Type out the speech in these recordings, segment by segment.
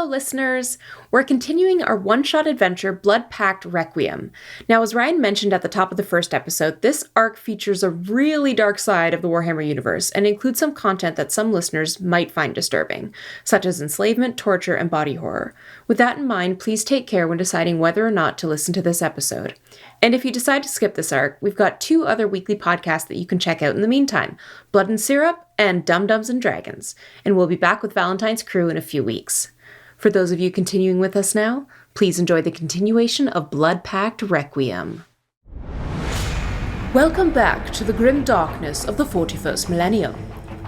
Hello, listeners! We're continuing our one-shot adventure, Blood Pact Requiem. Now, as Ryan mentioned at the top of the first episode, this arc features a really dark side of the Warhammer universe and includes some content that some listeners might find disturbing, such as enslavement, torture, and body horror. With that in mind, please take care when deciding whether or not to listen to this episode. And if you decide to skip this arc, we've got 2 other weekly podcasts that you can check out in the meantime, Blood and Syrup and Dum-Dums and Dragons. And we'll be back with Valentine's Crew in a few weeks. For those of you continuing with us now, please enjoy the continuation of Blood Pact Requiem. Welcome back to the grim darkness of the 41st millennium.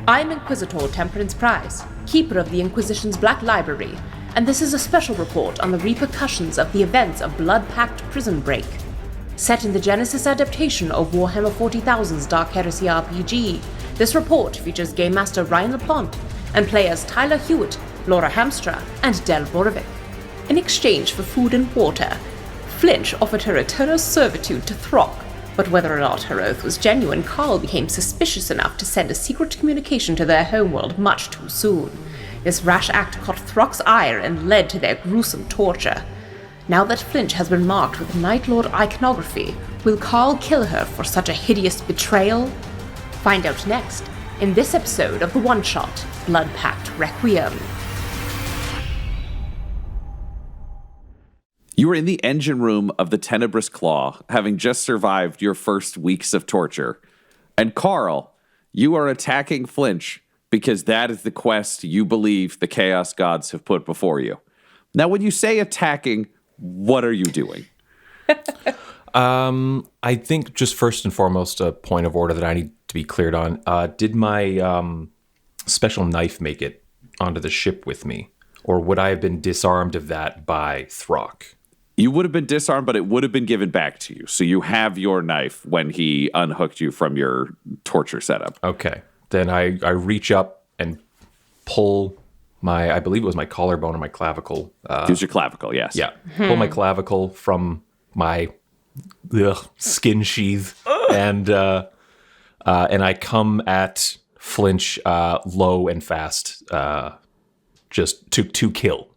I'm Inquisitor Temperance Pryce, keeper of the Inquisition's Black Library, and this is a special report on the repercussions of the events of Blood Pact Prison Break. Set in the Genesys Adaptation of Warhammer 40,000's Dark Heresy RPG, this report features Game Master Ryan LaPlante and players Tyler Hewitt, Laura Hamstra, and Borovic. In exchange for food and water, Flynch offered her eternal servitude to Thrauk, but whether or not her oath was genuine, Karl became suspicious enough to send a secret communication to their homeworld much too soon. This rash act caught Thrauk's ire and led to their gruesome torture. Now that Flynch has been marked with Night Lord iconography, will Karl kill her for such a hideous betrayal? Find out next, in this episode of the one-shot, Blood Pact Requiem. You are in the engine room of the Tenebrous Claw, having just survived your first weeks of torture. And Karl, you are attacking Flynch because that is the quest you believe the Chaos Gods have put before you. Now, when you say attacking, what are you doing? I think just first and foremost, a point of order that I need to be cleared on. Did my special knife make it onto the ship with me? Or would I have been disarmed of that by Thrauk? You would have been disarmed, but it would have been given back to you. So you have your knife when he unhooked you from your torture setup. Okay. Then I reach up and pull I believe it was my collarbone or my clavicle. It was your clavicle, yes. Yeah. Pull my clavicle from my skin sheath and I come at Flynch low and fast, just to kill.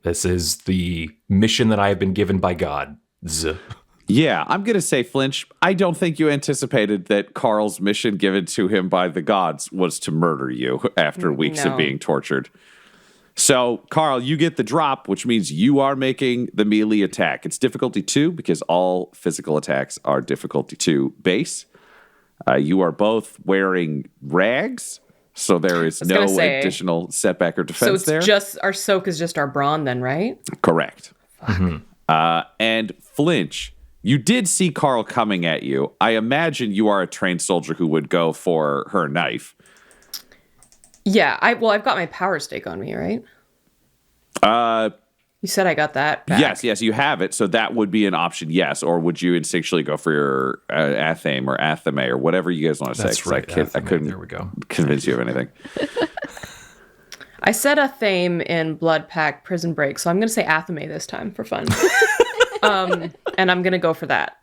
This is the mission that I have been given by God. Yeah, I'm going to say, Flynch, I don't think you anticipated that Karl's mission given to him by the gods was to murder you after weeks of being tortured. So, Karl, you get the drop, which means you are making the melee attack. It's difficulty 2 because all physical attacks are difficulty 2 base. You are both wearing rags. So there is no additional setback or defense there. So it's just, our soak is just our brawn then, right? Correct. Mm-hmm. And Flynch, you did see Karl coming at you. I imagine you are a trained soldier who would go for her knife. Yeah, I've got my power stake on me, right? You said I got that back. Yes, you have it. So that would be an option, yes. Or would you instinctually go for your Athame or Athame or whatever you guys want to say? That's right. I couldn't there we go. convince you of anything. I said Athame in Blood Pact Prison Break, so I'm going to say Athame this time for fun. And I'm going to go for that.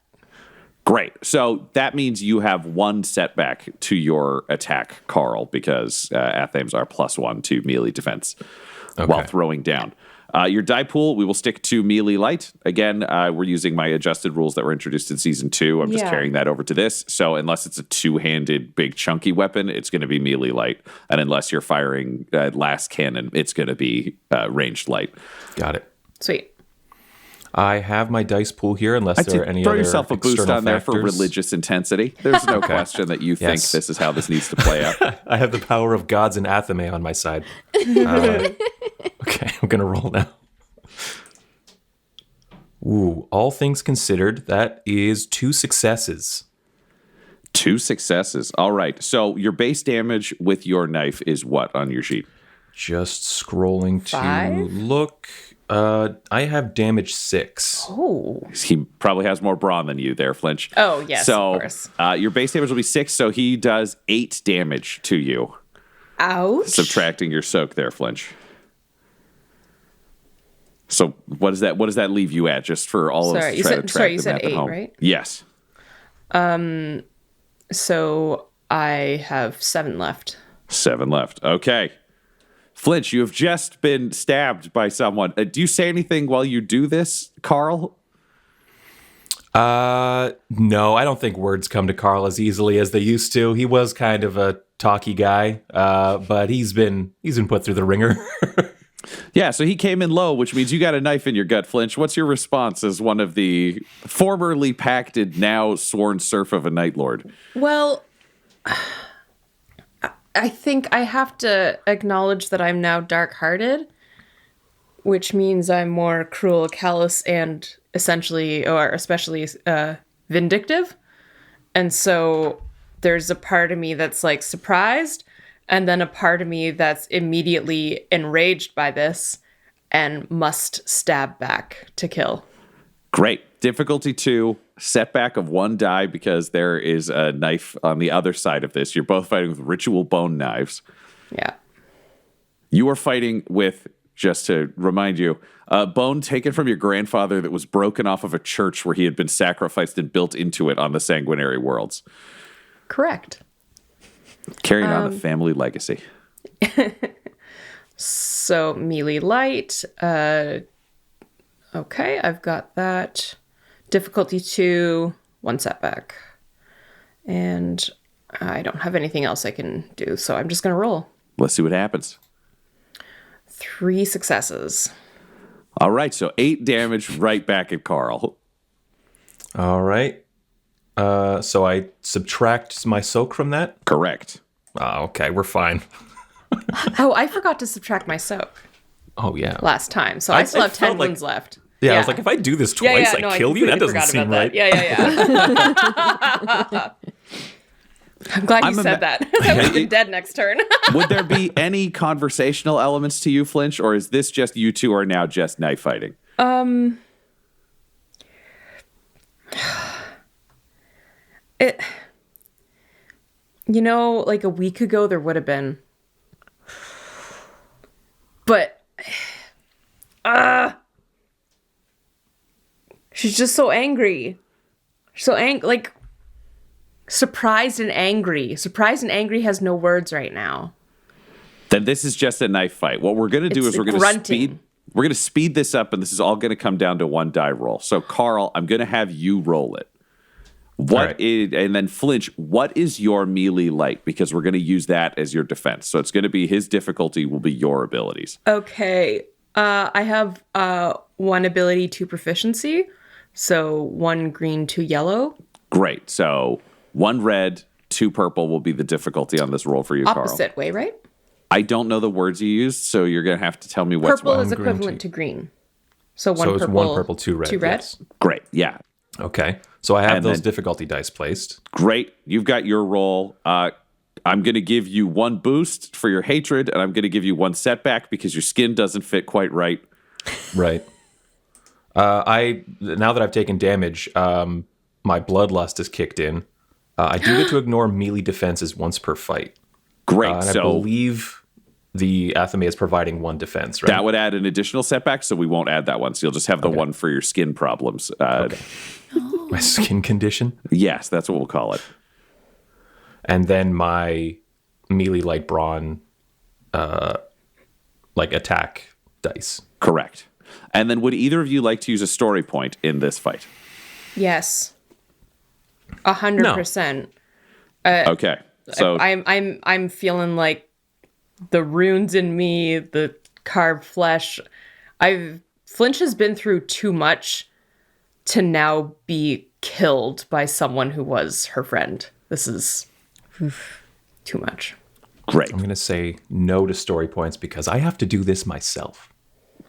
Great. So that means you have 1 setback to your attack, Karl, because Athames are +1 to melee defense while throwing down. Your die pool, we will stick to melee light. Again, we're using my adjusted rules that were introduced in Season 2. I'm just carrying that over to this. So unless it's a 2-handed, big, chunky weapon, it's going to be melee light. And unless you're firing last cannon, it's going to be ranged light. Got it. Sweet. I have my dice pool here, unless there are any other external yourself a boost on there for religious intensity. There's no question that you think this is how this needs to play out. I have the power of gods and Athame on my side. Okay, I'm going to roll now. Ooh, all things considered, that is 2 successes. 2 successes. All right. So your base damage with your knife is what on your sheet? Just scrolling 5? to look. I have damage 6. Oh. He probably has more brawn than you there, Flynch. Oh, yes, of course. Your base damage will be 6, so he does 8 damage to you. Ouch. Subtracting your soak there, Flynch. So what does that leave you at, just for all of us to try to track you the said map 8, at home? right? Yes. So I have 7 left. 7 left. Okay. Flynch, you have just been stabbed by someone. Do you say anything while you do this, Karl? No, I don't think words come to Karl as easily as they used to. He was kind of a talky guy, but he's been put through the ringer. Yeah, so he came in low, which means you got a knife in your gut, Flynch. What's your response as one of the formerly pacted, now sworn serf of a Night Lord? Well, I think I have to acknowledge that I'm now dark-hearted, which means I'm more cruel, callous, and especially vindictive. And so there's a part of me that's like surprised, and then a part of me that's immediately enraged by this and must stab back to kill. Great. Difficulty 2, setback of 1 die because there is a knife on the other side of this. You're both fighting with ritual bone knives. Yeah. You are fighting with, just to remind you, a bone taken from your grandfather that was broken off of a church where he had been sacrificed and built into it on the Sanguinary Worlds. Correct. Carrying on the family legacy. So, melee light. Okay, I've got that. Difficulty 2, 1 setback. And I don't have anything else I can do, so I'm just going to roll. Let's see what happens. 3 successes. All right, so 8 damage right back at Karl. All right. So I subtract my soak from that? Correct. Oh, okay, we're fine. Oh, I forgot to subtract my soak Oh, yeah. last time, so I still have 10 wounds left. Yeah, I was like, if I do this twice, I kill you? That doesn't seem right. Yeah. I'm glad you said that. I would have been dead next turn. Would there be any conversational elements to you, Flynch, or is this just you two are now just knife fighting? Like a week ago there would have been. But she's just so angry. Like surprised and angry. Surprised and angry has no words right now. Then this is just a knife fight. What we're going to do is we're going to speed this up, and this is all going to come down to 1 die roll. So, Karl, I'm going to have you roll it. And then Flynch, what is your melee light? Because we're going to use that as your defense. So it's going to be his difficulty will be your abilities. Okay. I have 1 ability, 2 proficiency. So 1 green, 2 yellow. Great. So 1 red, 2 purple will be the difficulty on this roll for you, Karl. Opposite way, right? I don't know the words you used, so you're going to have to tell me what's purple is equivalent to green. So it's 1 purple, 2 red. 2 red? Yes. Great. Yeah. Okay. So I have those difficulty dice placed. Great. You've got your roll. I'm going to give you 1 boost for your hatred, and I'm going to give you 1 setback because your skin doesn't fit quite right. Right. Now that I've taken damage, my bloodlust is kicked in. I do get to ignore melee defenses once per fight. Great. And I believe the Athame is providing 1 defense, right? That would add an additional setback, so we won't add that one. So you'll just have the one for your skin problems. Okay. My skin condition? Yes, that's what we'll call it. And then my melee light brawn, attack dice. Correct. And then would either of you like to use a story point in this fight? Yes. 100%. Okay. So I'm feeling like the runes in me, the carved flesh. Flynch has been through too much to now be killed by someone who was her friend. This is too much. Great. I'm going to say no to story points because I have to do this myself.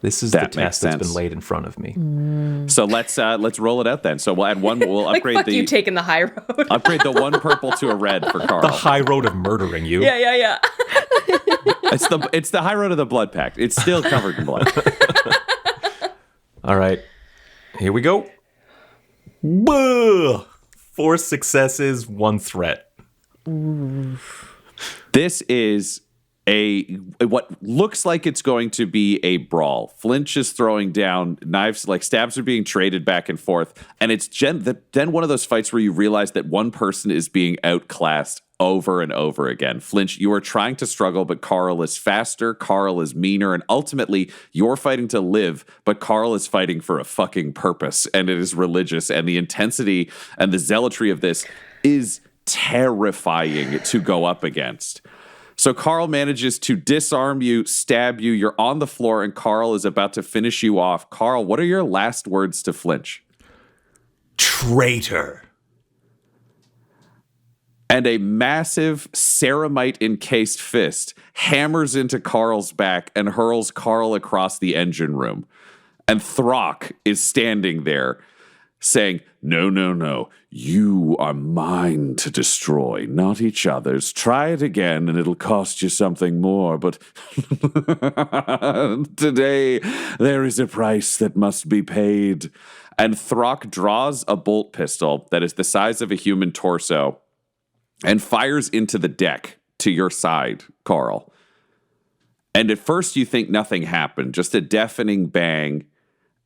This is the test that's been laid in front of me. So let's roll it out then. So we'll add 1. We'll upgrade you taking the high road. Upgrade the 1 purple to a red for Karl. The high road of murdering you. Yeah. It's the high road of the Blood Pact. It's still covered in blood. All right. Here we go. 4 successes, 1 threat. This is what looks like it's going to be a brawl. Flynch is throwing down knives, like stabs are being traded back and forth. And it's then one of those fights where you realize that one person is being outclassed over and over again. Flynch, you are trying to struggle, but Karl is faster, Karl is meaner, and ultimately you're fighting to live, but Karl is fighting for a fucking purpose, and it is religious, and the intensity and the zealotry of this is terrifying to go up against. So Karl manages to disarm you, stab you, you're on the floor, and Karl is about to finish you off. Karl, what are your last words to Flynch? Traitor. And a massive ceramite-encased fist hammers into Karl's back and hurls Karl across the engine room. And Thrauk is standing there saying, no, no, no, you are mine to destroy, not each other's. Try it again and it'll cost you something more, but today there is a price that must be paid. And Thrauk draws a bolt pistol that is the size of a human torso and fires into the deck to your side, Karl. And at first you think nothing happened, just a deafening bang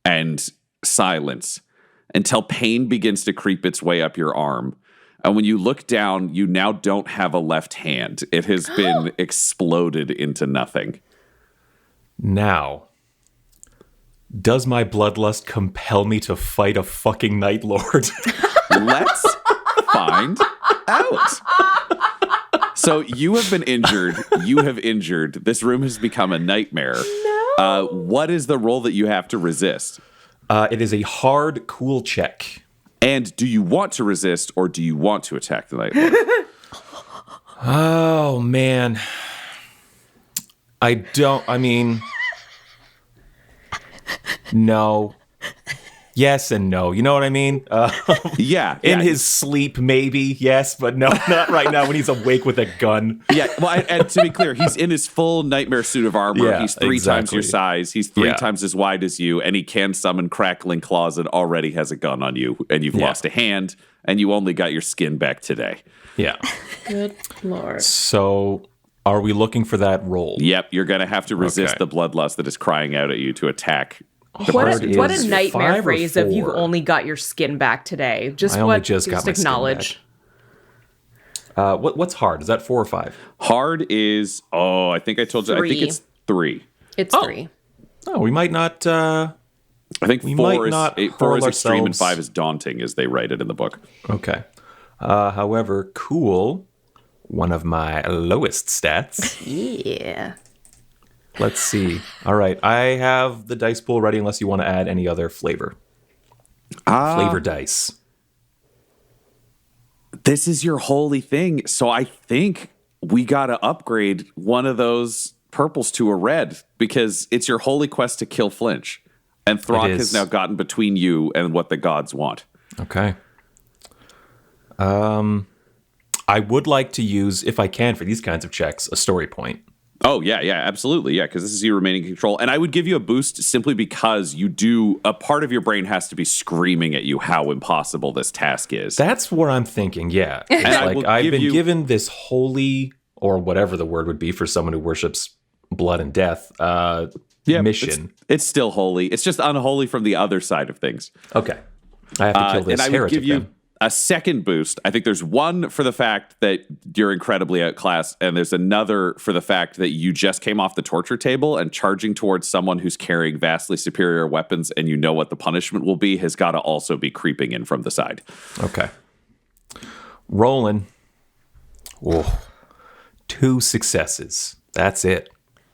and silence, until pain begins to creep its way up your arm. And when you look down, you now don't have a left hand. It has been exploded into nothing. Now, does my bloodlust compel me to fight a fucking Night Lord? Let's find out. So you have been injured. You have injured. This room has become a nightmare. No. What is the roll that you have to resist? It is a hard cool check. And do you want to resist or do you want to attack the Night Lord? Oh, man. No. Yes and no. You know what I mean? Yeah. In his sleep, maybe. Yes, but no, not right now when he's awake with a gun. Yeah. Well, and to be clear, he's in his full nightmare suit of armor. Yeah, he's three times your size. He's three Yeah. times as wide as you, and he can summon crackling claws and already has a gun on you, and you've lost a hand, and you only got your skin back today. Yeah. Good Lord. So, are we looking for that roll? Yep. You're going to have to resist Okay. the bloodlust that is crying out at you to attack. What hard a is nightmare 5 or phrase of you've 4. only got your skin back today. Just I only what? just got my skin acknowledge. back. What's hard? Is that 4 or 5? Hard is, I think I told you. I think 3. it's 3. It's 3. Oh, we might not. I think We 4 might is, not 4 hurl is extreme and ourselves. 5 is daunting, as they write it in the book. Okay. However, cool. One of my lowest stats. Yeah. Let's see. All right. I have the dice pool ready unless you want to add any other flavor. Flavor dice. This is your holy thing. So I think we got to upgrade one of those purples to a red because it's your holy quest to kill Flynch. And Thrauk It is. has now gotten between you and what the gods want. Okay. I would like to use, if I can, for these kinds of checks, a story point. Oh, yeah, absolutely. Yeah, because this is you remaining in control. And I would give you a boost simply because a part of your brain has to be screaming at you how impossible this task is. That's what I'm thinking, yeah. It's And I like will I've give been you- given this holy, or whatever the word would be for someone who worships blood and death, mission. It's still holy. It's just unholy from the other side of things. Okay. I have to kill this and I would heretic give you then. a second boost. I think there's one for the fact that you're incredibly outclassed, and there's another for the fact that you just came off the torture table and charging towards someone who's carrying vastly superior weapons, and you know what the punishment will be, has got to also be creeping in from the side. Okay. Rolling. Oh, 2 successes. That's it.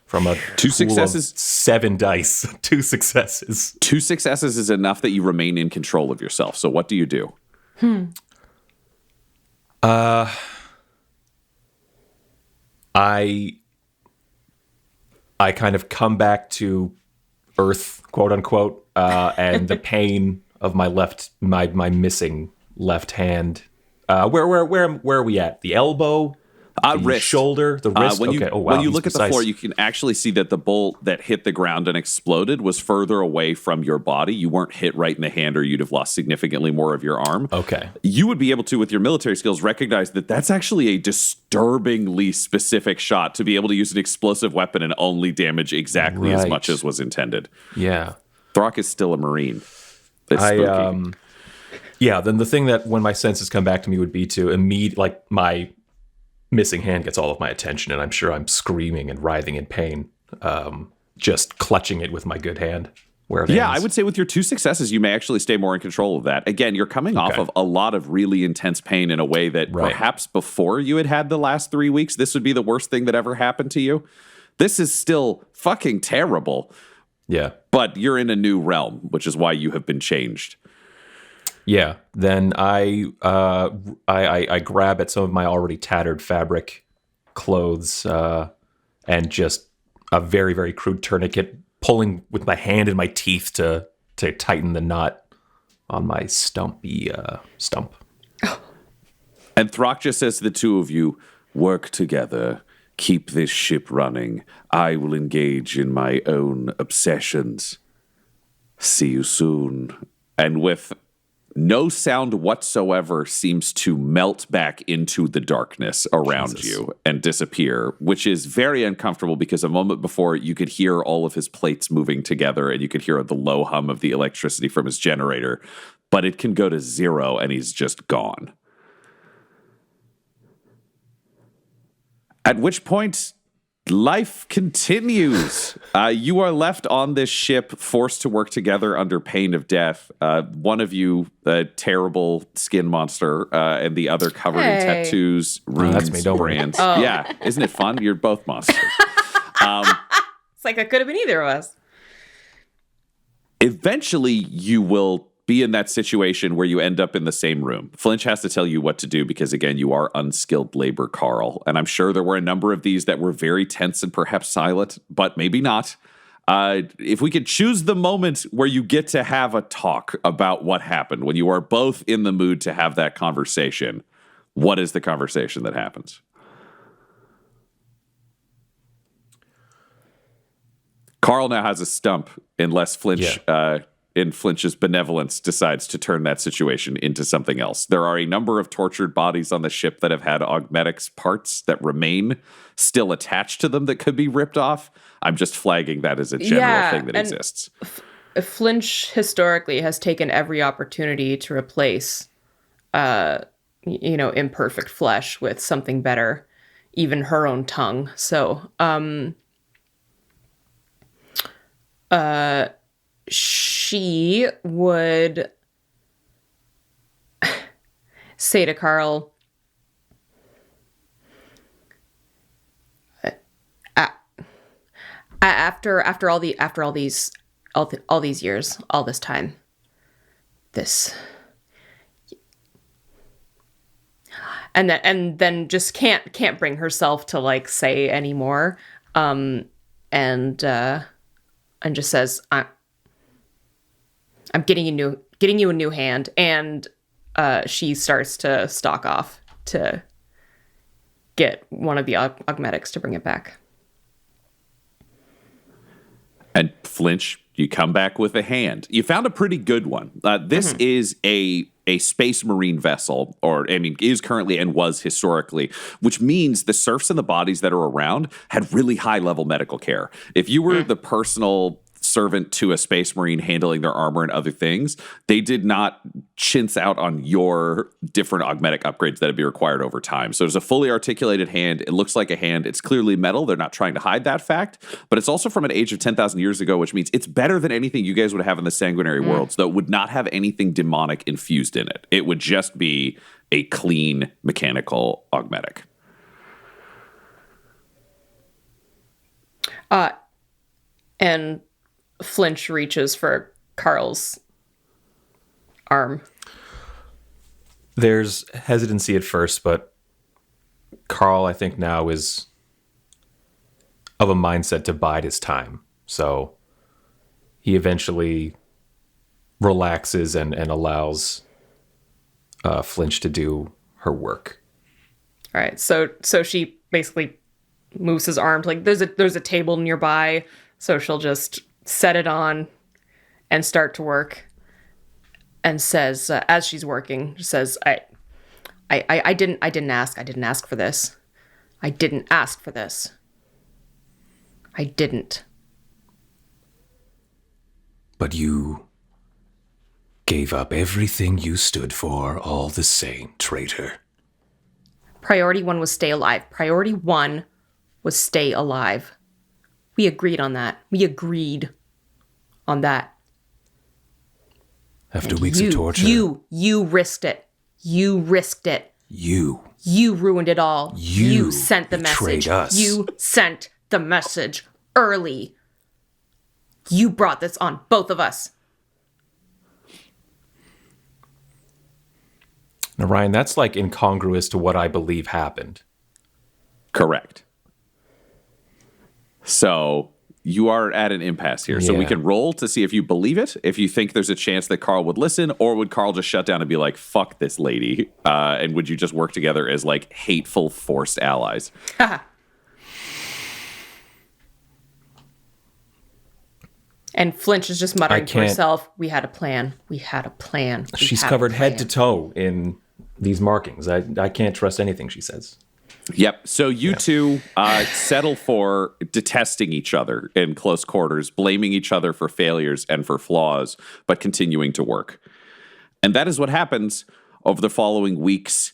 From a 2 pool successes? of 7 dice. 2 successes. 2 successes is enough that you remain in control of yourself. So what do you do? I kind of come back to Earth, quote unquote, and the pain of my missing left hand. Where are we at? The elbow, the Wrist. shoulder, the wrist. When you, okay. Oh wow. when you he's look at the precise. floor, you can actually see that the bolt that hit the ground and exploded was further away from your body. You weren't hit right in the hand, or you'd have lost significantly more of your arm. Okay. You would be able to, with your military skills, recognize that that's actually a disturbingly specific shot to be able to use an explosive weapon and only damage exactly as Right. much as was intended. Yeah. Thrauk is still a Marine. It's spooky. Yeah, then the thing that when my senses come back to me would be to my missing hand gets all of my attention, and I'm sure I'm screaming and writhing in pain, just clutching it with my good hand. Yeah, I would say with your 2 successes, you may actually stay more in control of that. Again, you're coming off of a lot of really intense pain in a way that perhaps before you had the last 3 weeks, this would be the worst thing that ever happened to you. This is still fucking terrible. Yeah. But you're in a new realm, which is why you have been changed. Yeah. Then I grab at some of my already tattered fabric clothes and just a very, very crude tourniquet, pulling with my hand and my teeth to tighten the knot on my stumpy stump. And Thrauk just says to the two of you, work together, keep this ship running. I will engage in my own obsessions. See you soon. And with no sound whatsoever, seems to melt back into the darkness around you and disappear, which is very uncomfortable because a moment before you could hear all of his plates moving together and you could hear the low hum of the electricity from his generator, but it can go to 0 and he's just gone. At which point, life continues. You are left on this ship, forced to work together under pain of death. One of you, a terrible skin monster, and the other covered in tattoos, runes, that's me, don't worry. brands. Yeah, isn't it fun? You're both monsters. It's like that could have been either of us. Eventually, you will be in that situation where you end up in the same room. Flynch has to tell you what to do because, again, you are unskilled labor, Karl. And I'm sure there were a number of these that were very tense and perhaps silent, but maybe not. If we could choose the moment where you get to have a talk about what happened, when you are both in the mood to have that conversation, what is the conversation that happens? Karl now has a stump unless Flynch... in Flynch's benevolence, decides to turn that situation into something else. There are a number of tortured bodies on the ship that have had augmetics parts that remain still attached to them that could be ripped off. I'm just flagging that as a general thing that exists. Flynch historically has taken every opportunity to replace, imperfect flesh with something better, even her own tongue. So, she would say to Karl, after all these years, all this time, and then just can't bring herself to like say anymore, and just says, I'm getting you a new hand, and she starts to stalk off to get one of the augmetics to bring it back. And Flynch, you come back with a hand. You found a pretty good one. This is a space marine vessel, is currently and was historically, which means the serfs and the bodies that are around had really high level medical care. If you were the personal servant to a space marine handling their armor and other things, they did not chintz out on your different augmetic upgrades that would be required over time. So there's a fully articulated hand. It looks like a hand. It's clearly metal. They're not trying to hide that fact, but it's also from an age of 10,000 years ago, which means it's better than anything you guys would have in the sanguinary worlds, though it would not have anything demonic infused in it. It would just be a clean mechanical augmetic. And Flynch reaches for Karl's arm. There's hesitancy at first, but Karl, I think, now is of a mindset to bide his time. So he eventually relaxes and allows Flynch to do her work. All right. So she basically moves his arm to, like, there's a table nearby, so she'll just set it on and start to work, and says, as she's working, says, I didn't ask for this. I didn't ask for this. I didn't. But you gave up everything you stood for all the same, traitor. Priority 1 was stay alive. Priority 1 was stay alive. We agreed on that. After weeks of torture. You risked it. You ruined it all. You sent the message. Us. You sent the message early. You brought this on both of us. Now, Ryan, that's like incongruous to what I believe happened. Correct. So you are at an impasse here. So we can roll to see if you believe it, if you think there's a chance that Karl would listen, or would Karl just shut down and be like, fuck this lady? And would you just work together as like hateful, forced allies? And Flynch is just muttering to herself, we had a plan. She's covered head to toe in these markings. I can't trust anything she says. Yep. So you two settle for detesting each other in close quarters, blaming each other for failures and for flaws, but continuing to work. And that is what happens over the following weeks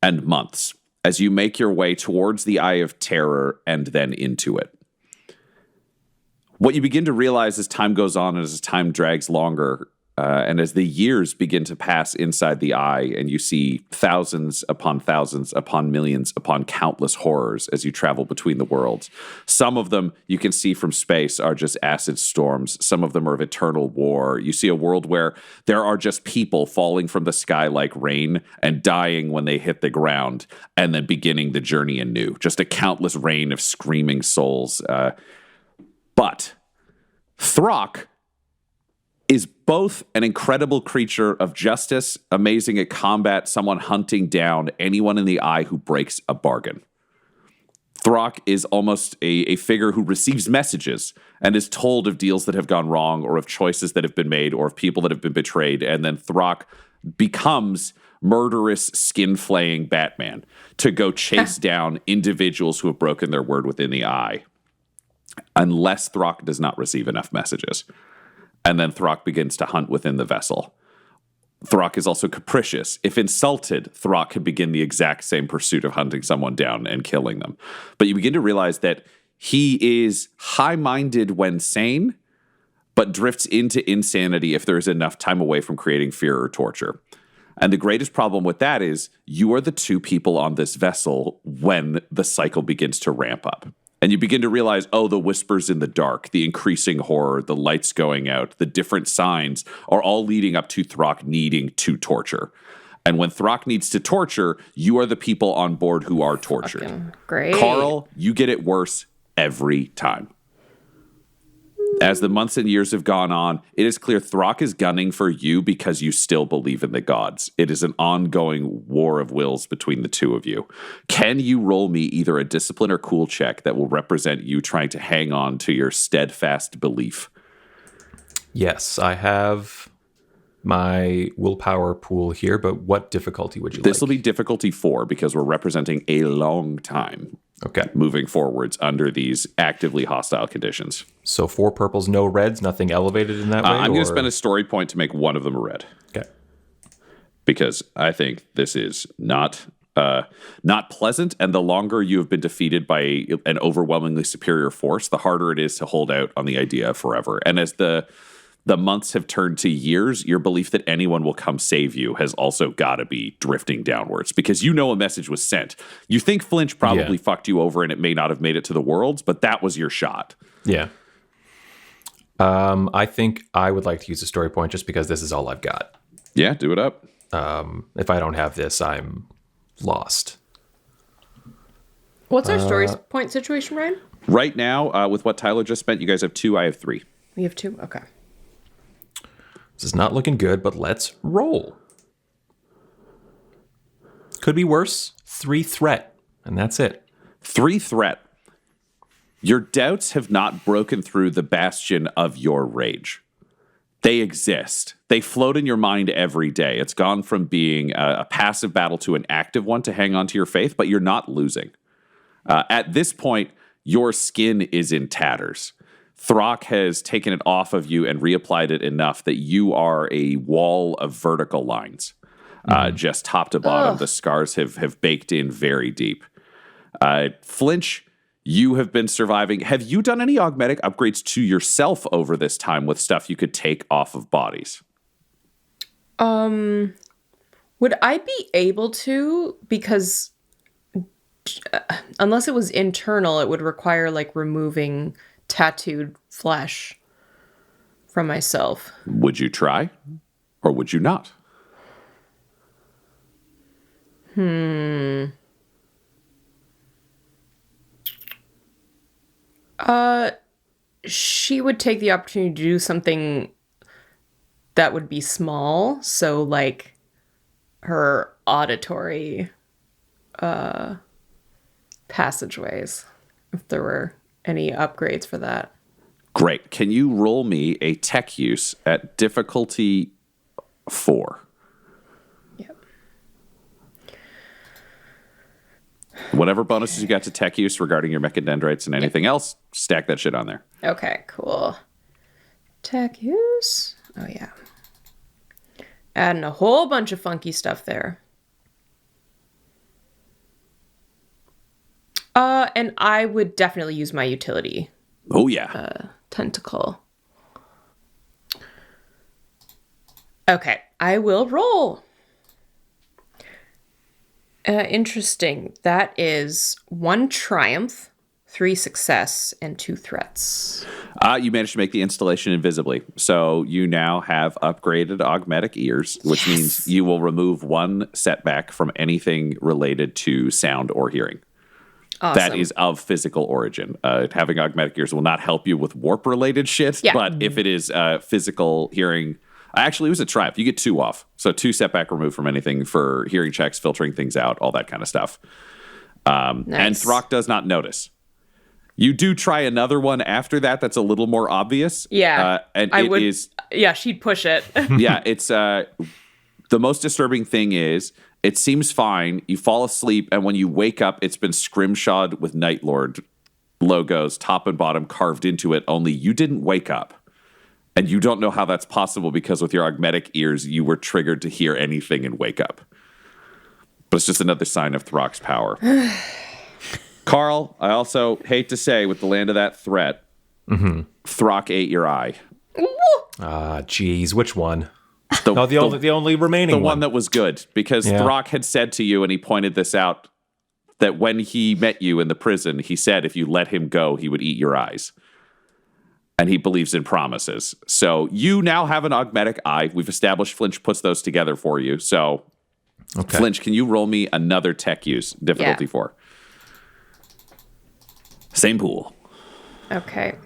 and months as you make your way towards the Eye of Terror and then into it. What you begin to realize as time goes on and as time drags longer, and as the years begin to pass inside the eye, and you see thousands upon millions upon countless horrors as you travel between the worlds. Some of them you can see from space are just acid storms. Some of them are of eternal war. You see a world where there are just people falling from the sky like rain and dying when they hit the ground, and then beginning the journey anew. Just a countless rain of screaming souls. But Thrauk is both an incredible creature of justice, amazing at combat, someone hunting down anyone in the eye who breaks a bargain. Thrauk is almost a figure who receives messages and is told of deals that have gone wrong, or of choices that have been made, or of people that have been betrayed, and then Thrauk becomes murderous, skin-flaying Batman to go chase down individuals who have broken their word within the eye, unless Thrauk does not receive enough messages. And then Thrauk begins to hunt within the vessel. Thrauk is also capricious. If insulted, Thrauk can begin the exact same pursuit of hunting someone down and killing them. But you begin to realize that he is high-minded when sane, but drifts into insanity if there is enough time away from creating fear or torture. And the greatest problem with that is you are the two people on this vessel when the cycle begins to ramp up. And you begin to realize, the whispers in the dark, the increasing horror, the lights going out, the different signs are all leading up to Thrauk needing to torture. And when Thrauk needs to torture, you are the people on board who are tortured. Fucking great. Karl, you get it worse every time. As the months and years have gone on, it is clear Thrauk is gunning for you because you still believe in the gods. It is an ongoing war of wills between the two of you. Can you roll me either a discipline or cool check that will represent you trying to hang on to your steadfast belief? Yes, I have my willpower pool here, but what difficulty would you like? This will be difficulty 4 because we're representing a long time. Okay. Moving forwards under these actively hostile conditions. So 4 purples, no reds, nothing elevated in that way? I'm going to spend a story point to make one of them a red. Okay. Because I think this is not pleasant, and the longer you have been defeated by an overwhelmingly superior force, the harder it is to hold out on the idea of forever. And as the months have turned to years, your belief that anyone will come save you has also got to be drifting downwards, because you know a message was sent. You think Flynch probably fucked you over and it may not have made it to the worlds, but that was your shot. Yeah. I think I would like to use a story point just because this is all I've got. Yeah, do it up. If I don't have this, I'm lost. What's our story point situation, Ryan? Right now, with what Tyler just spent, you guys have 2, I have 3. We have 2? Okay. This is not looking good, but let's roll. Could be worse. 3 threat, and that's it. 3 threat. Your doubts have not broken through the bastion of your rage. They exist. They float in your mind every day. It's gone from being a passive battle to an active one to hang on to your faith, but you're not losing. At this point, your skin is in tatters. Thrauk has taken it off of you and reapplied it enough that you are a wall of vertical lines. just top to bottom. The scars have baked in very deep. Flynch, you have been surviving. Have you done any augmetic upgrades to yourself over this time with stuff you could take off of bodies? Would I be able to? Because unless it was internal, it would require like removing tattooed flesh from myself. Would you try? Or would you not? She would take the opportunity to do something that would be small, so like her auditory passageways, if there were any upgrades for that. Great. Can you roll me a tech use at difficulty 4? Yep. Whatever bonuses you got to tech use regarding your mechadendrites and anything else, stack that shit on there. Okay, cool. Tech use. Oh, yeah. Adding a whole bunch of funky stuff there. And I would definitely use my utility. Oh, yeah. Tentacle. Okay, I will roll. Interesting. That is 1 triumph, 3 success, and 2 threats. You managed to make the installation invisibly. So you now have upgraded augmetic ears, which means you will remove 1 setback from anything related to sound or hearing. Awesome. That is of physical origin. Having augmetic ears will not help you with warp-related shit, but if it is physical hearing... Actually, it was a triumph. You get 2 off. So 2 setback removed from anything for hearing checks, filtering things out, all that kind of stuff. Nice. And Thrauk does not notice. You do try another one after that that's a little more obvious. Yeah. And I would, yeah, she'd push it. Yeah, it's... the most disturbing thing is... It seems fine. You fall asleep, and when you wake up, it's been scrimshawed with Night Lord logos, top and bottom, carved into it, only you didn't wake up. And you don't know how that's possible because with your augmetic ears, you were triggered to hear anything and wake up. But it's just another sign of Thrauk's power. Karl, I also hate to say, with the land of that threat, Thrauk ate your eye. Geez, which one? The only remaining one that was good, because Thrauk had said to you, and he pointed this out, that when he met you in the prison, he said if you let him go, he would eat your eyes. And he believes in promises. So you now have an augmetic eye. We've established Flynch puts those together for you. So, Flynch, can you roll me another tech use, difficulty 4? Same pool. Okay.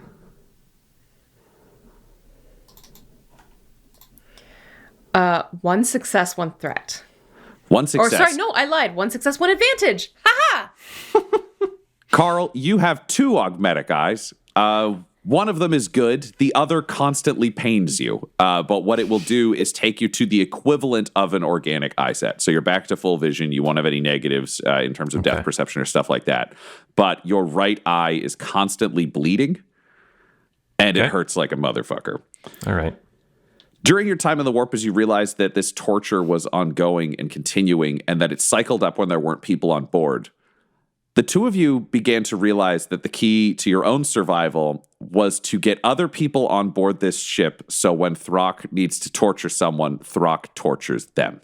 One success, 1 threat. 1 success. Or sorry, no, I lied. 1 success, 1 advantage. Ha ha! Karl, you have 2 augmetic eyes. One of them is good. The other constantly pains you. But what it will do is take you to the equivalent of an organic eye set. So you're back to full vision. You won't have any negatives in terms of depth perception or stuff like that. But your right eye is constantly bleeding, and it hurts like a motherfucker. All right. During your time in the warp, as you realized that this torture was ongoing and continuing, and that it cycled up when there weren't people on board, the 2 of you began to realize that the key to your own survival was to get other people on board this ship, so when Thrauk needs to torture someone, Thrauk tortures them.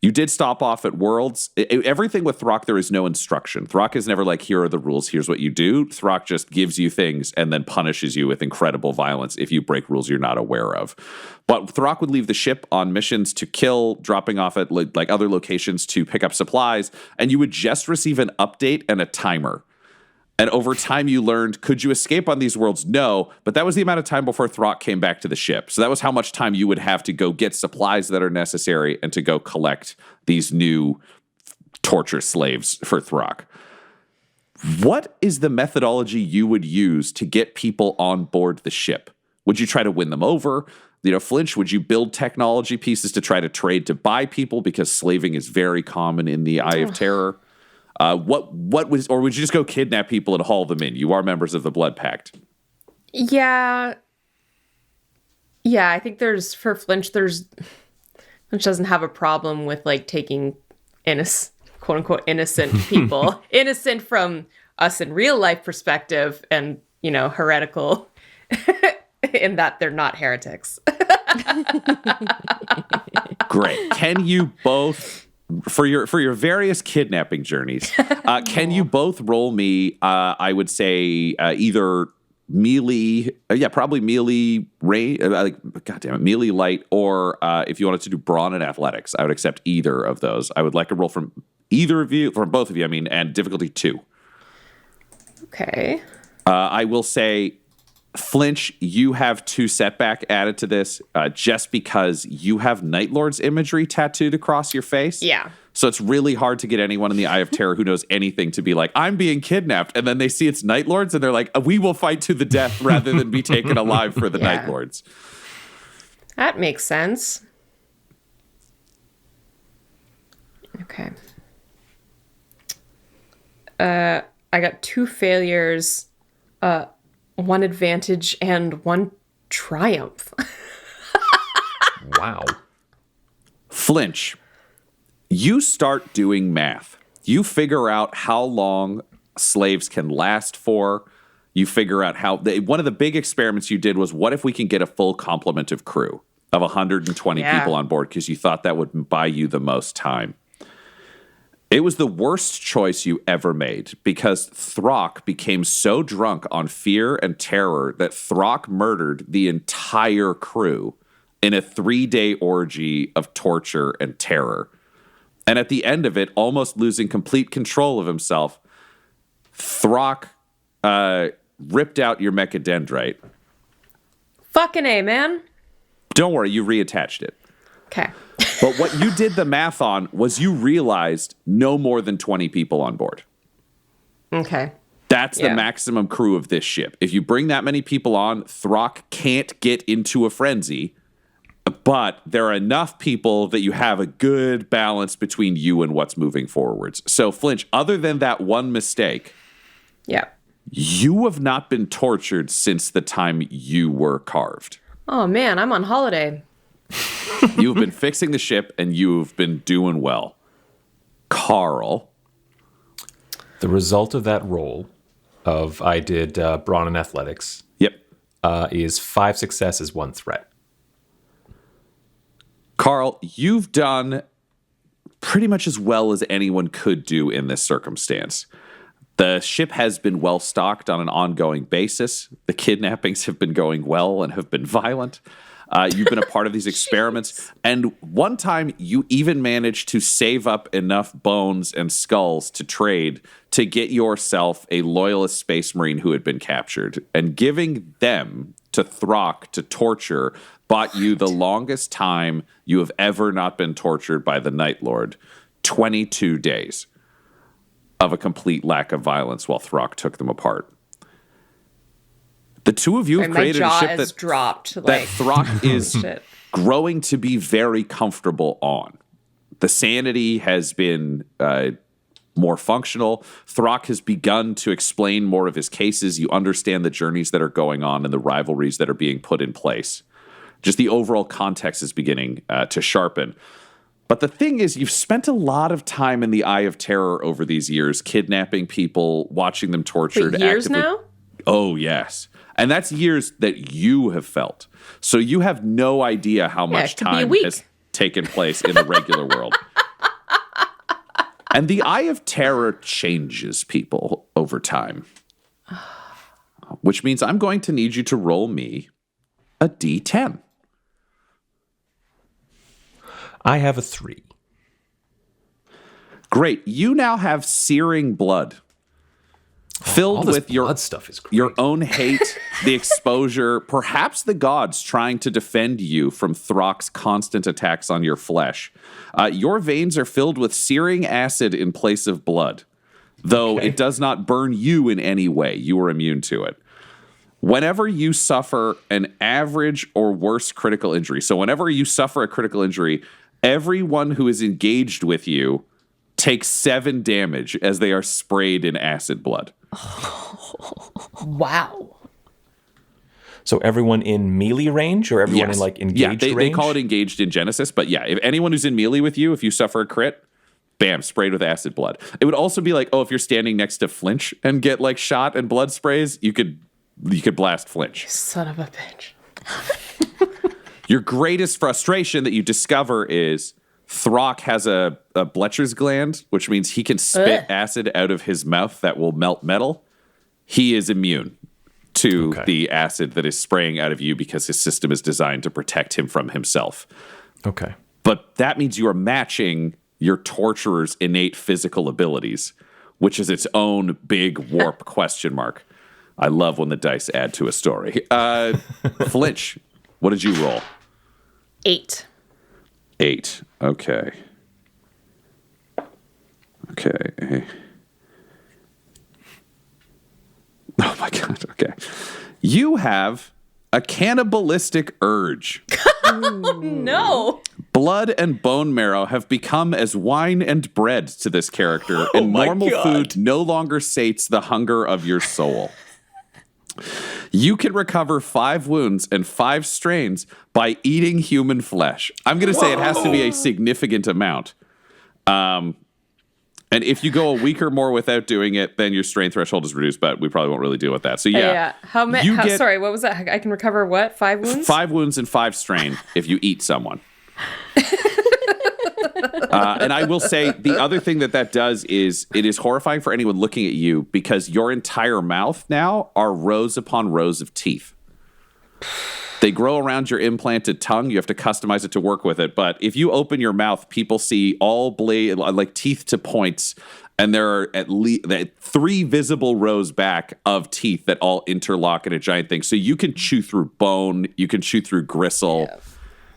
You did stop off at Worlds. Everything with Thrauk, there is no instruction. Thrauk is never like, here are the rules, here's what you do. Thrauk just gives you things and then punishes you with incredible violence if you break rules you're not aware of. But Thrauk would leave the ship on missions to kill, dropping off at like other locations to pick up supplies, and you would just receive an update and a timer. And over time you learned, could you escape on these worlds? No, but that was the amount of time before Thrauk came back to the ship. So that was how much time you would have to go get supplies that are necessary and to go collect these new torture slaves for Thrauk. What is the methodology you would use to get people on board the ship? Would you try to win them over? You know, Flynch, would you build technology pieces to try to trade to buy people because slaving is very common in the Eye of Terror? What was, or would you just go kidnap people and haul them in? You are members of the Blood Pact. Yeah. Yeah, I think for Flynch, there's Which doesn't have a problem with like taking quote unquote innocent people, innocent from us in real life perspective, and heretical in that they're not heretics. Great. Can you both, for your various kidnapping journeys, can you both roll me? I would say either melee, probably melee range, melee light, or if you wanted to do brawn and athletics, I would accept either of those. I would like a roll from both of you. And difficulty 2. Okay. I will say, Flynch, you have 2 setback added to this just because you have Night Lord's imagery tattooed across your face. Yeah. So it's really hard to get anyone in the Eye of Terror who knows anything to be like, I'm being kidnapped. And then they see it's Night Lords and they're like, we will fight to the death rather than be taken alive for the Night Lords. That makes sense. Okay. I got 2 failures, 1 advantage, and 1 triumph. Wow. Flynch, you start doing math. You figure out how long slaves can last for. You figure out one of the big experiments you did was, what if we can get a full complement of crew of 120 people on board, because you thought that would buy you the most time. It was the worst choice you ever made, because Thrauk became so drunk on fear and terror that Thrauk murdered the entire crew in a 3-day orgy of torture and terror. And at the end of it, almost losing complete control of himself, Thrauk ripped out your mechadendrite. Fucking A, man. Don't worry, you reattached it. Okay. But what you did the math on was you realized no more than 20 people on board. Okay. That's the maximum crew of this ship. If you bring that many people on, Thrauk can't get into a frenzy, but there are enough people that you have a good balance between you and what's moving forwards. So, Flynch, other than that one mistake, you have not been tortured since the time you were carved. Oh, man, I'm on holiday. You've been fixing the ship, and you've been doing well. Karl. The result of that roll of I did brawn and athletics is 5 successes, 1 threat. Karl, you've done pretty much as well as anyone could do in this circumstance. The ship has been well stocked on an ongoing basis. The kidnappings have been going well and have been violent. You've been a part of these experiments. And one time you even managed to save up enough bones and skulls to trade to get yourself a loyalist space marine who had been captured. And giving them to Thrauk to torture bought you the longest time you have ever not been tortured by the Night Lord. 22 days of a complete lack of violence while Thrauk took them apart. The two of you have created a ship that Thrauk is growing to be very comfortable on. The sanity has been more functional. Thrauk has begun to explain more of his cases. You understand the journeys that are going on and the rivalries that are being put in place. Just the overall context is beginning to sharpen. But the thing is, you've spent a lot of time in the Eye of Terror over these years, kidnapping people, watching them tortured. Wait, years now? Oh, yes. And that's years that you have felt. So you have no idea how much time has taken place in the regular world. And the Eye of Terror changes people over time. Which means I'm going to need you to roll me a D10. I have a 3. Great. You now have searing blood. Filled with your stuff is great. Your own hate, the exposure, perhaps the gods trying to defend you from Thrauk's constant attacks on your flesh. Your veins are filled with searing acid in place of blood, though it does not burn you in any way. You are immune to it. Whenever you suffer an average or worse critical injury, so whenever you suffer a critical injury, everyone who is engaged with you takes 7 damage as they are sprayed in acid blood. Wow. So everyone in melee range or everyone in like engaged range? They call it engaged in Genesys, but yeah, if anyone who's in melee with you, if you suffer a crit, bam, sprayed with acid blood. It would also be like, if you're standing next to Flynch and get like shot and blood sprays, you could blast Flynch. Son of a bitch. Your greatest frustration that you discover is Thrauk has a Bletcher's gland, which means he can spit acid out of his mouth that will melt metal. He is immune to the acid that is spraying out of you because his system is designed to protect him from himself. Okay. But that means you are matching your torturer's innate physical abilities, which is its own big warp question mark. I love when the dice add to a story. Flynch, what did you roll? 8. 8. Okay. Oh my God. Okay. You have a cannibalistic urge. No. Blood and bone marrow have become as wine and bread to this character, and normal food no longer sates the hunger of your soul. You can recover 5 wounds and 5 strains by eating human flesh. I'm going to say it has to be a significant amount. And if you go a week or more without doing it, then your strain threshold is reduced, but we probably won't really deal with that. So yeah. Sorry, what was that? I can recover what? 5 wounds? 5 wounds and 5 strain if you eat someone. And I will say the other thing that does is it is horrifying for anyone looking at you because your entire mouth now are rows upon rows of teeth. They grow around your implanted tongue. You have to customize it to work with it. But if you open your mouth, people see all blade, like teeth to points, and there are at least 3 visible rows back of teeth that all interlock in a giant thing. So you can chew through bone. You can chew through gristle.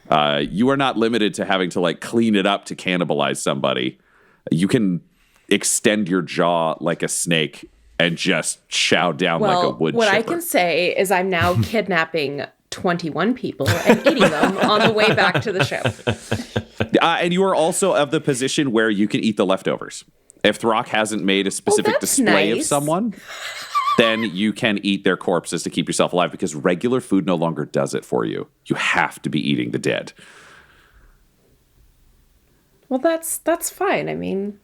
Yeah. You are not limited to having to like clean it up to cannibalize somebody. You can extend your jaw like a snake and just chow down like a wood chipper. What I can say is I'm now kidnapping 21 people and eating them on the way back to the ship. And you are also of the position where you can eat the leftovers. If Thrauk hasn't made a specific display of someone, then you can eat their corpses to keep yourself alive because regular food no longer does it for you. You have to be eating the dead. Well, that's fine. I mean,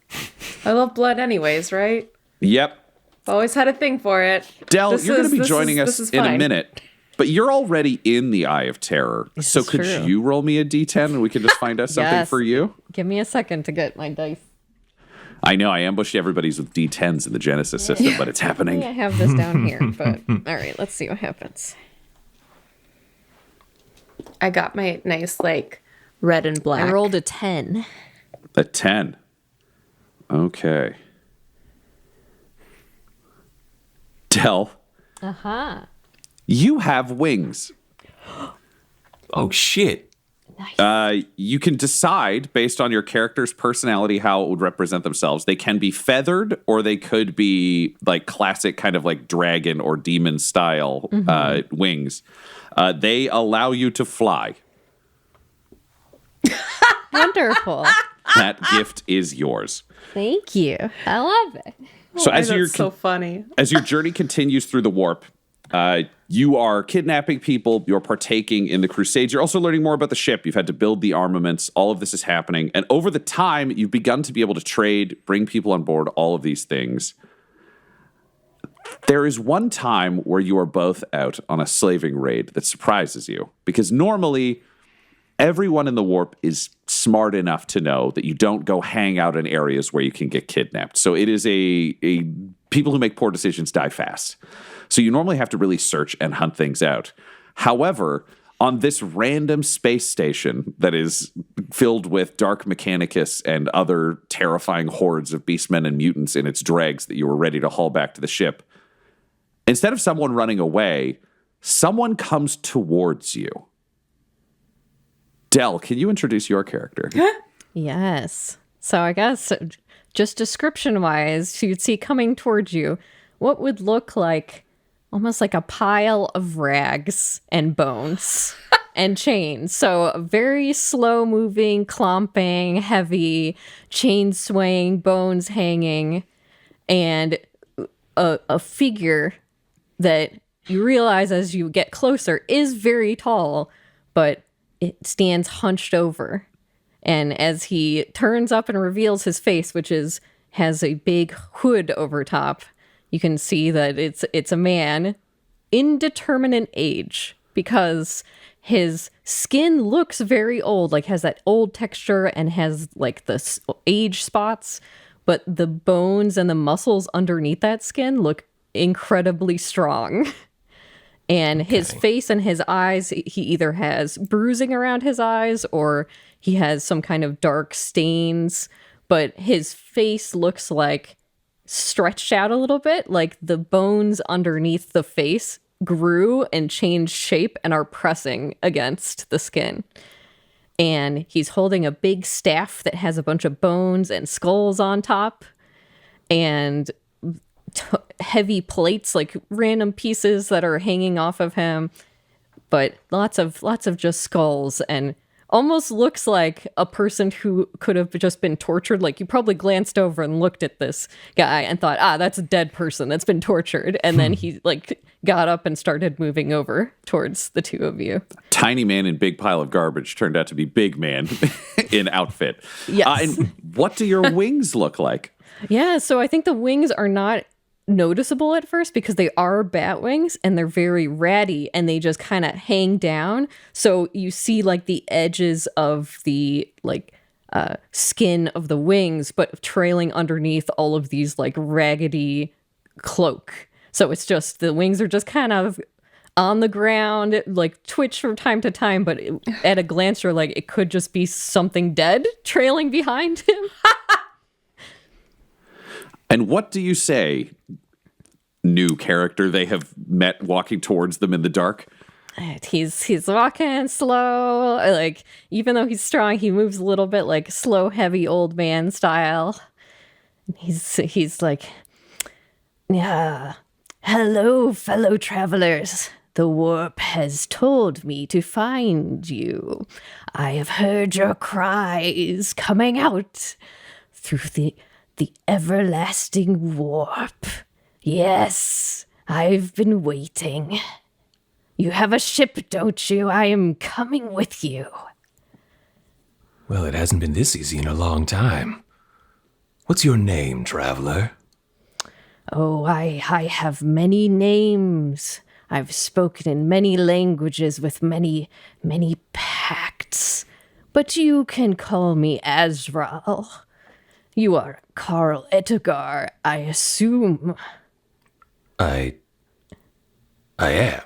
I love blood anyways, right? Yep. I've always had a thing for it. Del, you're going to be joining us in a minute. But you're already in the Eye of Terror. So could you roll me a D10 and we can just find out something for you? Give me a second to get my dice. I know, I ambushed everybody's with D10s in the Genesys system, but it's happening. I have this down here, but all right, let's see what happens. I got my nice, like, red and black. I rolled a 10. A 10. Okay. Del. Uh-huh. You have wings. Oh, shit. Nice. You can decide based on your character's personality how it would represent themselves. They can be feathered or they could be like classic kind of like dragon or demon style wings. They allow you to fly. Wonderful. That gift is yours. Thank you. I love it. So that's so funny. As your journey continues through the warp, you are kidnapping people. You're partaking in the crusades. You're also learning more about the ship. You've had to build the armaments. All of this is happening. And over the time, you've begun to be able to trade, bring people on board, all of these things. There is one time where you are both out on a slaving raid that surprises you. Because normally, everyone in the warp is smart enough to know that you don't go hang out in areas where you can get kidnapped. So it is a people who make poor decisions die fast. So you normally have to really search and hunt things out. However, on this random space station that is filled with Dark Mechanicus and other terrifying hordes of beastmen and mutants in its dregs that you were ready to haul back to the ship, instead of someone running away, someone comes towards you. Del, can you introduce your character? Yes. So I guess just description-wise, you'd see coming towards you what would look like almost like a pile of rags and bones and chains. So very slow-moving, clomping, heavy, chain swaying, bones hanging, and a figure that you realize as you get closer is very tall, but it stands hunched over. And as he turns up and reveals his face, which has a big hood over top, you can see that it's a man, indeterminate age, because his skin looks very old, like has that old texture and has like the age spots, but the bones and the muscles underneath that skin look incredibly strong. And his face and his eyes, he either has bruising around his eyes or he has some kind of dark stains, but his face looks like stretched out a little bit, like the bones underneath the face grew and changed shape and are pressing against the skin. And he's holding a big staff that has a bunch of bones and skulls on top and heavy plates, like random pieces that are hanging off of him, but lots of just skulls, and almost looks like a person who could have just been tortured. Like you probably glanced over and looked at this guy and thought, that's a dead person that's been tortured. And then he like got up and started moving over towards the two of you. Tiny man in big pile of garbage turned out to be big man in outfit. Yes. And what do your wings look like? Yeah, so I think the wings are not noticeable at first because they are bat wings and they're very ratty and they just kind of hang down. So you see like the edges of the like skin of the wings, but trailing underneath all of these like raggedy cloak. So it's just the wings are just kind of on the ground, like twitch from time to time, but at a glance you're like, it could just be something dead trailing behind him. And what do you say, new character they have met walking towards them in the dark? He's walking slow, like even though he's strong, he moves a little bit like slow, heavy old man style. He's like, yeah, hello, fellow travelers. The warp has told me to find you. I have heard your cries coming out through the everlasting warp. Yes, I've been waiting. You have a ship, don't you? I am coming with you. Well, it hasn't been this easy in a long time. What's your name, traveler? Oh, I have many names. I've spoken in many languages with many pacts. But you can call me Azrael. You are Karl Edgar, I assume. I am.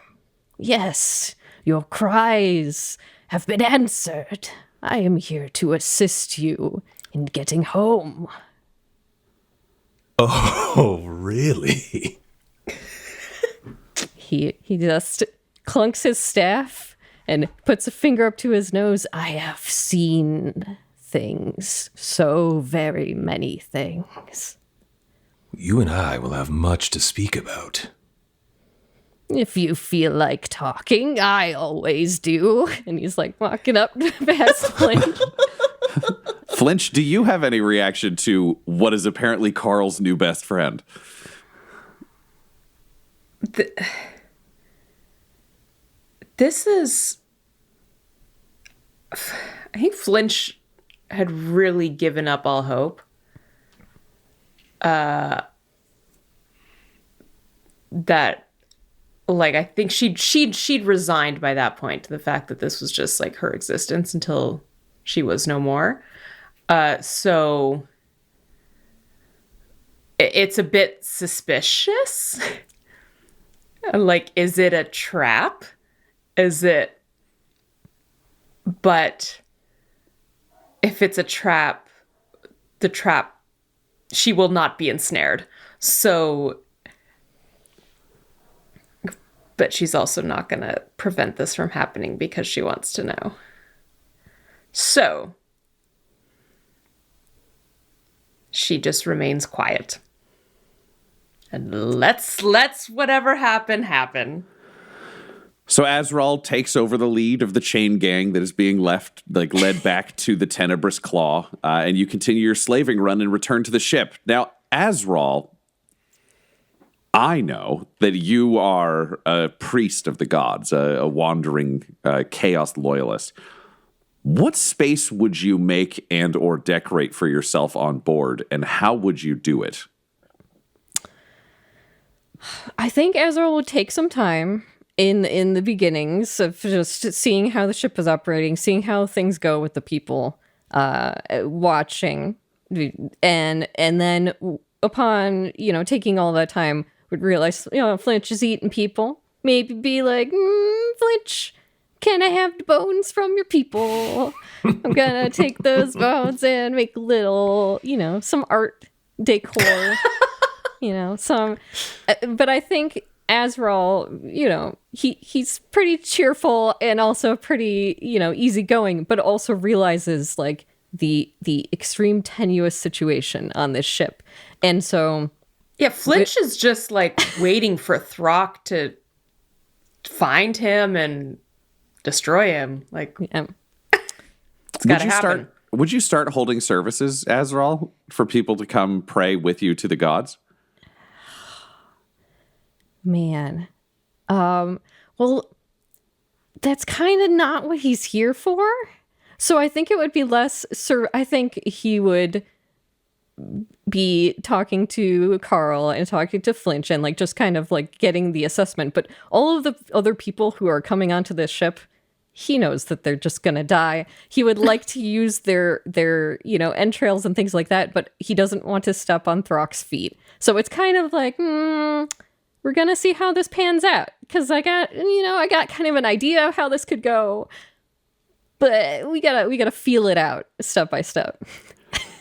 Yes, your cries have been answered. I am here to assist you in getting home. Oh, really? He just clunks his staff and puts a finger up to his nose. I have seen things, so very many things. You and I will have much to speak about. If you feel like talking, I always do. And he's like walking up past Flynch. Flynch, do you have any reaction to what is apparently Karl's new best friend? This is... I think Flynch had really given up all hope. That, like, I think she'd resigned by that point to the fact that this was just like her existence until she was no more. So it's a bit suspicious. Like, is it a trap? Is it? But if it's a trap, she will not be ensnared. So, but she's also not going to prevent this from happening because she wants to know. So, she just remains quiet. And let's whatever happen. So Azrael takes over the lead of the chain gang that is being led back to the Tenebrous Claw, and you continue your slaving run and return to the ship. Now, Azrael, I know that you are a priest of the gods, a wandering chaos loyalist. What space would you make and or decorate for yourself on board, and how would you do it? I think Ezra would take some time in the beginnings of just seeing how the ship is operating, seeing how things go with the people, watching, and then upon taking all that time, would realize Flynch is eating people. Maybe be like, Flynch, can I have the bones from your people? I'm gonna take those bones and make little, some art decor. Some, but I think Azrael, he's pretty cheerful and also pretty, easygoing, but also realizes like the extreme tenuous situation on this ship. And so yeah, Flynch is just like waiting for Thrauk to find him and destroy him. Like, it's gotta happen. Would you start holding services, Azrael, for people to come pray with you to the gods? Man. Well, that's kind of not what he's here for. So I think it would be less, I think he would be talking to Karl and talking to Flynch and like just kind of like getting the assessment. But all of the other people who are coming onto this ship, he knows that they're just gonna die. He would like to use their entrails and things like that, but he doesn't want to step on Thrauk's feet. So it's kind of like, we're gonna see how this pans out, because I got kind of an idea of how this could go, but we gotta feel it out step by step.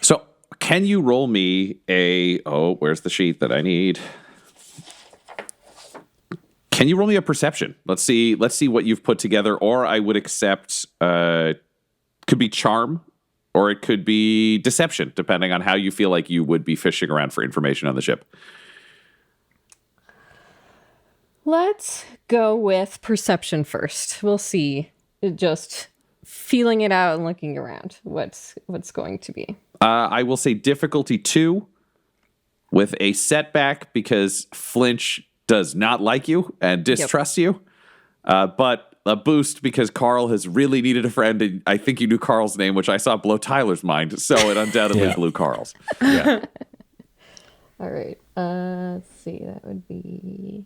So can you roll me where's the sheet that I need? Can you roll me a perception? Let's see what you've put together, or I would accept could be charm, or it could be deception, depending on how you feel like you would be fishing around for information on the ship. Let's go with perception first. We'll see. Just feeling it out and looking around. What's going to be? I will say difficulty 2 with a setback because Flynch does not like you and distrusts you. But a boost because Karl has really needed a friend. And I think you knew Karl's name, which I saw blow Tyler's mind. So it undoubtedly blew Karl's. Yeah. All right. Let's see. That would be...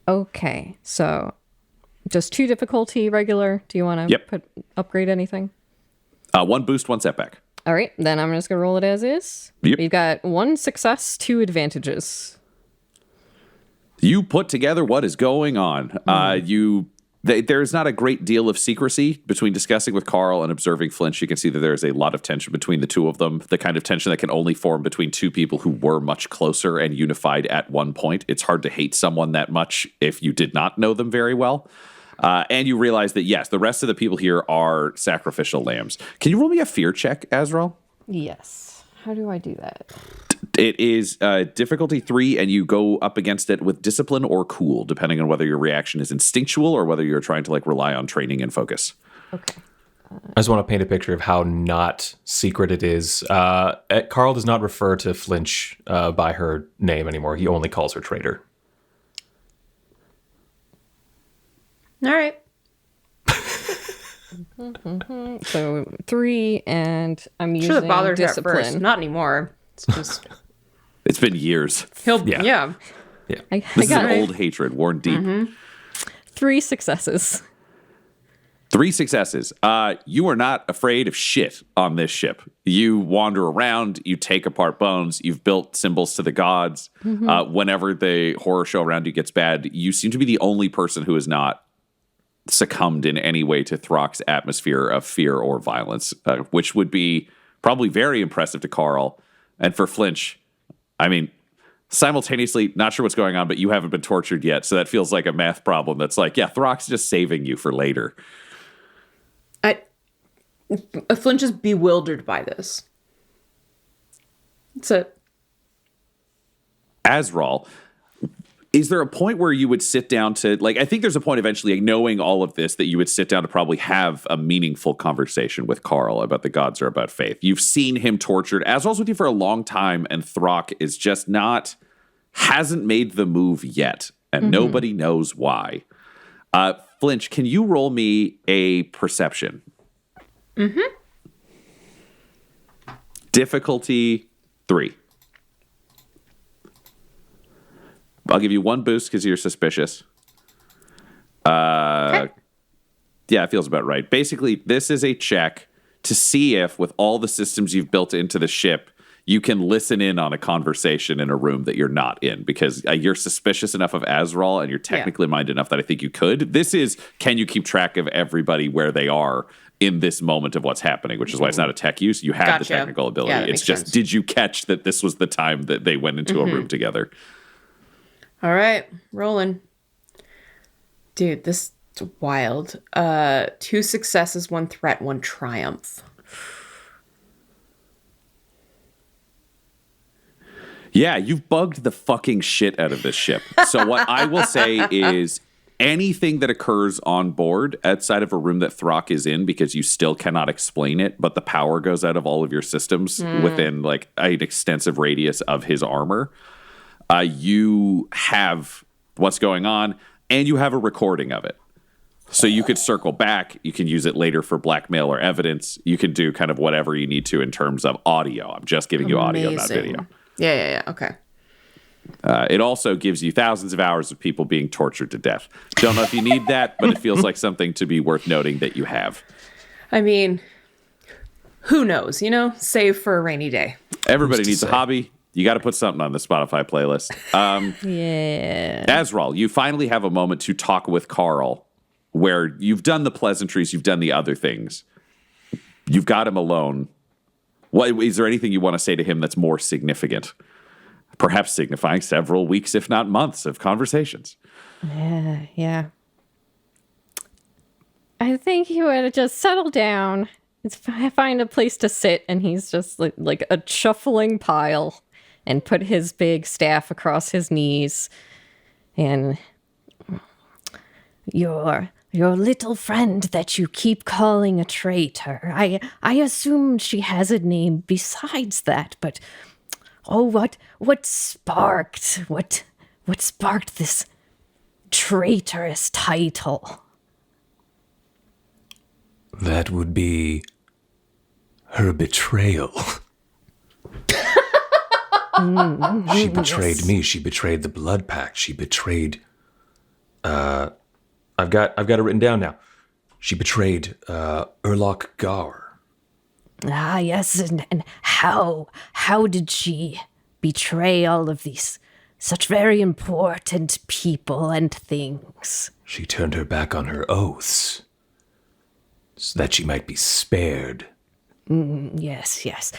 Okay, so just 2 difficulty regular. Do you want to upgrade anything? 1 boost, 1 setback. All right, then I'm just going to roll it as is. Yep. We've got 1 success, 2 advantages. You put together what is going on. There's not a great deal of secrecy between discussing with Karl and observing Flynch. You can see that there's a lot of tension between the two of them, the kind of tension that can only form between two people who were much closer and unified at one point. It's hard to hate someone that much if you did not know them very well. And you realize that, yes, the rest of the people here are sacrificial lambs. Can you roll me a fear check, Azrael? Yes. How do I do that? It is difficulty 3, and you go up against it with discipline or cool, depending on whether your reaction is instinctual or whether you're trying to rely on training and focus. Okay. I just want to paint a picture of how not secret it is. Karl does not refer to Flynch by her name anymore. He only calls her traitor. All right. So 3, and I'm using Should have bothered her at discipline. first. Not anymore. It's just... It's been years. Yeah. I This is got an old hatred, worn deep. 3 successes. 3 successes. You are not afraid of shit on this ship. You wander around, you take apart bones, you've built symbols to the gods. Whenever the horror show around you gets bad, you seem to be the only person who has not succumbed in any way to Thrauk's atmosphere of fear or violence, which would be probably very impressive to Karl. And for Flynch, I mean, simultaneously, not sure what's going on, but you haven't been tortured yet. So that feels like a math problem that's like, yeah, Thrauk's just saving you for later. Flynch is bewildered by this. That's it. Azrael, is there a point where you would sit down to, I think there's a point eventually, knowing all of this, that you would sit down to probably have a meaningful conversation with Karl about the gods or about faith. You've seen him tortured. Azrael's with you for a long time, and Thrauk is just not hasn't made the move yet, and nobody knows why. Flynch, can you roll me a perception? Difficulty 3. I'll give you 1 boost because you're suspicious. Okay. Yeah, it feels about right. Basically, this is a check to see if, with all the systems you've built into the ship, you can listen in on a conversation in a room that you're not in, because you're suspicious enough of Azrael and you're technically minded enough that I think you could. This is, can you keep track of everybody where they are in this moment of what's happening, which is why it's not a tech use. You have the technical ability. Yeah, it's just, did you catch that this was the time that they went into a room together? All right, rolling. Dude, this is wild. 2 successes, 1 threat, 1 triumph. Yeah, you've bugged the fucking shit out of this ship. So what I will say is anything that occurs on board outside of a room that Thrauk is in, because you still cannot explain it, but the power goes out of all of your systems within like an extensive radius of his armor, you have what's going on, and you have a recording of it. So you could circle back. You can use it later for blackmail or evidence. You can do kind of whatever you need to in terms of audio. I'm just giving you audio, not video. Yeah. Okay. It also gives you thousands of hours of people being tortured to death. Don't know if you need that, but it feels like something to be worth noting that you have. I mean, who knows, Save for a rainy day. Everybody needs a hobby. You got to put something on the Spotify playlist. Yeah. Azrael, you finally have a moment to talk with Karl, where you've done the pleasantries, you've done the other things. You've got him alone. What, is there anything you want to say to him that's more significant? Perhaps signifying several weeks, if not months, of conversations. Yeah. I think he would just settle down, find a place to sit, and he's just like a shuffling pile, and put his big staff across his knees. And your little friend that you keep calling a traitor. I assume she has a name besides that, but what sparked this traitorous title? That would be her betrayal. She betrayed me. She betrayed the Blood Pact. She betrayed. I've got it written down now. She betrayed Urlach Gaur. Ah, yes, and how did she betray all of these such very important people and things? She turned her back on her oaths so that she might be spared. Yes.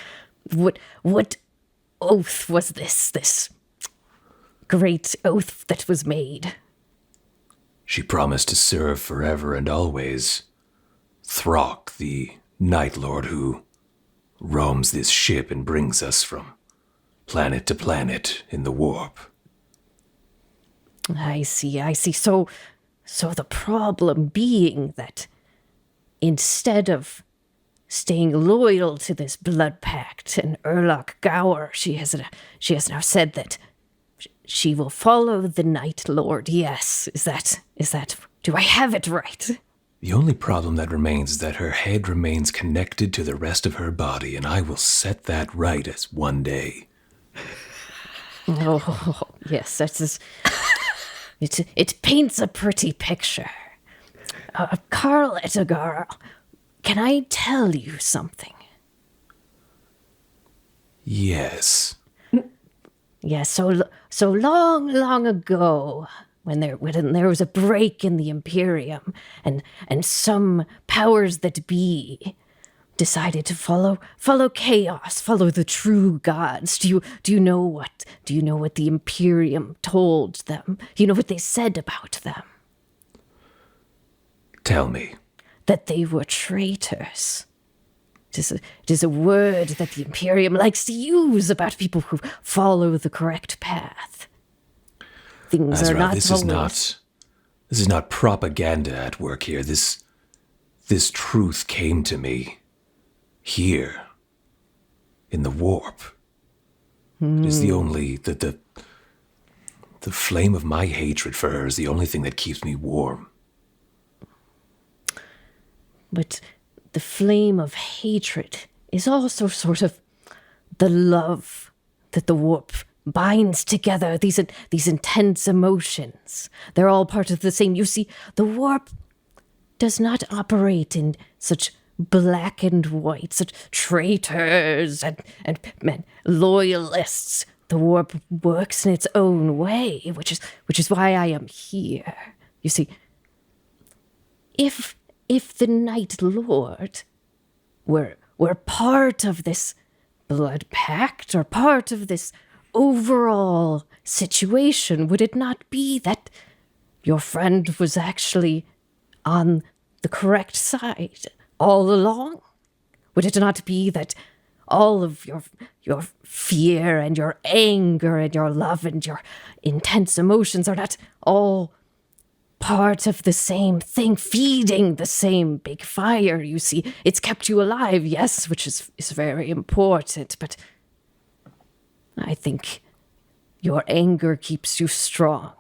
What oath was this great oath that was made? She promised to serve forever and always Thrauk, the Night Lord who roams this ship and brings us from planet to planet in the warp. I see. So the problem being that instead of staying loyal to this Blood Pact and Urlach Gaur, she has now said that she will follow the Night Lord. Yes, is that? Do I have it right? The only problem that remains is that her head remains connected to the rest of her body, and I will set that right as one day. Oh, yes, it paints a pretty picture. Karl Ettigar, can I tell you something? Yes. Yeah, so long ago, when there was a break in the Imperium, and some powers that be decided to follow chaos, follow the true gods. Do you know what the Imperium told them? Do you know what they said about them? Tell me. That they were traitors. It is a word that the Imperium likes to use about people who follow the correct path. Things Azrael, are not this always... is not propaganda at work here. This truth came to me here in the warp. It is the only The flame of my hatred for her is the only thing that keeps me warm. But the flame of hatred is also sort of the love that the warp binds together, these intense emotions. They're all part of the same. You see, the warp does not operate in such black and white, such traitors and loyalists. The warp works in its own way, which is why I am here. You see, if the Night Lord were part of this Blood Pact or part of this overall situation, would it not be that your friend was actually on the correct side all along? Would it not be that all of your fear and your anger and your love and your intense emotions are not all part of the same thing, feeding the same big fire? You see, it's kept you alive, yes, which is very important, but I think your anger keeps you strong.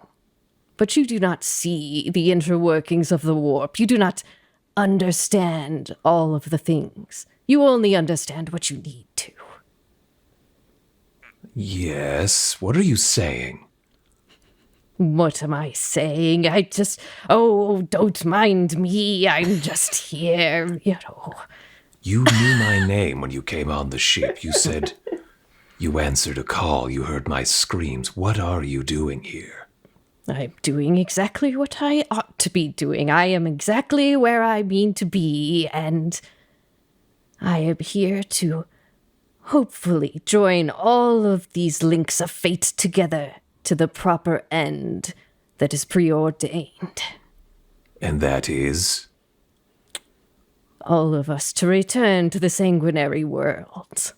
But you do not see the interworkings of the warp. You do not understand all of the things. You only understand what you need to. Yes, what are you saying? What am I saying? Don't mind me. I'm just here, You knew my name when you came on the ship. You said you answered a call. You heard my screams. What are you doing here? I'm doing exactly what I ought to be doing. I am exactly where I mean to be, and I am here to hopefully join all of these links of fate together to the proper end that is preordained. And that is? All of us to return to the sanguinary world.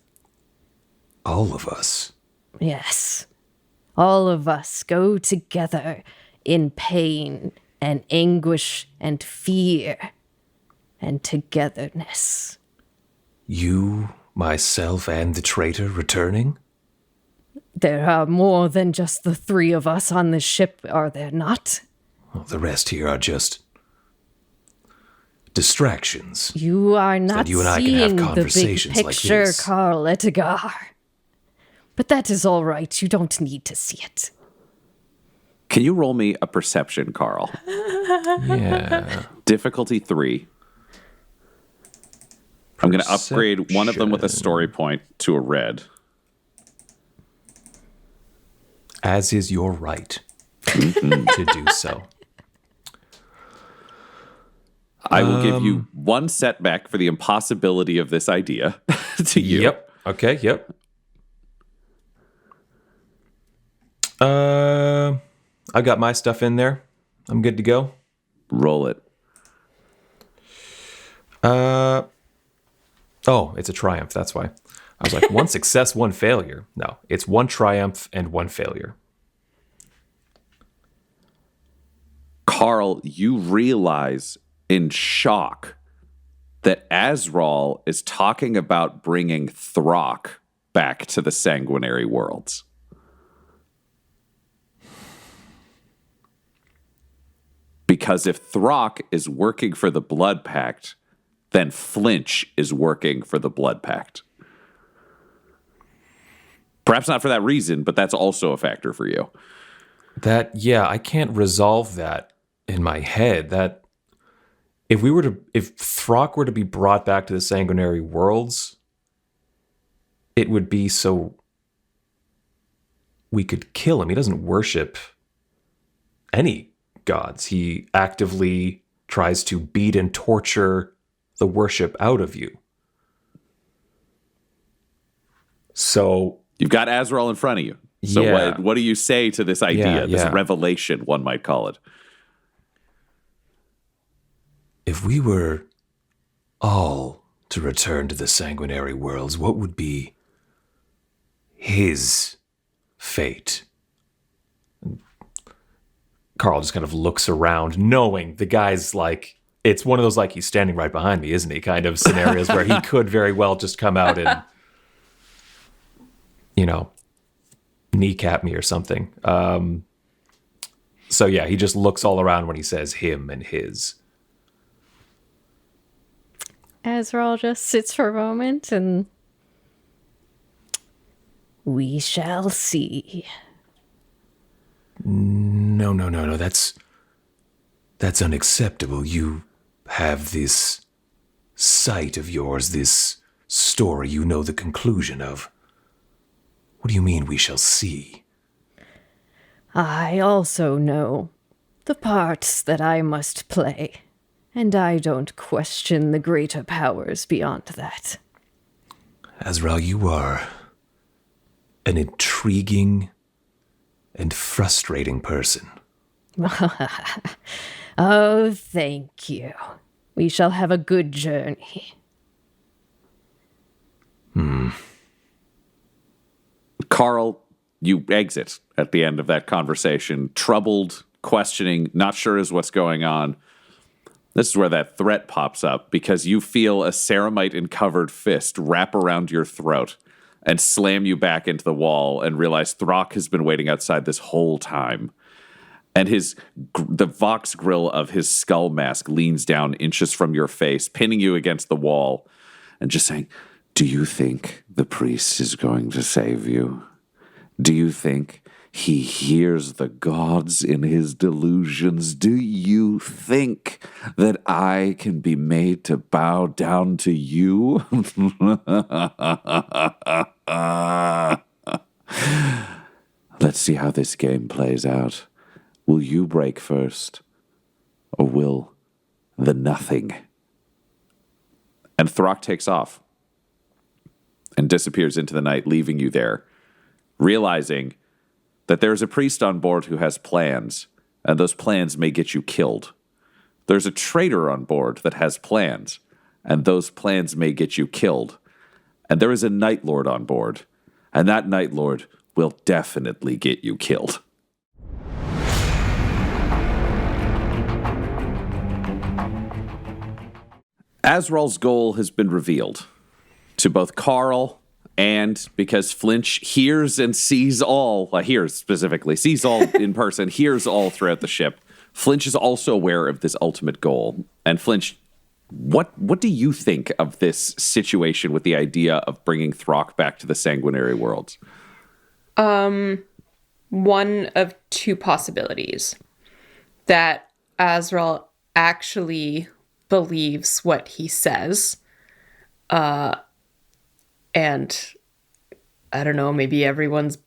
All of us? Yes. All of us go together in pain and anguish and fear and togetherness. You, myself, and the traitor returning? There are more than just the three of us on the ship, are there not? Well, the rest here are just distractions. You are not you and I can seeing have the big conversations like picture, this. Karl Edgar. But that is all right. You don't need to see it. Can you roll me a perception, Karl? Yeah. Difficulty 3. I'm going to upgrade one of them with a story point to a red. As is your right to do so. I will give you one setback for the impossibility of this idea to you. Yep. Okay, yep. I got my stuff in there. I'm good to go. Roll it. Oh, it's a triumph. That's why. I was like, one success, one failure. No, it's one triumph and one failure. Karl, you realize in shock that Azrael is talking about bringing Thrauk back to the sanguinary worlds. Because if Thrauk is working for the Blood Pact, then Flynch is working for the Blood Pact. Perhaps not for that reason, but that's also a factor for you. I can't resolve that in my head. That if Thrauk were to be brought back to the sanguinary worlds, it would be so we could kill him. He doesn't worship any gods. He actively tries to beat and torture the worship out of you. So you've got Azrael in front of you. So yeah. what do you say to this idea, this revelation, one might call it? If we were all to return to the sanguinary worlds, what would be his fate? Karl just kind of looks around, knowing the guy's like, it's one of those like he's standing right behind me, isn't he? Kind of scenarios where he could very well just come out and, kneecap me or something. So yeah, he just looks all around when he says him and his. Azrael just sits for a moment and... We shall see. No. That's unacceptable. You have this sight of yours, this story you know the conclusion of. What do you mean we shall see? I also know the parts that I must play, and I don't question the greater powers beyond that. Azrael, you are an intriguing and frustrating person. Oh, thank you. We shall have a good journey. Karl, you exit at the end of that conversation, troubled, questioning, not sure as what's going on. This is where that threat pops up, because you feel a ceramite-covered fist wrap around your throat and slam you back into the wall, and realize Thrauk has been waiting outside this whole time. And the vox grill of his skull mask leans down inches from your face, pinning you against the wall, and just saying, "Do you think the priest is going to save you? Do you think he hears the gods in his delusions? Do you think that I can be made to bow down to you?" Let's see how this game plays out. Will you break first, or will the nothing? And Thrauk takes off and disappears into the night, leaving you there, realizing that there's a priest on board who has plans, and those plans may get you killed. There's a traitor on board that has plans, and those plans may get you killed. And there is a Night Lord on board, and that Night Lord will definitely get you killed. Azrael's goal has been revealed to both Karl, and because Flynch hears and sees all, hears specifically, sees all in person, hears all throughout the ship, Flynch is also aware of this ultimate goal. And Flynch, what do you think of this situation with the idea of bringing Thrauk back to the sanguinary worlds? One of two possibilities. That Azrael actually believes what he says. And I don't know, maybe everyone's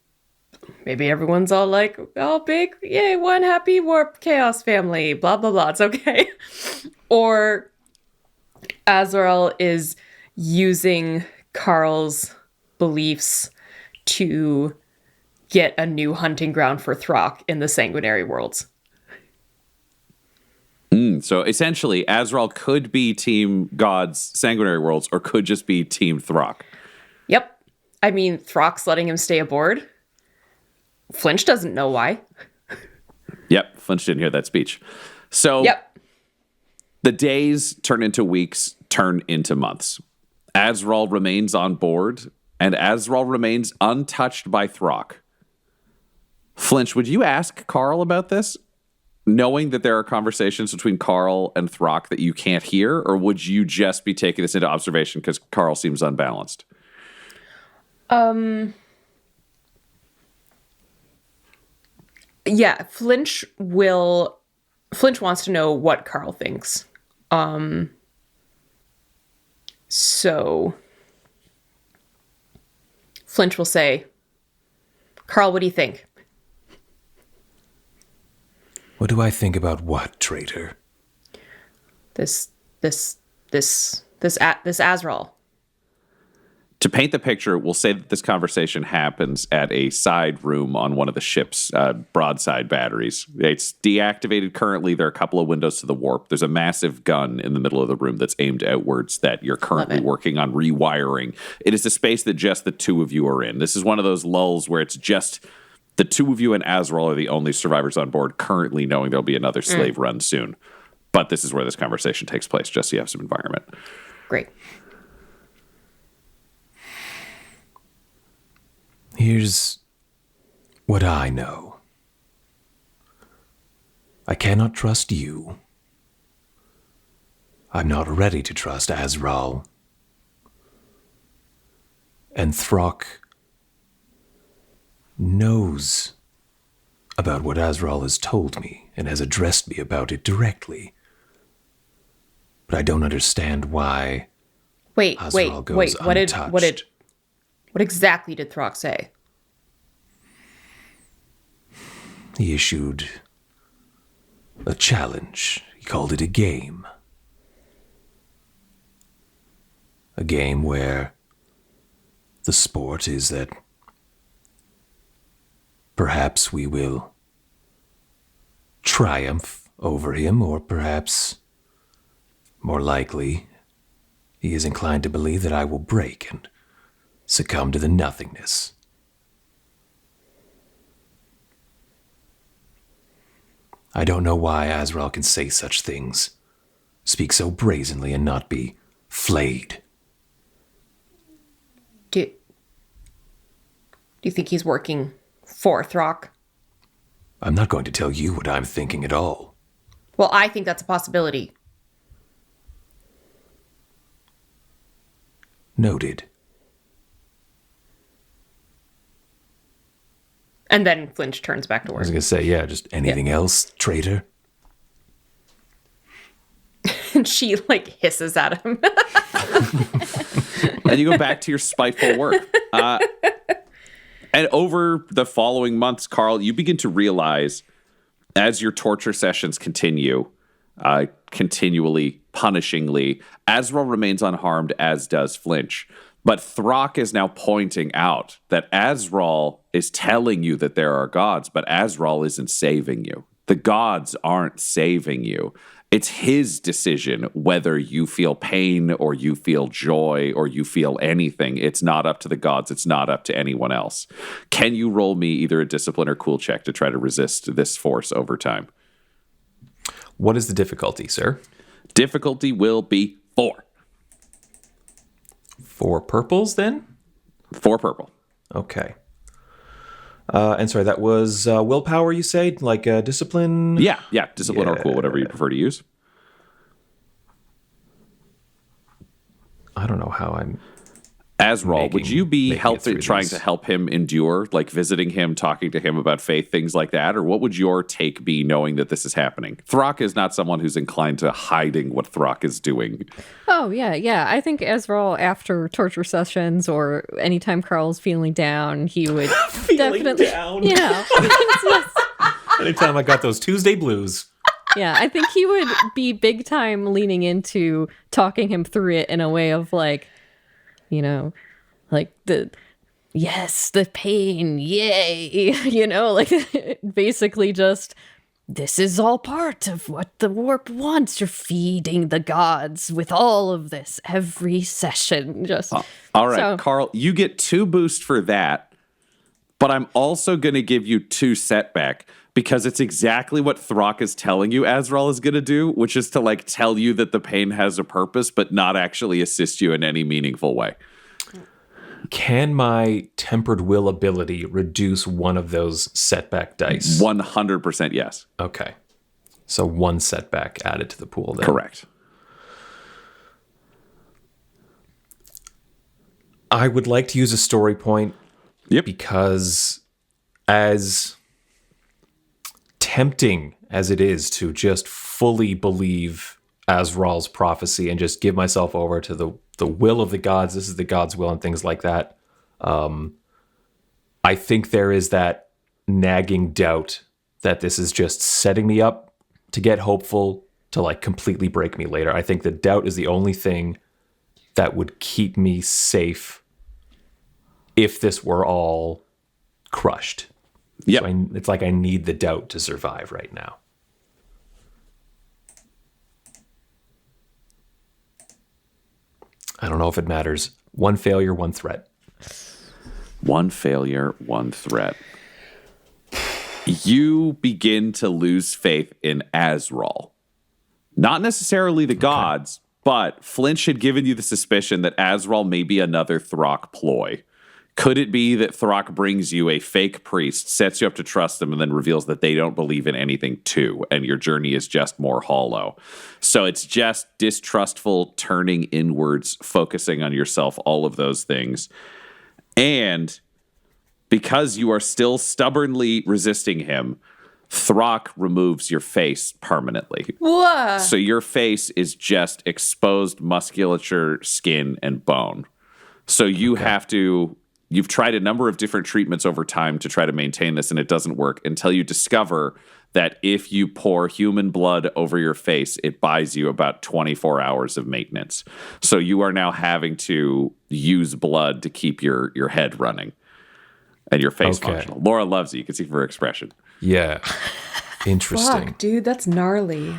all like, "Oh, big, yay, one happy warp chaos family, blah, blah, blah, it's okay." Or Azrael is using Karl's beliefs to get a new hunting ground for Thrauk in the sanguinary worlds. So essentially, Azrael could be Team God's sanguinary worlds, or could just be Team Thrauk. Yep. I mean, Thrauk's letting him stay aboard. Flynch doesn't know why. Yep, Flynch didn't hear that speech. So Yep. The days turn into weeks, turn into months. Azrael remains on board, and Azrael remains untouched by Thrauk. Flynch, would you ask Karl about this, knowing that there are conversations between Karl and Thrauk that you can't hear, or would you just be taking this into observation because Karl seems unbalanced? Yeah, Flynch wants to know what Karl thinks. So Flynch will say, "Karl, what do you think?" What do I think about what, traitor? This Azrael. To paint the picture, we'll say that this conversation happens at a side room on one of the ship's broadside batteries. It's deactivated currently. There are a couple of windows to the warp. There's a massive gun in the middle of the room that's aimed outwards that you're currently working on rewiring. It is a space that just the two of you are in. This is one of those lulls where it's just the two of you and Azrael are the only survivors on board currently, knowing there'll be another slave run soon. But this is where this conversation takes place, just so you have some environment. Great. Here's what I know. I cannot trust you. I'm not ready to trust Azrael. And Thrauk knows about what Azrael has told me and has addressed me about it directly. But I don't understand why Azrael goes untouched. What exactly did Thrauk say? He issued a challenge. He called it a game. A game where the sport is that perhaps we will triumph over him, or perhaps, more likely, he is inclined to believe that I will break and succumb to the nothingness. I don't know why Azrael can say such things, speak so brazenly, and not be flayed. Do you think he's working for Thrauk? I'm not going to tell you what I'm thinking at all. Well, I think that's a possibility. Noted. And then Flynch turns back to I work. was going to say, yeah, just anything else, traitor? And she, like, hisses at him. And you go back to your spiteful work. And over the following months, Karl, you begin to realize as your torture sessions continue, continually, punishingly, Azrael remains unharmed, as does Flynch. But Thrauk is now pointing out that Azrael is telling you that there are gods, but Azrael isn't saving you. The gods aren't saving you. It's his decision whether you feel pain or you feel joy or you feel anything. It's not up to the gods. It's not up to anyone else. Can you roll me either a discipline or cool check to try to resist this force over time? What is the difficulty, sir? Difficulty will be 4. 4 purples, then? 4 purple. Okay. And sorry, that was willpower, you say? Like discipline? Yeah. Discipline or cool, whatever you prefer to use. I don't know how I'm... Azrael, would you be trying this. to help him endure, like visiting him, talking to him about faith, things like that? Or what would your take be knowing that this is happening? Thrauk is not someone who's inclined to hiding what Thrauk is doing. Oh, yeah. I think Azrael, after torture sessions or anytime Karl's feeling down, he would definitely... down. Yeah. Anytime I got those Tuesday blues. Yeah, I think he would be big time leaning into talking him through it in a way of like, you know, like the pain, yay, you know, like basically just, this is all part of what the warp wants. You're feeding the gods with all of this every session. Just all right, so, Karl, you get 2 boosts for that, but I'm also going to give you 2 setback because it's exactly what Thrauk is telling you Azrael is going to do, which is to like tell you that the pain has a purpose, but not actually assist you in any meaningful way. Can my tempered will ability reduce one of those setback dice? 100% yes. Okay. So 1 setback added to the pool then. Correct. I would like to use a story point. Yep. Because as tempting as it is to just fully believe Azrael's prophecy and just give myself over to the will of the gods, this is the god's will and things like that, I think there is that nagging doubt that this is just setting me up to get hopeful to like completely break me later. I think the doubt is the only thing that would keep me safe if this were all crushed. Yeah, So it's like I need the doubt to survive right now. I don't know if it matters. 1 failure, 1 threat. 1 failure, 1 threat. You begin to lose faith in Azrael. Not necessarily the gods, but Flynch had given you the suspicion that Azrael may be another Thrauk ploy. Could it be that Thrauk brings you a fake priest, sets you up to trust them, and then reveals that they don't believe in anything too, and your journey is just more hollow? So it's just distrustful, turning inwards, focusing on yourself, all of those things. And because you are still stubbornly resisting him, Thrauk removes your face permanently. Whoa. So your face is just exposed musculature, skin, and bone. So you have to... You've tried a number of different treatments over time to try to maintain this, and it doesn't work until you discover that if you pour human blood over your face, it buys you about 24 hours of maintenance. So you are now having to use blood to keep your head running and your face functional. Laura loves it. You can see from her expression. Yeah. Interesting. Fuck, dude, that's gnarly.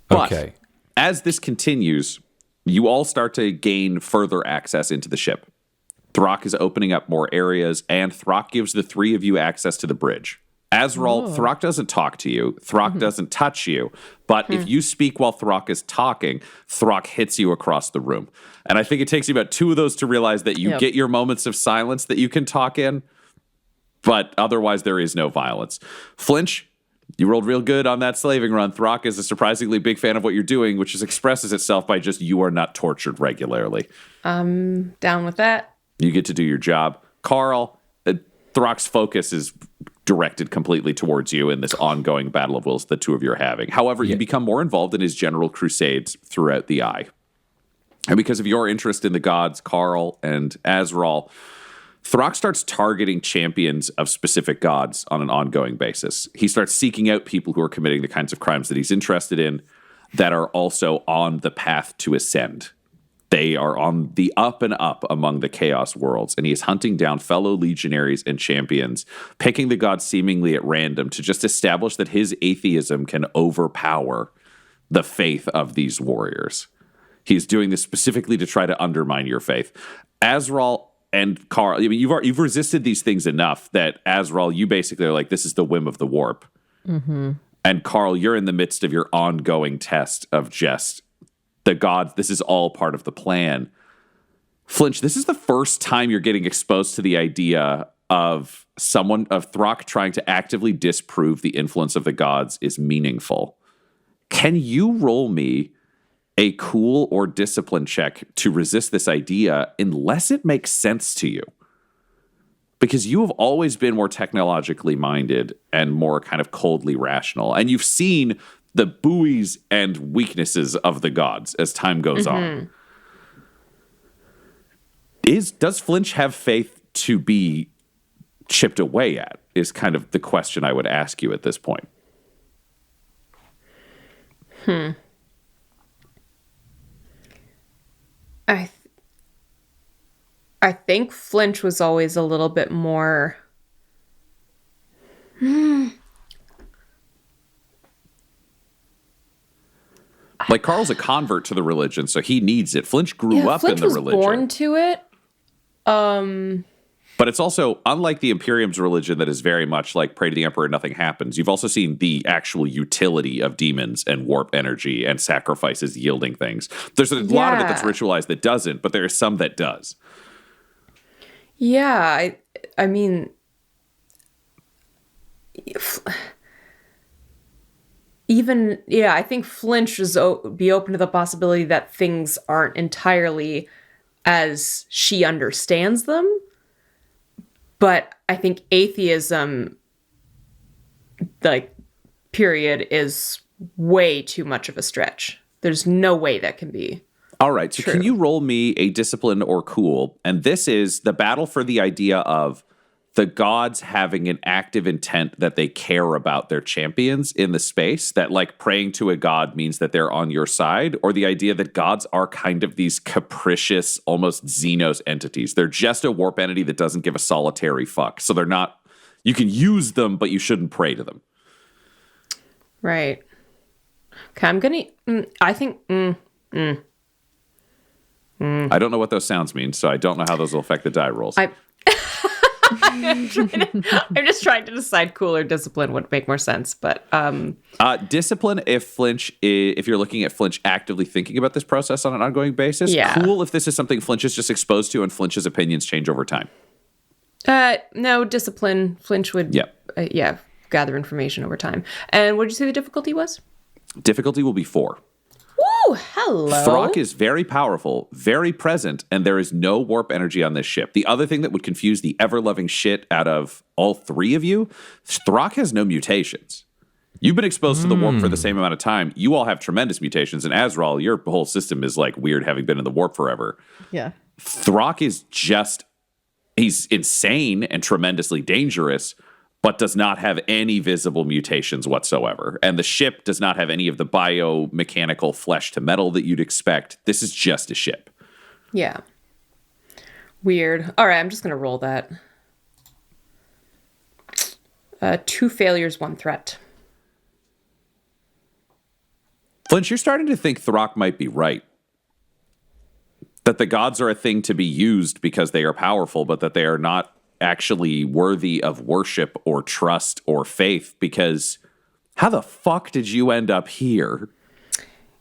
But as this continues, you all start to gain further access into the ship. Thrauk is opening up more areas, and Thrauk gives the three of you access to the bridge. Azrael, Thrauk doesn't talk to you. Thrauk doesn't touch you. But if you speak while Thrauk is talking, Thrauk hits you across the room. And I think it takes you about two of those to realize that you get your moments of silence that you can talk in, but otherwise there is no violence. Flynch, you rolled real good on that slaving run. Thrauk is a surprisingly big fan of what you're doing, which expresses itself by just you are not tortured regularly. I'm down with that. You get to do your job. Karl, Thrauk's focus is directed completely towards you in this ongoing battle of wills the two of you are having. However, you become more involved in his general crusades throughout the Eye. And because of your interest in the gods, Karl and Azrael, Thrauk starts targeting champions of specific gods on an ongoing basis. He starts seeking out people who are committing the kinds of crimes that he's interested in that are also on the path to ascend. They are on the up and up among the chaos worlds, and he is hunting down fellow legionaries and champions, picking the gods seemingly at random to just establish that his atheism can overpower the faith of these warriors. He's doing this specifically to try to undermine your faith. Azrael and Karl, I mean, you've resisted these things enough that Azrael, you basically are like, this is the whim of the warp. Mm-hmm. And Karl, you're in the midst of your ongoing test of just the gods. This is all part of the plan. Flynch, this is the first time you're getting exposed to the idea of Thrauk trying to actively disprove the influence of the gods is meaningful. Can you roll me a cool or discipline check to resist this idea unless it makes sense to you? Because you have always been more technologically minded and more kind of coldly rational. And you've seen the buoys and weaknesses of the gods as time goes on. Does Flynch have faith to be chipped away at is kind of the question I would ask you at this point. I think Flynch was always a little bit more... Like, Karl's a convert to the religion, so he needs it. Flynch grew up Flynch in the religion. was born to it. But it's also, unlike the Imperium's religion that is very much like pray to the Emperor and nothing happens, you've also seen the actual utility of demons and warp energy and sacrifices yielding things. There's a lot of it that's ritualized that doesn't, but there is some that does. Yeah, I mean... I think Flynch would be open to the possibility that things aren't entirely as she understands them. But I think atheism, period, is way too much of a stretch. There's no way that can be. All right, so true. Can you roll me a discipline or cool? And this is the battle for the idea of the gods having an active intent that they care about their champions in the space, that praying to a god means that they're on your side, or the idea that gods are kind of these capricious, almost Xenos entities. They're just a warp entity that doesn't give a solitary fuck. So they're not, you can use them, but you shouldn't pray to them. Right. Okay, I'm going to, I think, I don't know what those sounds mean, so I don't know how those will affect the die rolls. I'm just trying to decide cool or discipline would make more sense, but discipline if you're looking at Flynch actively thinking about this process on an ongoing basis. Yeah. Cool if this is something Flynch is just exposed to and Flynch's opinions change over time. No, discipline. Flynch would gather information over time. And what did you say the difficulty was? Difficulty will be 4. Ooh, hello. Thrauk is very powerful, very present, and there is no warp energy on this ship. The other thing that would confuse the ever-loving shit out of all 3 of you, Thrauk has no mutations. You've been exposed to the warp for the same amount of time. You all have tremendous mutations, and Azrael, your whole system is like weird having been in the warp forever. Yeah. Thrauk is he's insane and tremendously dangerous, but does not have any visible mutations whatsoever. And the ship does not have any of the biomechanical flesh to metal that you'd expect. This is just a ship. Yeah. Weird. All right, I'm just going to roll that. 2 failures, 1 threat. Flynch, you're starting to think Thrauk might be right. That the gods are a thing to be used because they are powerful, but that they are not actually worthy of worship or trust or faith, because how the fuck did you end up here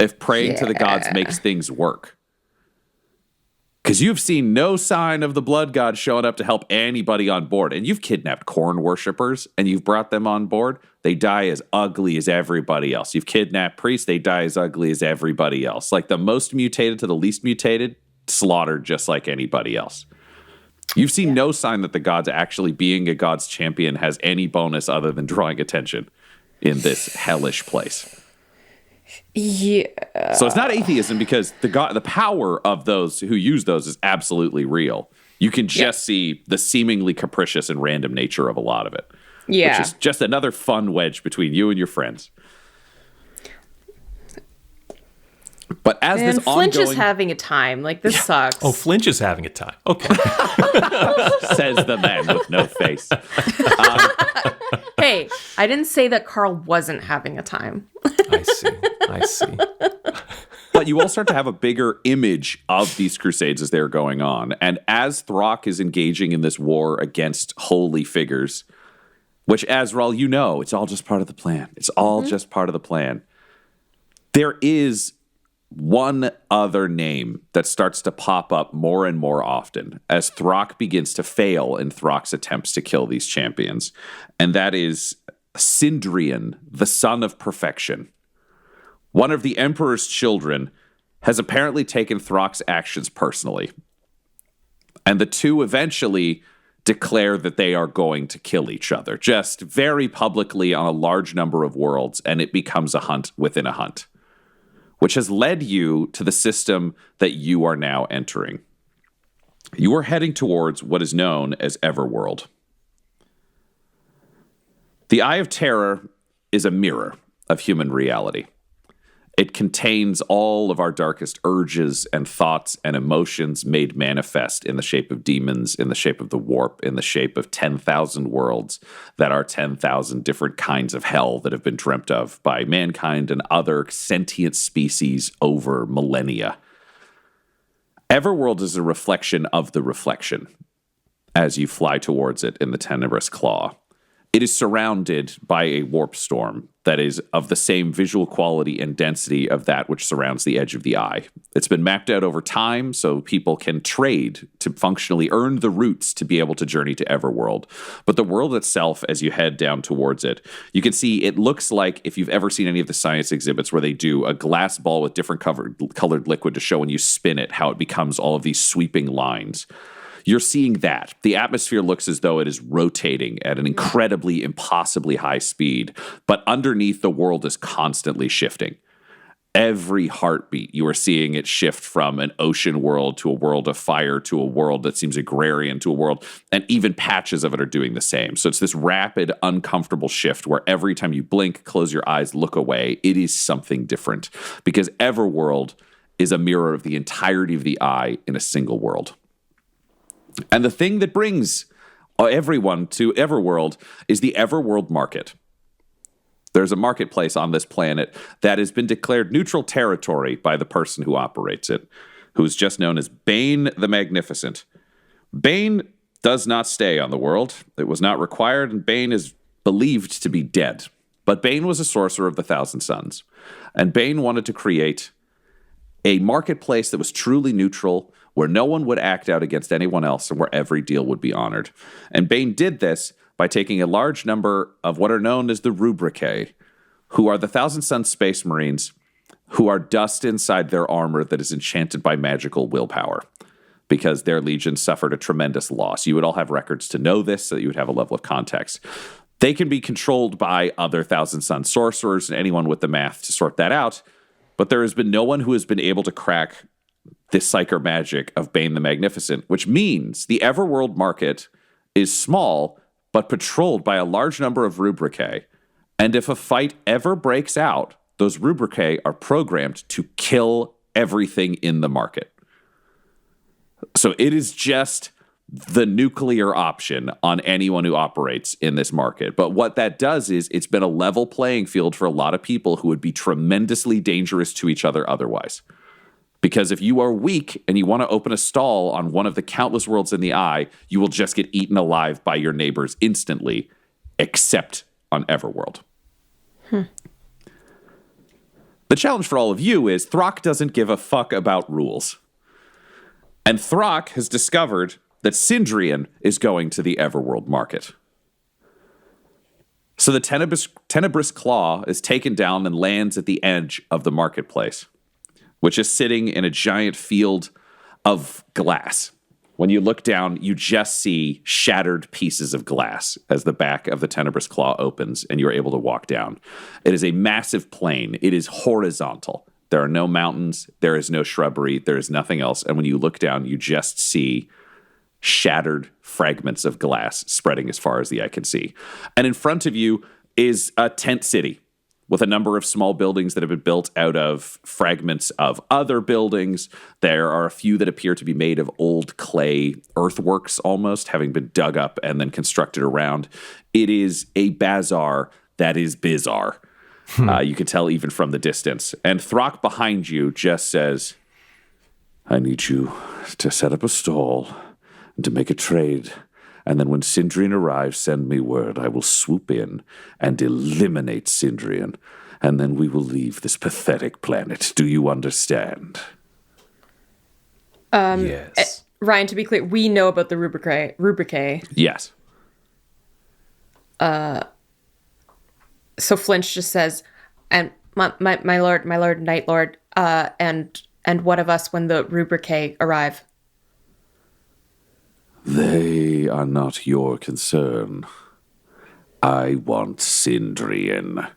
if praying to the gods makes things work? Because you've seen no sign of the blood god showing up to help anybody on board, and you've kidnapped corn worshippers and you've brought them on board. They die as ugly as everybody else. You've kidnapped priests. They die as ugly as everybody else. Like the most mutated to the least mutated, slaughtered just like anybody else. You've seen no sign that the gods actually being a god's champion has any bonus other than drawing attention in this hellish place. Yeah. So it's not atheism because the power of those who use those is absolutely real. You can just see the seemingly capricious and random nature of a lot of it. Yeah. Which is just another fun wedge between you and your friends. But as this Flynch ongoing... is having a time. Like, this sucks. Oh, Flynch is having a time. Okay. Says the man with no face. Hey, I didn't say that Karl wasn't having a time. I see. But you all start to have a bigger image of these crusades as they're going on. And as Thrauk is engaging in this war against holy figures, which, Azrael, you know, it's all just part of the plan. It's all just part of the plan. There is one other name that starts to pop up more and more often as Thrauk begins to fail in Thrauk's attempts to kill these champions. And that is Sindrian, the son of perfection. One of the Emperor's children has apparently taken Thrauk's actions personally. And the two eventually declare that they are going to kill each other, just very publicly on a large number of worlds, and it becomes a hunt within a hunt, which has led you to the system that you are now entering. You are heading towards what is known as Everworld. The Eye of Terror is a mirror of human reality. It contains all of our darkest urges and thoughts and emotions made manifest in the shape of demons, in the shape of the warp, in the shape of 10,000 worlds that are 10,000 different kinds of hell that have been dreamt of by mankind and other sentient species over millennia. Everworld is a reflection of the reflection as you fly towards it in the Tenebrous Claw. It is surrounded by a warp storm that is of the same visual quality and density of that which surrounds the edge of the eye. It's been mapped out over time so people can trade to functionally earn the routes to be able to journey to Everworld. But the world itself, as you head down towards it, you can see it looks like, if you've ever seen any of the science exhibits where they do a glass ball with different colored liquid to show when you spin it how it becomes all of these sweeping lines. You're seeing that. The atmosphere looks as though it is rotating at an incredibly, impossibly high speed, but underneath the world is constantly shifting. Every heartbeat, you are seeing it shift from an ocean world to a world of fire to a world that seems agrarian to a world, and even patches of it are doing the same. So it's this rapid, uncomfortable shift where every time you blink, close your eyes, look away, it is something different. Because Everworld is a mirror of the entirety of the eye in a single world. And the thing that brings everyone to Everworld is the Everworld market. There's a marketplace on this planet that has been declared neutral territory by the person who operates it, who is just known as Bane the Magnificent. Bane does not stay on the world. It was not required, and Bane is believed to be dead. But Bane was a sorcerer of the Thousand Suns, and Bane wanted to create a marketplace that was truly neutral, where no one would act out against anyone else and where every deal would be honored. And Bane did this by taking a large number of what are known as the Rubricae, who are the Thousand Suns Space Marines, who are dust inside their armor that is enchanted by magical willpower, because their legion suffered a tremendous loss. You would all have records to know this, so that you would have a level of context. They can be controlled by other Thousand Sun sorcerers and anyone with the math to sort that out, but there has been no one who has been able to crack this psyker magic of Bane the Magnificent, which means the Everworld market is small, but patrolled by a large number of Rubricae. And if a fight ever breaks out, those Rubricae are programmed to kill everything in the market. So it is just the nuclear option on anyone who operates in this market. But what that does is it's been a level playing field for a lot of people who would be tremendously dangerous to each other otherwise. Because if you are weak and you want to open a stall on one of the countless worlds in the eye, you will just get eaten alive by your neighbors instantly, except on Everworld. The challenge for all of you is Thrauk doesn't give a fuck about rules. And Thrauk has discovered that Sindrian is going to the Everworld market. So the Tenebrous Claw is taken down and lands at the edge of the marketplace, which is sitting in a giant field of glass. When you look down, you just see shattered pieces of glass as the back of the Tenebrous Claw opens and you're able to walk down. It is a massive plain. It is horizontal. There are no mountains. There is no shrubbery. There is nothing else. And when you look down, you just see shattered fragments of glass spreading as far as the eye can see. And in front of you is a tent city with a number of small buildings that have been built out of fragments of other buildings. There are a few that appear to be made of old clay earthworks almost, having been dug up and then constructed around. It is a bazaar that is bizarre. You can tell even from the distance. And Thrauk behind you just says, I need you to set up a stall and to make a trade. And then when Sindrian arrives, send me word. I will swoop in and eliminate Sindrian. And then we will leave this pathetic planet. Do you understand? Yes. Ryan, to be clear, we know about the Rubricae. Yes. So Flynch just says, and my lord, Night Lord, and what of us when the Rubricae arrive? They are not your concern. I want Sindrian.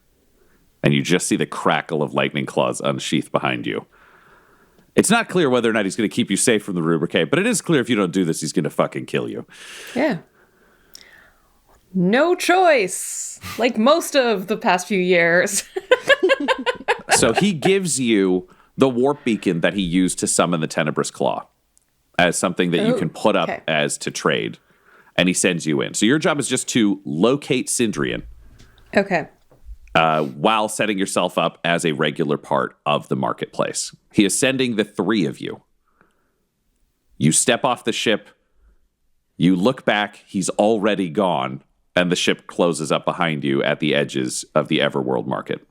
And you just see the crackle of lightning claws unsheath behind you. It's not clear whether or not he's going to keep you safe from the Rubricae, but it is clear if you don't do this, he's going to fucking kill you. Yeah. No choice, like most of the past few years. So he gives you the warp beacon that he used to summon the Tenebrous Claw as something that you can put up as to trade, and he sends you in. So your job is just to locate Sindrian. Okay. While setting yourself up as a regular part of the marketplace. He is sending the three of you. You step off the ship, you look back, he's already gone, and the ship closes up behind you at the edges of the Everworld market.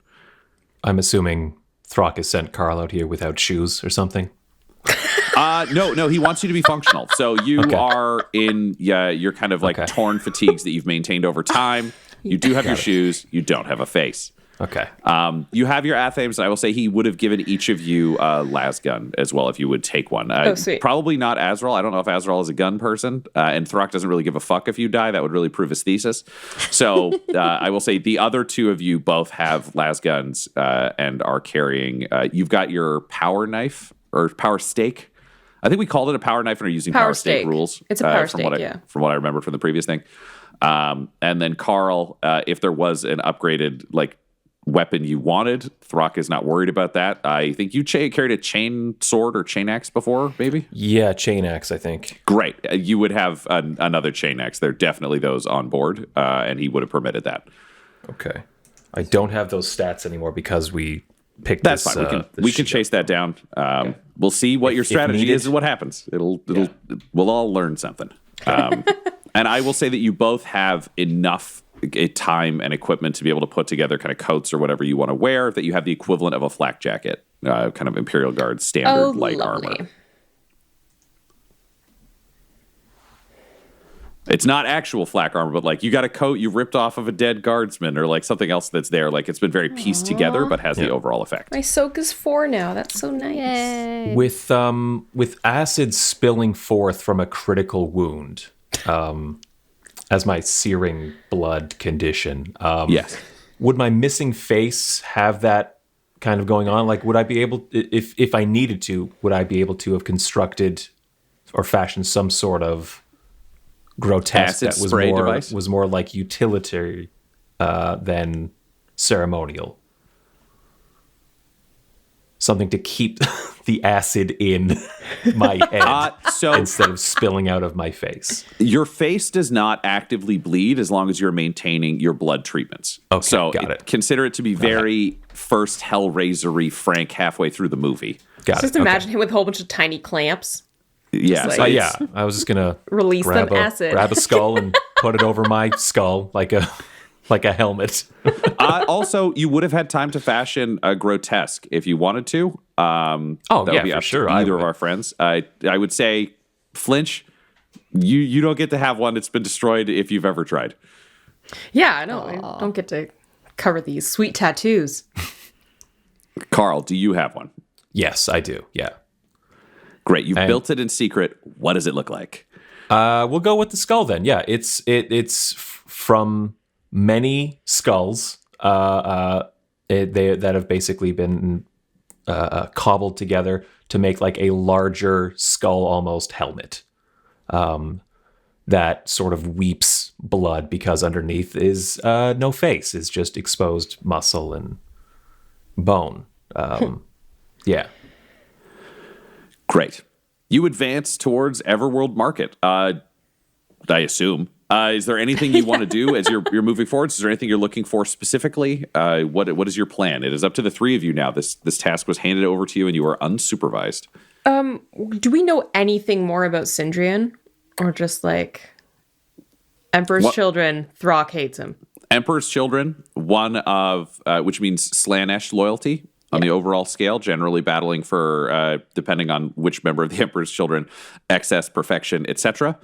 I'm assuming Thrauk has sent Karl out here without shoes or something. No, he wants you to be functional. So you are in your kind of like torn fatigues that you've maintained over time. You do have your shoes. You don't have a face. Okay. You have your athames. I will say he would have given each of you a lasgun as well if you would take one. Sweet. Probably not Azrael. I don't know if Azrael is a gun person. And Thrauk doesn't really give a fuck if you die. That would really prove his thesis. So I will say the other two of you both have lasguns and are carrying. You've got your power knife or power stake. I think we called it a power knife and are using power stake rules. It's a power from stake, from what I remember from the previous thing. And then Karl, if there was an upgraded like weapon you wanted, Thrauk is not worried about that. I think you carried a chain sword or chain axe before, maybe? Yeah, chain axe, I think. Great. You would have another chain axe. There are definitely those on board, and he would have permitted that. Okay. I don't have those stats anymore because we picked That's this. fine. We can chase that down. We'll see what your strategy is and what happens. We'll all learn something. And I will say that you both have enough time and equipment to be able to put together kind of coats or whatever you want to wear, that you have the equivalent of a flak jacket, kind of Imperial Guard standard light lovely. armor. It's not actual flak armor, but like you got a coat you ripped off of a dead guardsman or like something else that's there. Like it's been very pieced together, but has the overall effect. My soak is 4 now. That's so nice. Yay. With acid spilling forth from a critical wound, as my searing blood condition. Yes. Would my missing face have that kind of going on? Like, would I be able, if I needed to, would I be able to have constructed or fashioned some sort of grotesque acid that was spray more device? was more like utilitarian than ceremonial? Something to keep the acid in my head instead of spilling out of my face. Your face does not actively bleed as long as you're maintaining your blood treatments. Okay, so got it. Consider it to be very first Hellraiser-y Frank halfway through the movie. Got Just it. imagine him with a whole bunch of tiny clamps. Yeah. Like- so Yeah, I was just gonna Release grab them acid. grab a skull and put it over my skull like a helmet. Also, you would have had time to fashion a grotesque if you wanted to. That would yeah, be for up to sure. either of our friends. I would say, Flynch, you don't get to have one that's been destroyed if you've ever tried. Yeah, I know. I don't get to cover these sweet tattoos. Karl, do you have one? Yes, I do. Yeah. Great. You've built it in secret. What does it look like? We'll go with the skull then. Yeah, it's from many skulls that have basically been cobbled together to make like a larger skull almost helmet that sort of weeps blood because underneath is no face, is just exposed muscle and bone. Yeah. Great. You advance towards Everworld Market, I assume. Is there anything you want to do as you're moving forward? Is there anything you're looking for specifically? What is your plan? It is up to the three of you now. This task was handed over to you, and you are unsupervised. Do we know anything more about Sindrian? Or just like Emperor's Children, Thrauk hates him. Emperor's Children, one of which means Slanesh loyalty on the overall scale, generally battling for, depending on which member of the Emperor's Children, excess, perfection, etc.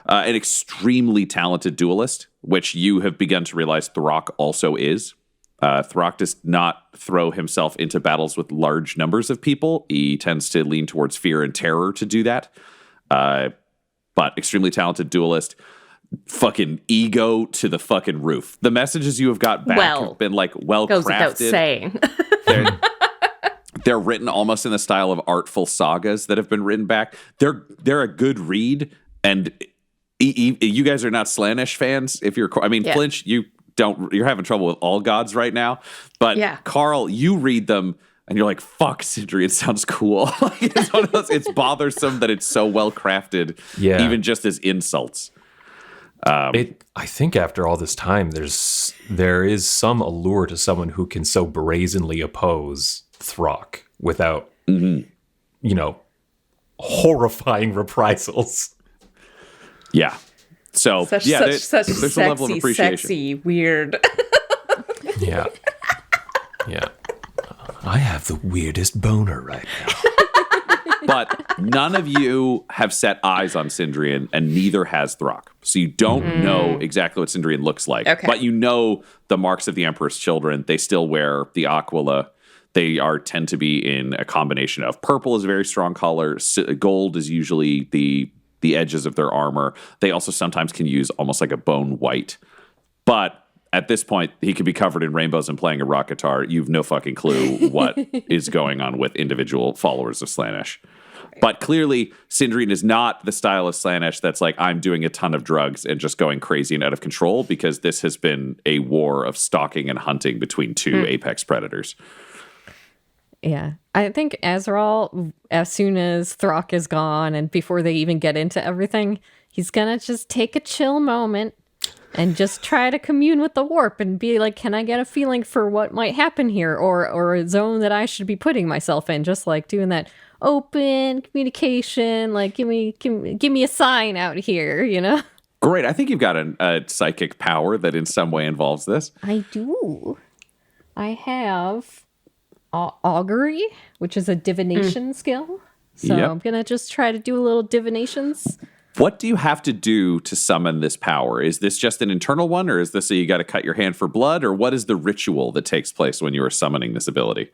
An extremely talented duelist, which you have begun to realize Thrauk also is. Thrauk does not throw himself into battles with large numbers of people. He tends to lean towards fear and terror to do that. But extremely talented duelist. Fucking ego to the fucking roof. The messages you have got back have been like well Goes crafted. without saying. They're written almost in the style of artful sagas that have been written back. They're a good read, and you guys are not Slanesh fans. If you're, Flynch, you're having trouble with all gods right now. But Karl, you read them and you're like, "Fuck, Sindrian sounds cool." It's one of those. It's bothersome that it's so well crafted, even just as insults. I think after all this time, there is some allure to someone who can so brazenly oppose Thrauk without, horrifying reprisals. Yeah. So such there's sexy, a level of appreciation. sexy, weird. Yeah. I have the weirdest boner right now. But none of you have set eyes on Sindrian, and neither has Thrauk. So you don't know exactly what Sindrian looks like. Okay. But you know the marks of the Emperor's Children. They still wear the aquila. They tend to be in a combination of purple is a very strong color. Gold is usually the edges of their armor. They also sometimes can use almost like a bone white. But at this point, he could be covered in rainbows and playing a rock guitar. You've no fucking clue what is going on with individual followers of Slanesh. But clearly, Sindrian is not the style of Slanesh that's like, I'm doing a ton of drugs and just going crazy and out of control, because this has been a war of stalking and hunting between two apex predators. Yeah. I think Azrael, as soon as Thrauk is gone and before they even get into everything, he's going to just take a chill moment and just try to commune with the warp and be like, can I get a feeling for what might happen here, or a zone that I should be putting myself in? Just like doing that open communication. Like, give me a sign out here, you know? Great. I think you've got a psychic power that in some way involves this. I do. I have augury, which is a divination skill. So I'm going to just try to do a little divinations. What do you have to do to summon this power? Is this just an internal one, or is this you got to cut your hand for blood, or what is the ritual that takes place when you are summoning this ability?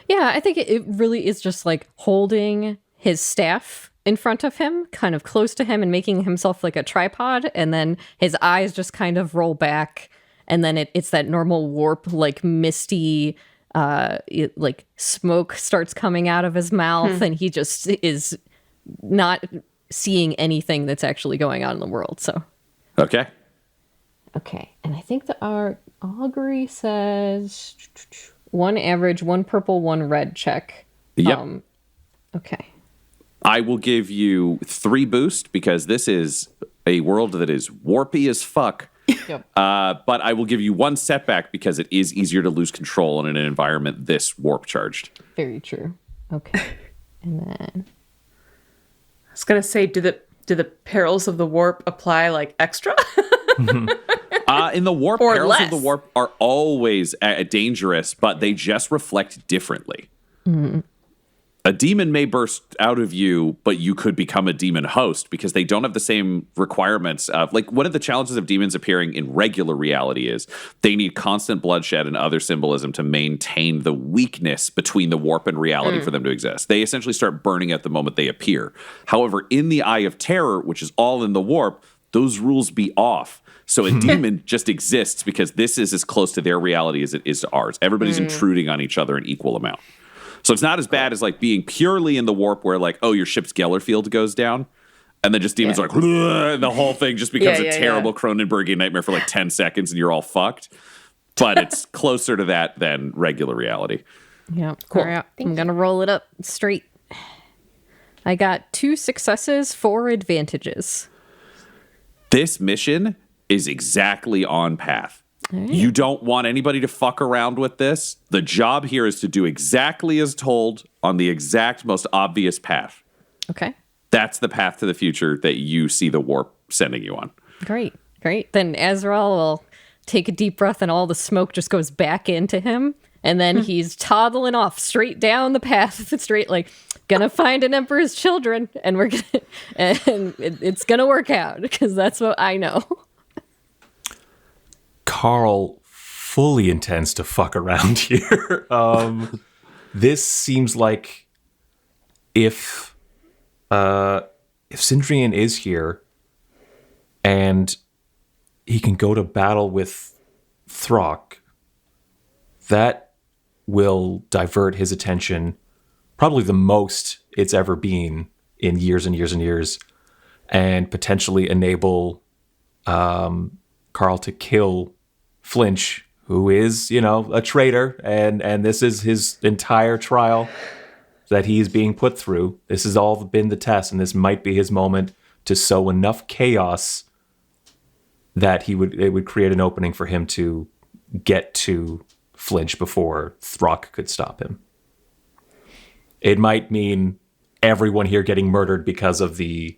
Yeah, I think it really is just like holding his staff in front of him, kind of close to him, and making himself like a tripod, and then his eyes just kind of roll back, and then it's that normal warp, like misty, like smoke starts coming out of his mouth, and he just is not seeing anything that's actually going on in the world. So Okay, and I think our augury says 1 average, 1 purple, 1 red check. Yep. Okay. I will give you 3 boost because this is a world that is warpy as fuck. Yep. But I will give you 1 setback because it is easier to lose control in an environment this warp charged. Very true. Okay. And then I was gonna say, do the perils of the warp apply like extra? In the warp, Or perils less. of the warp are always dangerous, but they just reflect differently. A demon may burst out of you, but you could become a demon host because they don't have the same requirements of, like, one of the challenges of demons appearing in regular reality is they need constant bloodshed and other symbolism to maintain the weakness between the warp and reality for them to exist. They essentially start burning at the moment they appear. However, in the Eye of Terror, which is all in the warp, those rules be off. So a demon just exists because this is as close to their reality as it is to ours. Everybody's intruding on each other in equal amount. So it's not as bad as like being purely in the warp where like, oh, your ship's Gellerfield goes down. And then just demons are like, "Ugh," and the whole thing just becomes a terrible Cronenbergian nightmare for like 10 seconds and you're all fucked. But it's closer to that than regular reality. yeah, cool. All right, I'm gonna roll it up straight. I got 2 successes, 4 advantages. This mission is exactly on path. You don't want anybody to fuck around with this. The job here is to do exactly as told on the exact most obvious path. Okay. That's the path to the future that you see the warp sending you on. Great. Then Azrael will take a deep breath and all the smoke just goes back into him. And then he's toddling off straight down the path, straight like, gonna find an emperor's children, and it's gonna work out because that's what I know. Karl fully intends to fuck around here. This seems like if Sindrian is here and he can go to battle with Thrauk, that will divert his attention probably the most it's ever been in years and years and years, and potentially enable Karl to kill Flynch, who is, a traitor, and this is his entire trial that he is being put through. This has all been the test, and this might be his moment to sow enough chaos that it would create an opening for him to get to Flynch before Thrauk could stop him. It might mean everyone here getting murdered because of the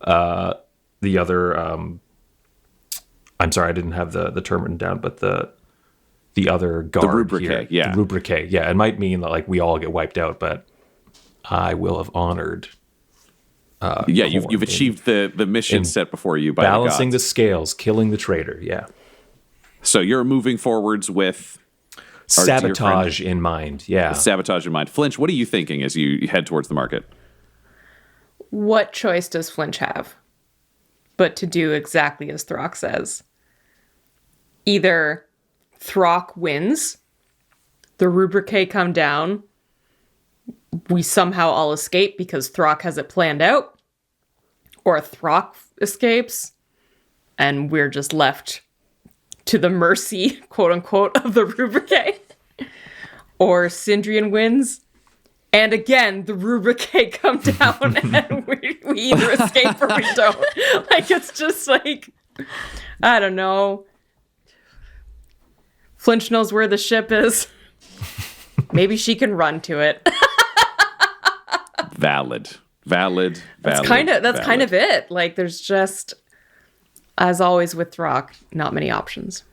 other. I'm sorry, I didn't have the term written down, but the other guard, the rubrique, here, yeah, the rubrique, yeah. It might mean that like we all get wiped out, but I will have honored. You've achieved the mission set before you by balancing the the scales, killing the traitor. Yeah. So you're moving forwards with sabotage in mind. Yeah. Sabotage in mind. Flynch, what are you thinking as you head towards the market? What choice does Flynch have but to do exactly as Thrauk says? Either Thrauk wins, the rubrique come down, we somehow all escape because Thrauk has it planned out, or Thrauk escapes, and we're just left to the mercy, quote unquote, of the rubrique. Or Sindrian wins, and again, the rubrique come down, and we either escape or we don't. Like, it's just like, I don't know. Flynch knows where the ship is. Maybe she can run to it. Valid. That's kind of it. Like, there's just, as always with Thrauk, not many options.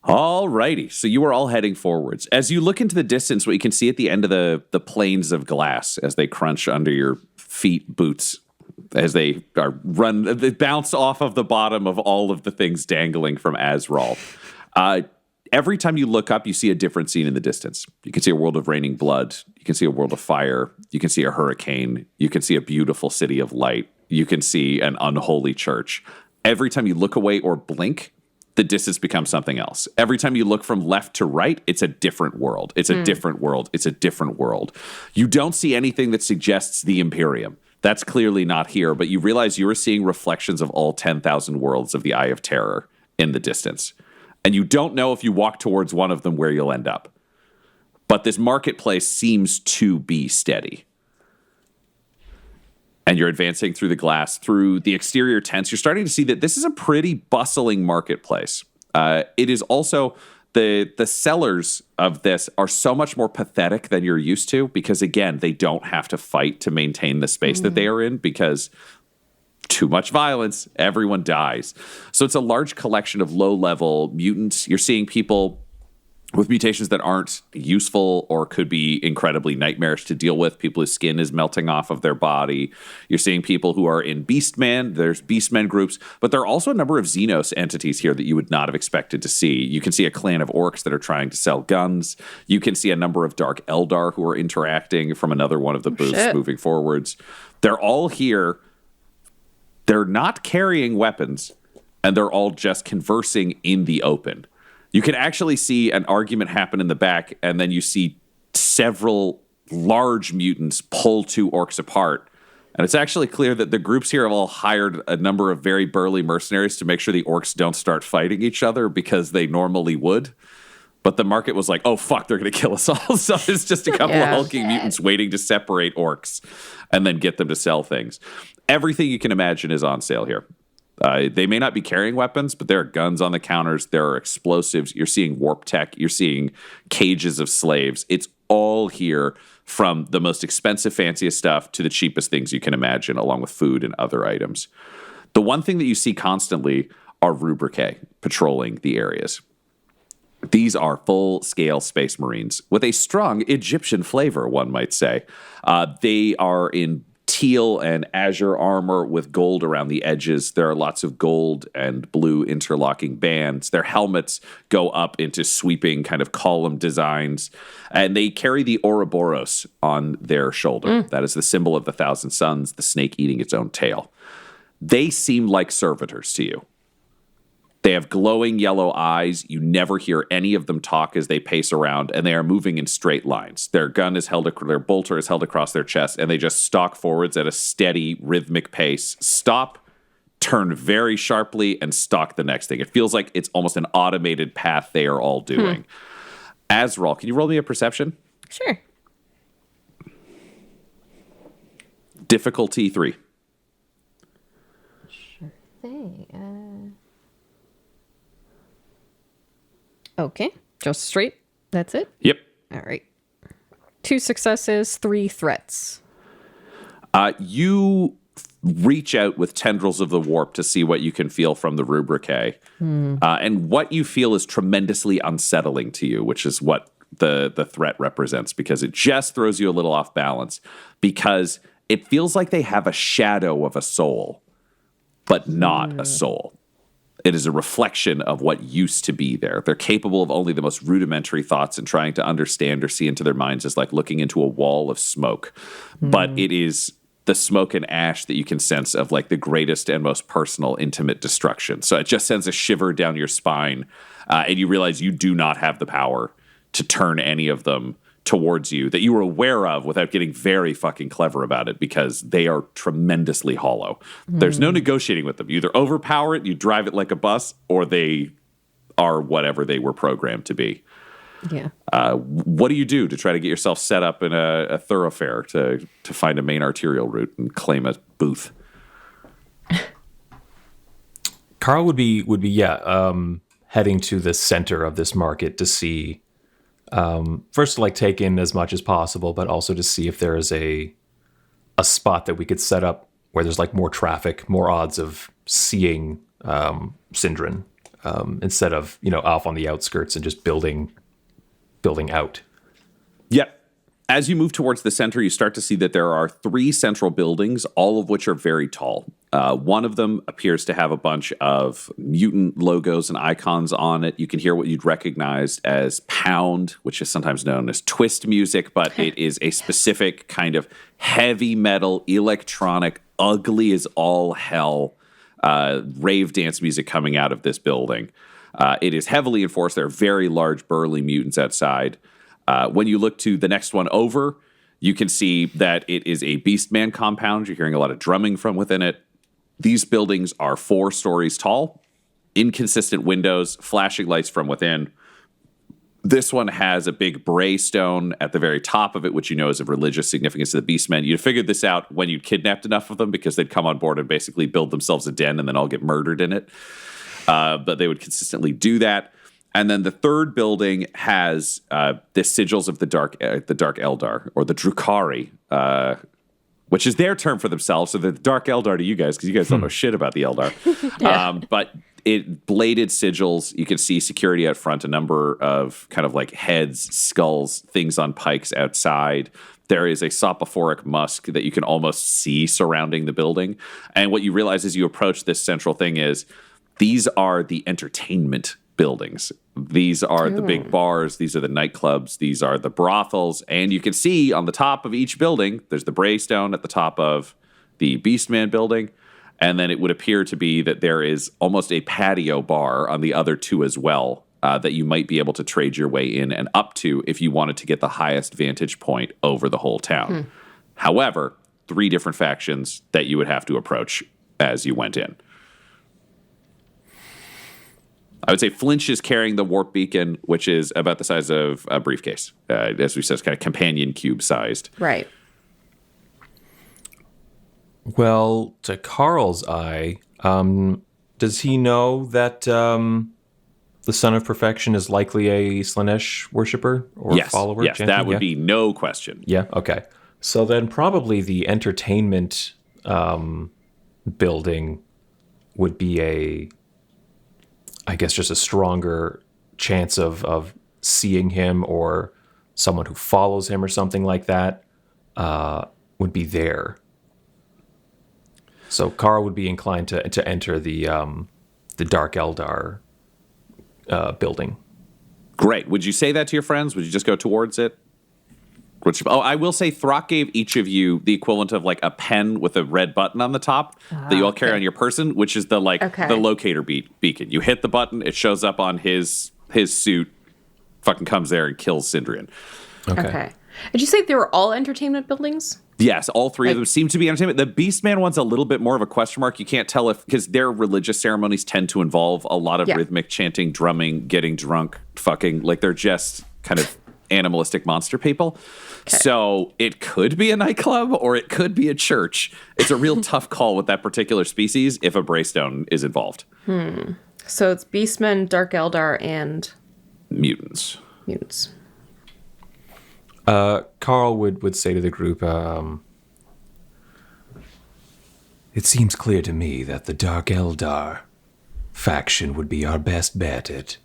All righty. So you are all heading forwards. As you look into the distance, what you can see at the end of the planes of glass as they crunch under your feet, boots, as they bounce off of the bottom of all of the things dangling from Azrael. Every time you look up, you see a different scene in the distance. You can see a world of raining blood. You can see a world of fire. You can see a hurricane. You can see a beautiful city of light. You can see an unholy church. Every time you look away or blink, the distance becomes something else. Every time you look from left to right, it's a different world. It's a different world. It's a different world. You don't see anything that suggests the Imperium. That's clearly not here, but you realize you are seeing reflections of all 10,000 worlds of the Eye of Terror in the distance. And you don't know if you walk towards one of them where you'll end up. But this marketplace seems to be steady. And you're advancing through the glass, through the exterior tents. You're starting to see that this is a pretty bustling marketplace. It is also, the sellers of this are so much more pathetic than you're used to because, again, they don't have to fight to maintain the space that they are in because too much violence, everyone dies. So it's a large collection of low-level mutants. You're seeing people with mutations that aren't useful or could be incredibly nightmarish to deal with, people whose skin is melting off of their body. You're seeing people who are in Beastman. There's Beastmen groups, but there are also a number of Xenos entities here that you would not have expected to see. You can see a clan of orcs that are trying to sell guns. You can see a number of Dark Eldar who are interacting from another one of the booths moving forwards. They're all here. They're not carrying weapons, and they're all just conversing in the open. You can actually see an argument happen in the back, and then you see several large mutants pull two orcs apart. And it's actually clear that the groups here have all hired a number of very burly mercenaries to make sure the orcs don't start fighting each other because they normally would. But the market was like, oh, fuck, they're going to kill us all. So it's just a couple of hulking mutants waiting to separate orcs and then get them to sell things. Everything you can imagine is on sale here. They may not be carrying weapons, but there are guns on the counters. There are explosives. You're seeing warp tech. You're seeing cages of slaves. It's all here, from the most expensive, fanciest stuff to the cheapest things you can imagine, along with food and other items. The one thing that you see constantly are rubricae patrolling the areas. These are full-scale space marines with a strong Egyptian flavor, one might say. They are in teal and azure armor with gold around the edges. There are lots of gold and blue interlocking bands. Their helmets go up into sweeping kind of column designs, and they carry the Ouroboros on their shoulder. That is the symbol of the Thousand Suns, the snake eating its own tail. They seem like servitors to you. They have glowing yellow eyes. You never hear any of them talk as they pace around, and they are moving in straight lines. Their their bolter is held across their chest, and they just stalk forwards at a steady, rhythmic pace. Stop, turn very sharply, and stalk the next thing. It feels like it's almost an automated path they are all doing. Azrael, can you roll me a perception? Sure. Difficulty 3. Sure thing. Okay, just straight. That's it? Yep. All right. 2 successes, 3 threats. You reach out with tendrils of the warp to see what you can feel from the rubricae. And what you feel is tremendously unsettling to you, which is what the threat represents, because it just throws you a little off balance, because it feels like they have a shadow of a soul, but not a soul. It is a reflection of what used to be there. They're capable of only the most rudimentary thoughts, and trying to understand or see into their minds is like looking into a wall of smoke. But it is the smoke and ash that you can sense of like the greatest and most personal, intimate destruction. So it just sends a shiver down your spine, and you realize you do not have the power to turn any of them towards you that you were aware of without getting very fucking clever about it, because they are tremendously hollow. There's no negotiating with them. You either overpower it, you drive it like a bus, or they are whatever they were programmed to be. Yeah. What do you do to try to get yourself set up in a thoroughfare to find a main arterial route and claim a booth? Karl would be heading to the center of this market to see First to like take in as much as possible, but also to see if there is a spot that we could set up where there's like more traffic, more odds of seeing Sindrin, instead of, off on the outskirts and just building out. Yep. As you move towards the center, you start to see that there are 3 central buildings, all of which are very tall. One of them appears to have a bunch of mutant logos and icons on it. You can hear what you'd recognize as pound, which is sometimes known as twist music, but it is a specific kind of heavy metal, electronic, ugly as all hell rave dance music coming out of this building. It is heavily enforced. There are very large, burly mutants outside. When you look to the next one over, you can see that it is a Beastman compound. You're hearing a lot of drumming from within it. These buildings are 4 stories tall, inconsistent windows, flashing lights from within. This one has a big bray stone at the very top of it, which is of religious significance to the Beastmen. You'd figured this out when you'd kidnapped enough of them, because they'd come on board and basically build themselves a den and then all get murdered in it. But they would consistently do that. And then the third building has the sigils of the Dark Eldar, or the Drukhari, which is their term for themselves. So the Dark Eldar to you guys, because you guys don't know shit about the Eldar. But bladed sigils. You can see security out front, a number of kind of like heads, skulls, things on pikes outside. There is a soporific musk that you can almost see surrounding the building. And what you realize as you approach this central thing is these are the entertainment buildings. These are the big bars. These are the nightclubs. These are the brothels. And you can see on the top of each building, there's the Braystone at the top of the Beastman building. And then it would appear to be that there is almost a patio bar on the other 2 as well, that you might be able to trade your way in and up to if you wanted to get the highest vantage point over the whole town. However, 3 different factions that you would have to approach as you went in. I would say Flynch is carrying the warp beacon, which is about the size of a briefcase. As we said, it's kind of companion cube sized. Right. Well, to Karl's eye, does he know that the Son of Perfection is likely a Slaanesh worshiper or follower? Yes, chanting? that would be no question. Yeah, okay. So then probably the entertainment building would be just a stronger chance of seeing him, or someone who follows him or something like that would be there. So Karl would be inclined to enter the Dark Eldar building. Great. Would you say that to your friends? Would you just go towards it? I will say Thrauk gave each of you the equivalent of like a pen with a red button on the top that you all carry on your person, which is the locator beacon. You hit the button, it shows up on his suit, fucking comes there and kills Sindrian. Okay. Did you say they were all entertainment buildings? Yes, all 3 of them seem to be entertainment. The Beastman one's a little bit more of a question mark. You can't tell because their religious ceremonies tend to involve a lot of rhythmic chanting, drumming, getting drunk, fucking. Like they're just kind of animalistic monster people. Okay. So it could be a nightclub or it could be a church. It's a real tough call with that particular species if a Braystone is involved. So it's Beastmen, Dark Eldar, and mutants. Karl would say to the group, it seems clear to me that the Dark Eldar faction would be our best bet at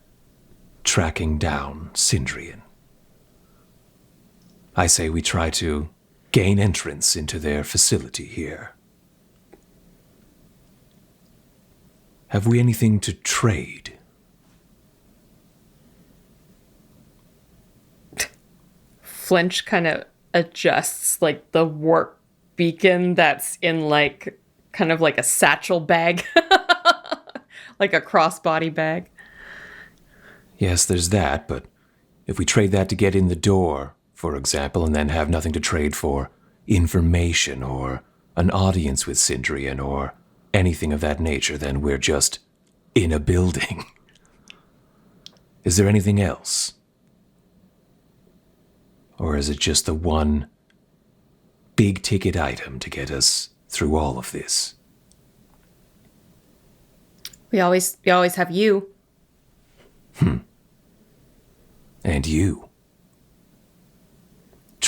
tracking down Sindrian. I say we try to gain entrance into their facility here. Have we anything to trade? Flynch kind of adjusts like the warp beacon that's in like kind of like a satchel bag, like a crossbody bag. Yes, there's that, but if we trade that to get in the door, for example, and then have nothing to trade for information or an audience with Sindrian or anything of that nature, then we're just in a building. Is there anything else? Or is it just the one big ticket item to get us through all of this? We always have you. And you.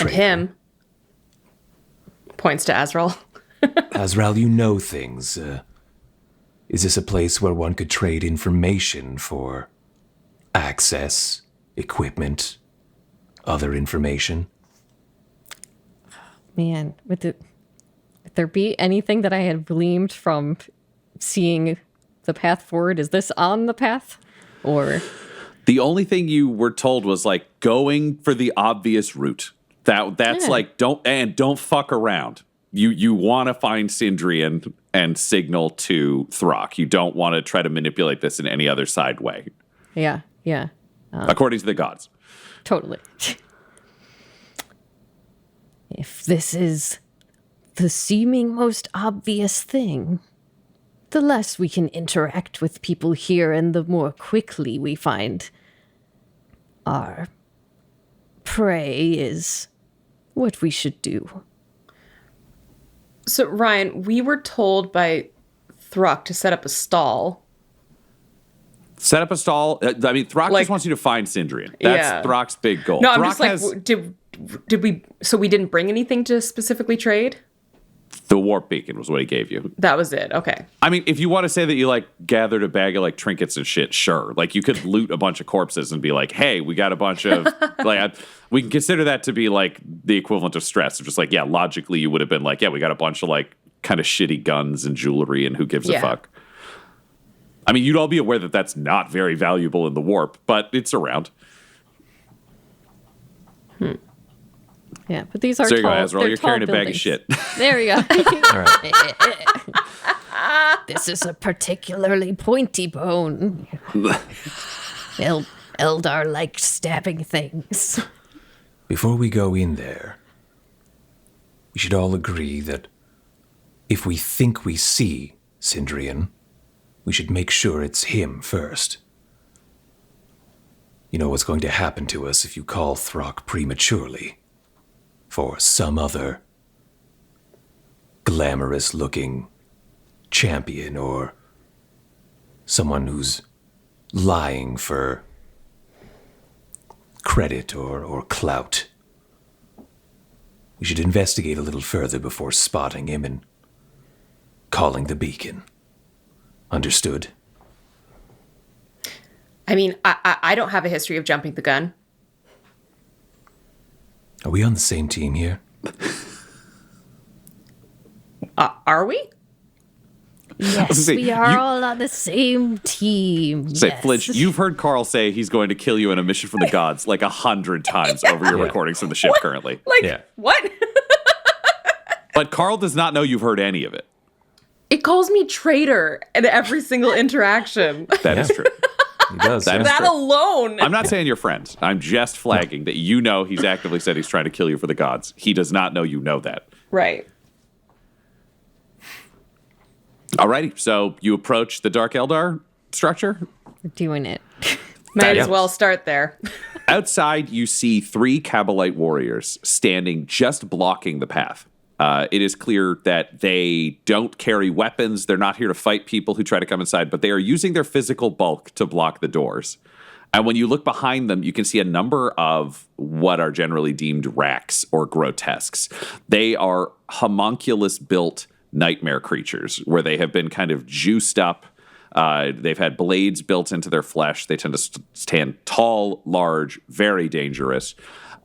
And him. Points to Azrael. Azrael, you know things. Is this a place where one could trade information for access, equipment, other information? Man, would there be anything that I had gleaned from seeing the path forward? Is this on the path? Or the only thing you were told was like going for the obvious route. That's like don't fuck around. You want to find Sindrian and signal to Thrauk. You don't want to try to manipulate this in any other side way. Yeah. According to the gods. Totally. If this is the seeming most obvious thing, the less we can interact with people here and the more quickly we find our prey is what we should do. So, Ryan, we were told by Thrauk to set up a stall. Set up a stall? I mean, Thrauk just wants you to find Sindrian. That's Thrauk's big goal. No, I'm Thrauk just like, did we... So we didn't bring anything to specifically trade? The warp beacon was what he gave you. That was it. Okay. I mean, if you want to say that you like gathered a bag of like trinkets and shit, sure. Like you could loot a bunch of corpses and be like, hey, we got a bunch of we can consider that to be like the equivalent of stress. It's just like, yeah, logically you would have been like, yeah, we got a bunch of like kind of shitty guns and jewelry and who gives a fuck. I mean, you'd all be aware that that's not very valuable in the warp, but it's around. Yeah, but these are so you tall, go, Azrael. You're carrying buildings. A bag of shit. There we go. All right. This is a particularly pointy bone. Eldar like stabbing things. Before we go in there, we should all agree that if we think we see Sindrian, we should make sure it's him first. You know what's going to happen to us if you call Thrauk prematurely. For some other glamorous-looking champion or someone who's lying for credit or clout. We should investigate a little further before spotting him and calling the beacon. Understood? I mean, I don't have a history of jumping the gun. Are we on the same team here? Are we? Yes, we are all on the same team. Say, yes. Flynch, you've heard Karl say he's going to kill you in a mission from the gods like 100 times over your recordings from the ship currently. What? But Karl does not know you've heard any of it. It calls me traitor in every single interaction. That is true. He does. That alone. I'm not saying you're friends. I'm just flagging that you know he's actively said he's trying to kill you for the gods. He does not know you know that. Right. Alrighty, so you approach the Dark Eldar structure. We're doing it. Might as well start there. Outside, you see 3 Kabalite warriors standing just blocking the path. It is clear that they don't carry weapons. They're not here to fight people who try to come inside, but they are using their physical bulk to block the doors. And when you look behind them, you can see a number of what are generally deemed racks or grotesques. They are homunculus-built nightmare creatures where they have been kind of juiced up. They've had blades built into their flesh. They tend to stand tall, large, very dangerous.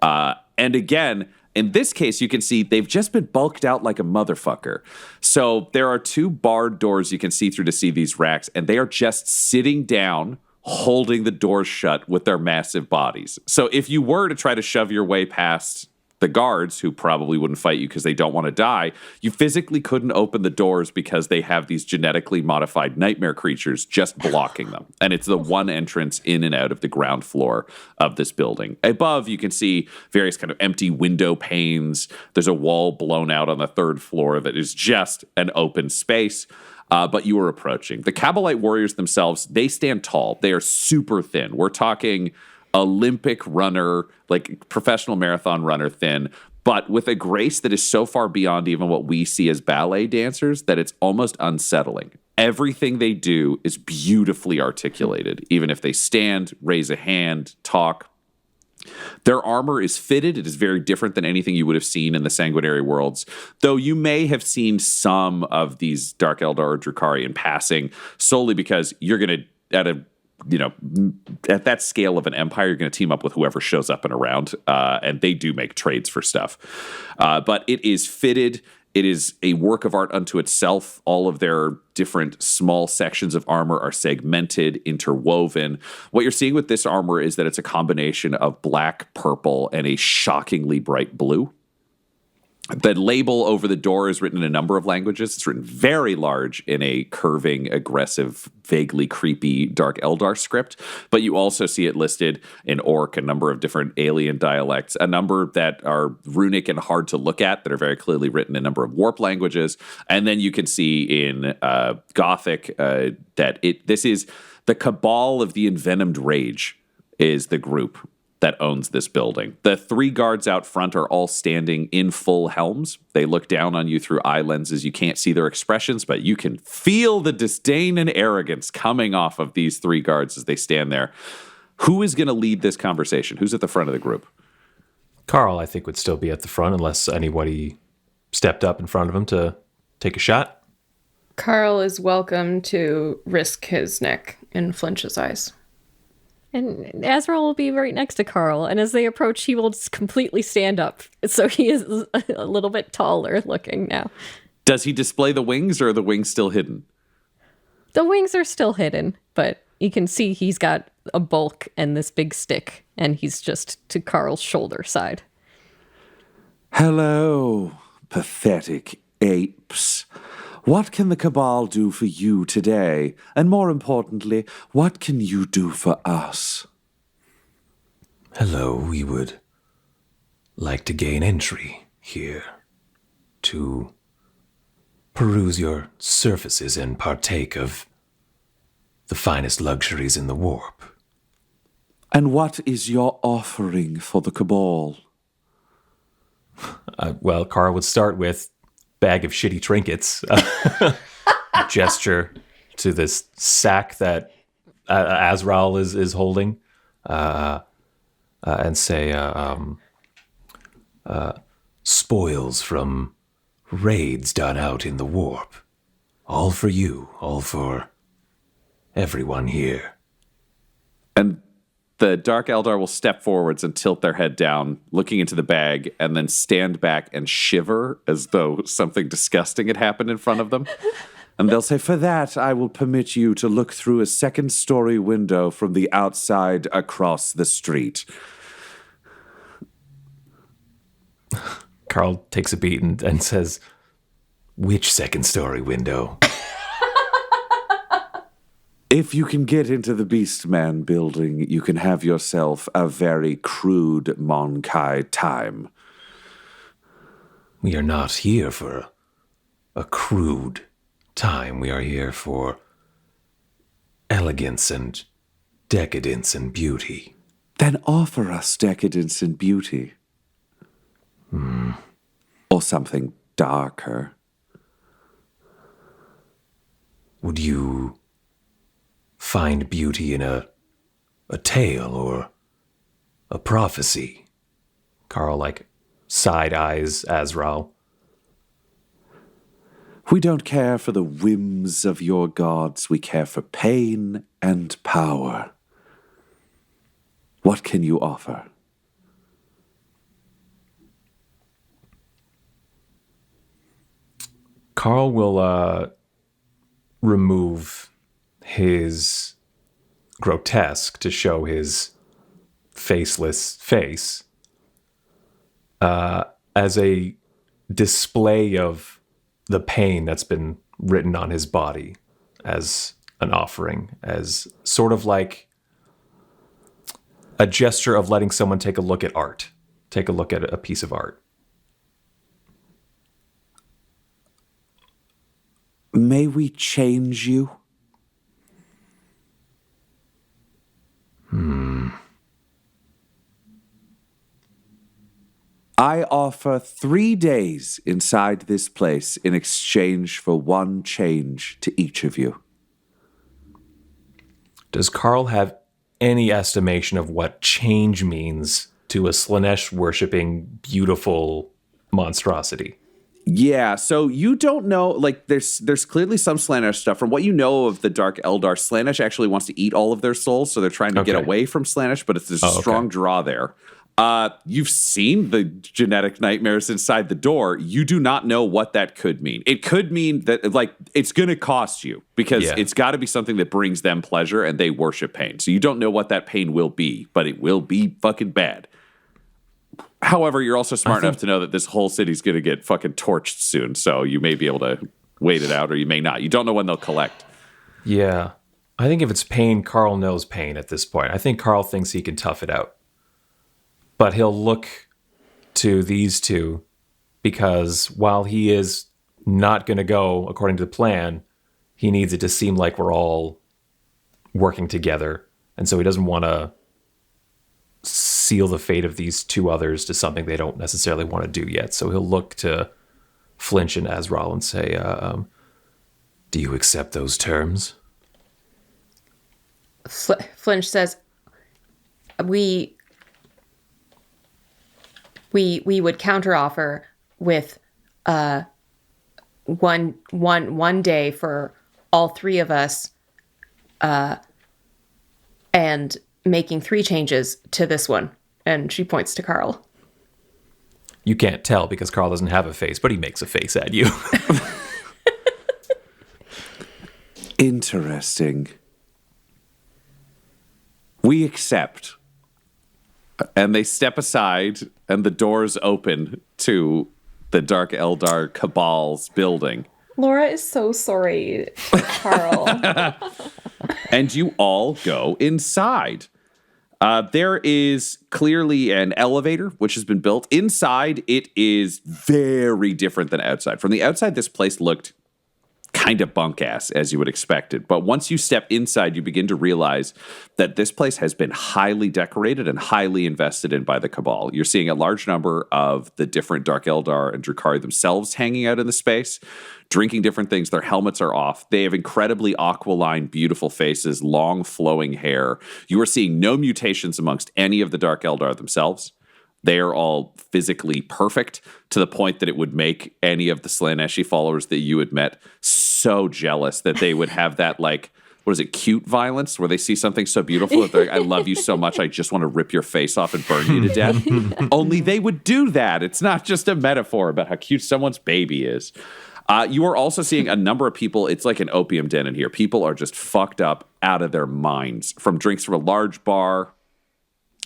And again, in this case, you can see they've just been bulked out like a motherfucker. So there are 2 barred doors you can see through to see these racks, and they are just sitting down, holding the doors shut with their massive bodies. So if you were to try to shove your way past the guards, who probably wouldn't fight you because they don't want to die, you physically couldn't open the doors because they have these genetically modified nightmare creatures just blocking them. And it's the one entrance in and out of the ground floor of this building. Above, you can see various kind of empty window panes. There's a wall blown out on the 3rd floor that is just an open space. But you are approaching. The Kabalite warriors themselves, they stand tall. They are super thin. We're talking Olympic runner, like professional marathon runner thin, but with a grace that is so far beyond even what we see as ballet dancers that it's almost unsettling. Everything they do is beautifully articulated, even if they stand, raise a hand, talk. Their armor is fitted. It is very different than anything you would have seen in the Sanguinary worlds, though you may have seen some of these Dark Eldar or Drukhari in passing, solely because you're going to, at that scale of an empire, you're going to team up with whoever shows up and around, and they do make trades for stuff. But it is fitted. It is a work of art unto itself. All of their different small sections of armor are segmented, interwoven. What you're seeing with this armor is that it's a combination of black, purple, and a shockingly bright blue. The label over the door is written in a number of languages. It's written very large in a curving, aggressive, vaguely creepy Dark Eldar script. But you also see it listed in Orc, a number of different alien dialects, a number that are runic and hard to look at that are very clearly written in a number of warp languages. And then you can see in Gothic that this is the Cabal of the Envenomed Rage is the group that owns this building. The 3 guards out front are all standing in full helms. They look down on you through eye lenses. You can't see their expressions, but you can feel the disdain and arrogance coming off of these 3 guards as they stand there. Who is going to lead this conversation? Who's at the front of the group? Karl, I think, would still be at the front unless anybody stepped up in front of him to take a shot. Karl is welcome to risk his neck in Flynch's eyes. And Azrael will be right next to Karl, and as they approach, he will just completely stand up. So he is a little bit taller looking now. Does he display the wings, or are the wings still hidden? The wings are still hidden, but you can see he's got a bulk and this big stick, and he's just to Karl's shoulder side. Hello, pathetic apes. What can the Cabal do for you today? And more importantly, what can you do for us? Hello, we would like to gain entry here to peruse your surfaces and partake of the finest luxuries in the warp. And what is your offering for the Cabal? Well, Karl would start with bag of shitty trinkets, gesture to this sack that Azrael is holding, and say, spoils from raids done out in the warp. All for you, all for everyone here. And the Dark Eldar will step forwards and tilt their head down, looking into the bag, and then stand back and shiver as though something disgusting had happened in front of them. And they'll say, for that, I will permit you to look through a second-story window from the outside across the street. Karl takes a beat and says, Which second-story window? If you can get into the Beastman building, you can have yourself a very crude Monkai time. We are not here for a crude time. We are here for elegance and decadence and beauty. Then offer us decadence and beauty. Or something darker. Would you find beauty in a tale or a prophecy? Karl, side eyes Azrael. We don't care for the whims of your gods. We care for pain and power. What can you offer? Karl will remove his grotesque to show his faceless face as a display of the pain that's been written on his body as an offering, as sort of like a gesture of letting someone take a look at art, take a look at a piece of art. May we change you? I offer 3 days inside this place in exchange for 1 change to each of you. Does Karl have any estimation of what change means to a Slaanesh worshipping beautiful monstrosity. Yeah, so you don't know, like, there's clearly some Slaanesh stuff. From what you know of the Dark Eldar, Slaanesh actually wants to eat all of their souls, so they're trying to get away from Slaanesh, but there's a strong draw there. You've seen the genetic nightmares inside the door. You do not know what that could mean. It could mean that, like, it's going to cost you, because it's got to be something that brings them pleasure, and they worship pain. So you don't know what that pain will be, but it will be fucking bad. However, you're also smart enough to know that this whole city's going to get fucking torched soon, so you may be able to wait it out, or you may not. You don't know when they'll collect. Yeah. I think if it's pain, Karl knows pain at this point. I think Karl thinks he can tough it out. But he'll look to these two, because while he is not going to go according to the plan, he needs it to seem like we're all working together. And so he doesn't want to seal the fate of these two others to something they don't necessarily want to do yet. So he'll look to Flynch and Azrael and say, do you accept those terms? Flynch says, we would counteroffer with one day for all three of us, and making 3 changes to this one. And she points to Karl. You can't tell because Karl doesn't have a face, but he makes a face at you. Interesting. We accept. And they step aside, and the doors open to the Dark Eldar Cabal's building. Laura is so sorry, Karl. And you all go inside. There is clearly an elevator, which has been built. Inside, it is very different than outside. From the outside, this place looked kind of bunk-ass, as you would expect it. But once you step inside, you begin to realize that this place has been highly decorated and highly invested in by the Cabal. You're seeing a large number of the different Dark Eldar and Drukhari themselves hanging out in the space, drinking different things. Their helmets are off. They have incredibly aquiline, beautiful faces, long flowing hair. You are seeing no mutations amongst any of the Dark Eldar themselves. They are all physically perfect to the point that it would make any of the Slaaneshi followers that you had met so jealous that they would have that, like, what is it, cute violence, where they see something so beautiful that they're like, I love you so much, I just want to rip your face off and burn you to death. Only they would do that. It's not just a metaphor about how cute someone's baby is. You are also seeing a number of people. It's like an opium den in here. People are just fucked up out of their minds from drinks from a large bar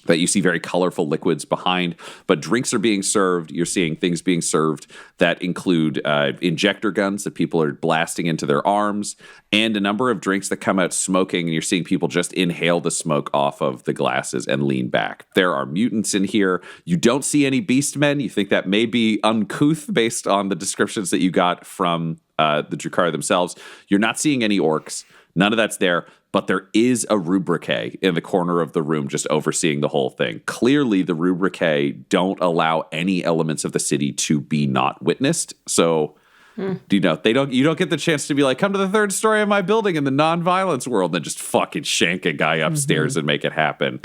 that you see very colorful liquids behind, but drinks are being served. You're seeing things being served that include injector guns that people are blasting into their arms, and a number of drinks that come out smoking, and you're seeing people just inhale the smoke off of the glasses and lean back. There are mutants in here. You don't see any beastmen. You think that may be uncouth based on the descriptions that you got from the Drukhari themselves. You're not seeing any orcs. None of that's there. But there is a rubrique in the corner of the room just overseeing the whole thing. Clearly, the rubrique don't allow any elements of the city to be not witnessed. So, you know, you don't get the chance to be like, come to the 3rd story of my building in the non-violence world, and then just fucking shank a guy upstairs and make it happen.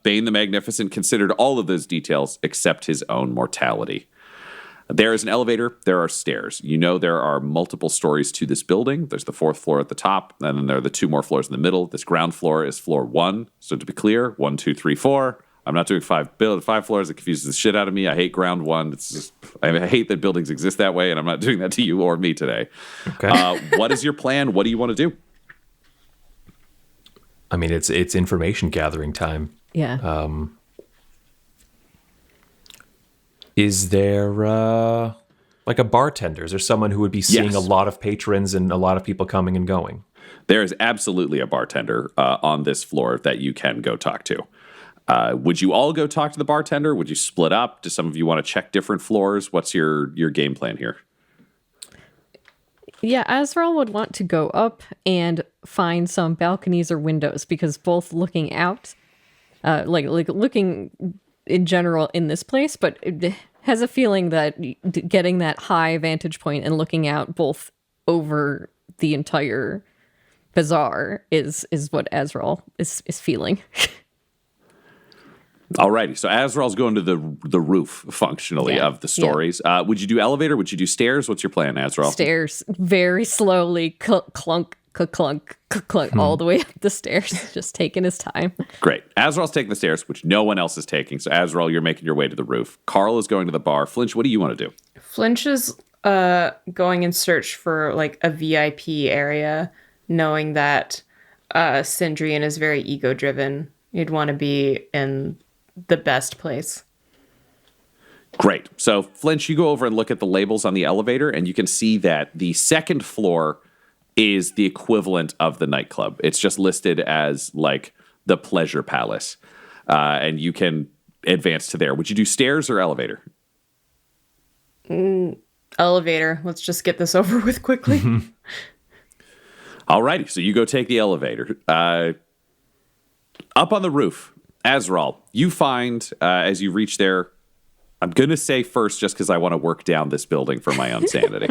Bane the Magnificent considered all of those details except his own mortality. There is an elevator. There are stairs. You know there are multiple stories to this building. There's the 4th floor at the top, and then there are the 2 more floors in the middle. This ground floor is floor 1. So to be clear, 1, 2, 3, 4. I'm not doing 5 floors. It confuses the shit out of me. I hate ground 1. It's just, I hate that buildings exist that way, and I'm not doing that to you or me today. Okay. What is your plan? What do you want to do? I mean, it's information gathering time. Yeah. Is there like a bartender? Is there someone who would be seeing a lot of patrons and a lot of people coming and going? There is absolutely a bartender on this floor that you can go talk to. Would you all go talk to the bartender? Would you split up? Do some of you want to check different floors? What's your game plan here? Yeah, Azrael would want to go up and find some balconies or windows, because both looking out, like looking in general in this place, but it has a feeling that getting that high vantage point and looking out both over the entire bazaar is what Azrael is feeling. Alrighty, so Azrael's going to the roof, functionally, of the stories. Would you do elevator? Would you do stairs? What's your plan, Azrael? Stairs, very slowly, clunk, clunk, clunk, all the way up the stairs, just taking his time. Great. Azrael's taking the stairs, which no one else is taking. So Azrael, you're making your way to the roof. Karl is going to the bar. Flynch, what do you want to do? Flynch is going in search for like a VIP area, knowing that Sindrian is very ego-driven. You'd want to be in the best place. Great. So Flynch, you go over and look at the labels on the elevator, and you can see that the second floor is the equivalent of the nightclub. It's just listed as like the Pleasure Palace, and you can advance to there. Would you do stairs or elevator? Elevator. Let's just get this over with quickly. Alrighty, so you go take the elevator. Up on the roof, Azrael, you find, as you reach there, I'm going to say first just because I want to work down this building for my own sanity.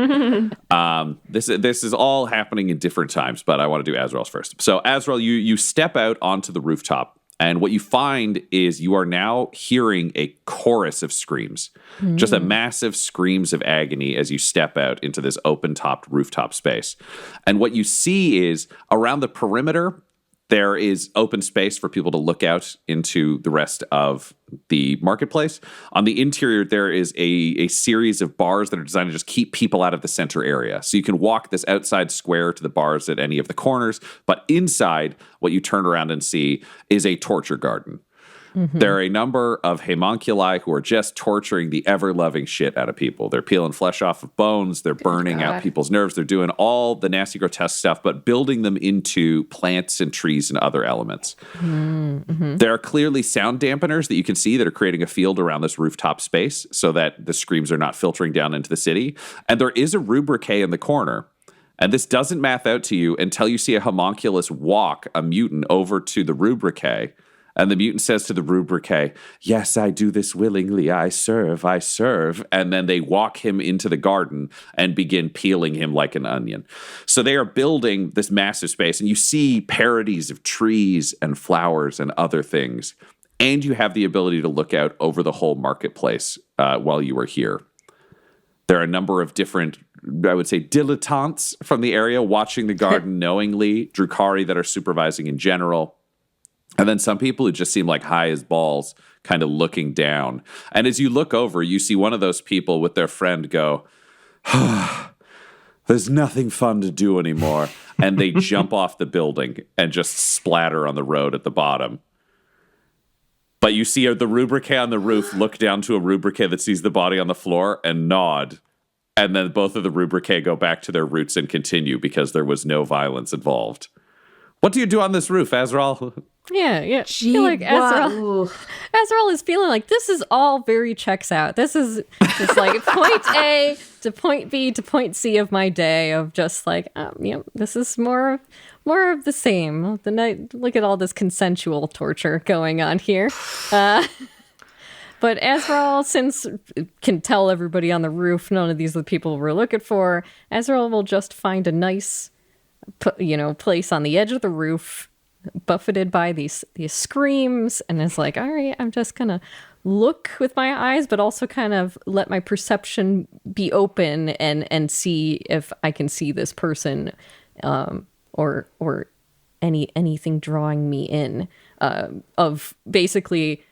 This is all happening in different times, but I want to do Azrael's first. So Azrael, you step out onto the rooftop, and what you find is you are now hearing a chorus of screams, just a massive screams of agony as you step out into this open-topped rooftop space. And what you see is around the perimeter, there is open space for people to look out into the rest of the marketplace. On the interior, there is a series of bars that are designed to just keep people out of the center area. So you can walk this outside square to the bars at any of the corners, but inside, what you turn around and see is a torture garden. There are a number of homunculi who are just torturing the ever-loving shit out of people. They're peeling flesh off of bones. They're burning out people's nerves. They're doing all the nasty, grotesque stuff, but building them into plants and trees and other elements. There are clearly sound dampeners that you can see that are creating a field around this rooftop space so that the screams are not filtering down into the city. And there is a rubrique in the corner. And this doesn't math out to you until you see a homunculus walk a mutant over to the rubrique. And the mutant says to the rubrique, "Yes, I do this willingly. I serve, I serve." And then they walk him into the garden and begin peeling him like an onion. So they are building this massive space, and you see parodies of trees and flowers and other things. And you have the ability to look out over the whole marketplace while you are here. There are a number of different, I would say, dilettantes from the area watching the garden knowingly, Drukhari that are supervising in general. And then some people who just seem like high as balls, kind of looking down. And as you look over, you see one of those people with their friend go, "There's nothing fun to do anymore." And they jump off the building and just splatter on the road at the bottom. But you see the rubrique on the roof look down to a rubrique that sees the body on the floor and nod. And then both of the rubrique go back to their roots and continue because there was no violence involved. What do you do on this roof, Azrael? Yeah. I feel like Azrael is feeling like this is all very checks out. This is just like point A to point B to point C of my day of just like, this is more of the same. The night, look at all this consensual torture going on here. But Azrael, since can tell everybody on the roof, none of these are the people we're looking for, Azrael will just find a nice place on the edge of the roof, buffeted by these screams, and is like, all right, I'm just gonna look with my eyes, but also kind of let my perception be open and see if I can see this person, or anything drawing me in, of basically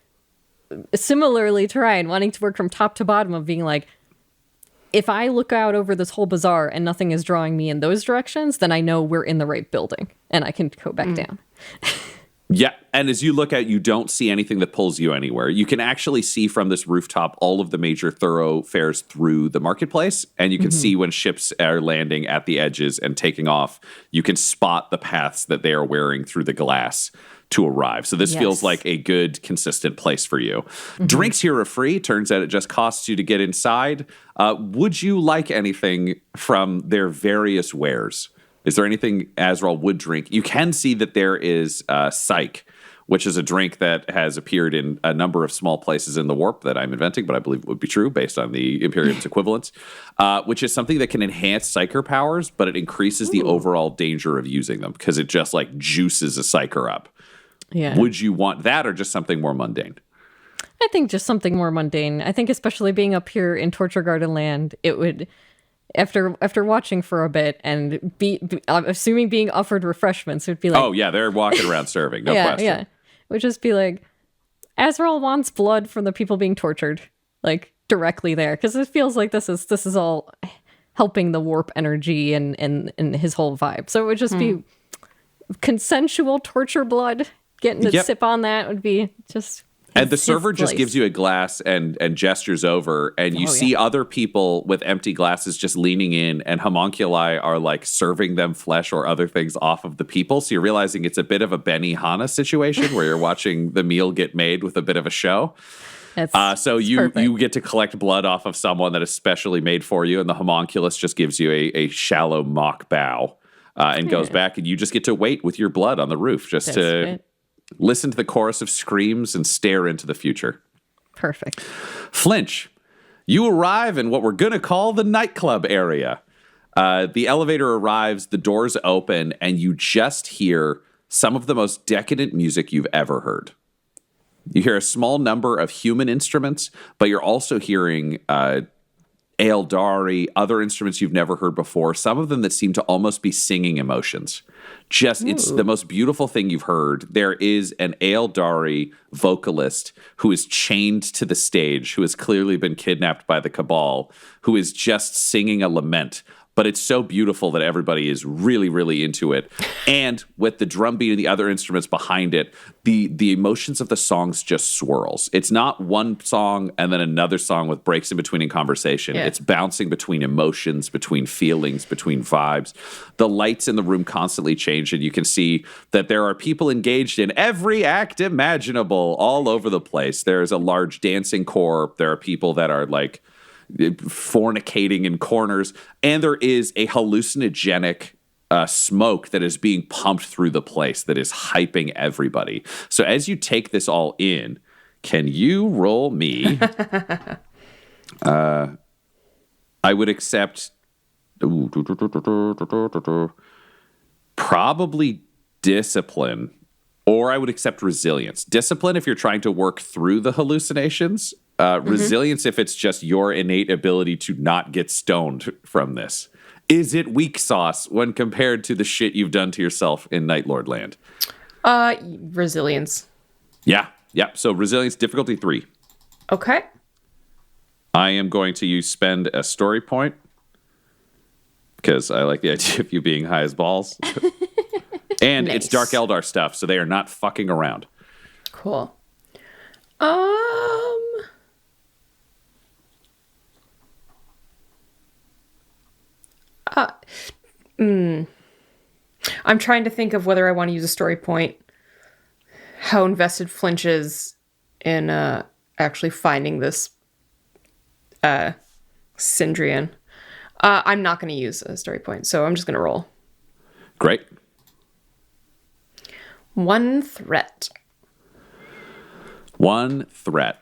similarly to Ryan wanting to work from top to bottom of being like, if I look out over this whole bazaar and nothing is drawing me in those directions, then I know we're in the right building and I can go back down. Yeah, and as you look out, you don't see anything that pulls you anywhere. You can actually see from this rooftop all of the major thoroughfares through the marketplace, and you can see when ships are landing at the edges and taking off. You can spot the paths that they are wearing through the glass to arrive. So this feels like a good, consistent place for you. Drinks here are free. Turns out it just costs you to get inside. Would you like anything from their various wares? Is there anything Azrael would drink? You can see that there is Psych, which is a drink that has appeared in a number of small places in the warp that I'm inventing, but I believe it would be true based on the Imperium's equivalents, which is something that can enhance Psyker powers, but it increases the overall danger of using them because it just like juices a Psyker up. Yeah. Would you want that or just something more mundane? I think just something more mundane. I think especially being up here in Torture Garden Land, it would, after watching for a bit and I'm assuming being offered refreshments, it would be like, oh yeah, they're walking around serving, no question. Yeah, it would just be like, Azrael wants blood from the people being tortured, like directly there, because it feels like this is all helping the warp energy and his whole vibe. So it would just be consensual torture blood. Getting to sip on that would be just. And the server just gives you a glass and gestures over, and you see other people with empty glasses just leaning in, and homunculi are like serving them flesh or other things off of the people. So you're realizing it's a bit of a Benihana situation where you're watching the meal get made with a bit of a show. So you get to collect blood off of someone that is specially made for you, and the homunculus just gives you a shallow mock bow and goes back, and you just get to wait with your blood on the roof just to listen to the chorus of screams and stare into the future. Perfect. Flynch, you arrive in what we're going to call the nightclub area. The elevator arrives, the doors open, and you just hear some of the most decadent music you've ever heard. You hear a small number of human instruments, but you're also hearing Aeldari, other instruments you've never heard before, some of them that seem to almost be singing emotions. It's the most beautiful thing you've heard. There is an Aeldari vocalist who is chained to the stage, who has clearly been kidnapped by the Cabal, who is just singing a lament. But it's so beautiful that everybody is really, really into it. And with the drum beat and the other instruments behind it, the emotions of the songs just swirls. It's not one song and then another song with breaks in between in conversation. Yeah. It's bouncing between emotions, between feelings, between vibes. The lights in the room constantly change, and you can see that there are people engaged in every act imaginable all over the place. There's a large dancing corps. There are people that are like fornicating in corners, and there is a hallucinogenic smoke that is being pumped through the place that is hyping everybody. So as you take this all in, can you roll me? I would accept probably discipline, or I would accept resilience. Discipline if you're trying to work through the hallucinations. Resilience if it's just your innate ability to not get stoned from this. Is it weak sauce when compared to the shit you've done to yourself in Nightlord Land? Resilience. Yeah. So resilience, difficulty 3. Okay. I am going to spend a story point because I like the idea of you being high as balls. And nice. It's Dark Eldar stuff, so they are not fucking around. Cool. I'm trying to think of whether I want to use a story point. How invested Flynch is in actually finding this Sindrian. I'm not going to use a story point, so I'm just going to roll. Great. 1 threat. 1 threat.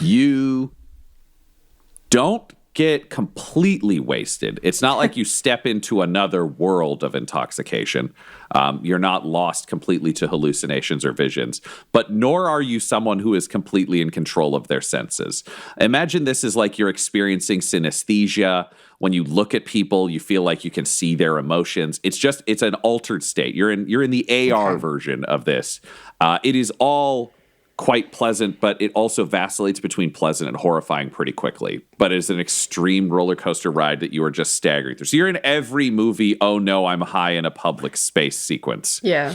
You don't get completely wasted. It's not like you step into another world of intoxication. You're not lost completely to hallucinations or visions, but nor are you someone who is completely in control of their senses. Imagine this is like you're experiencing synesthesia. When you look at people, you feel like you can see their emotions. It's an altered state. You're in the AR version of this. It is all quite pleasant, but it also vacillates between pleasant and horrifying pretty quickly. But it's an extreme roller coaster ride that you are just staggering through. So you're in every movie, oh no, I'm high in a public space sequence. Yeah.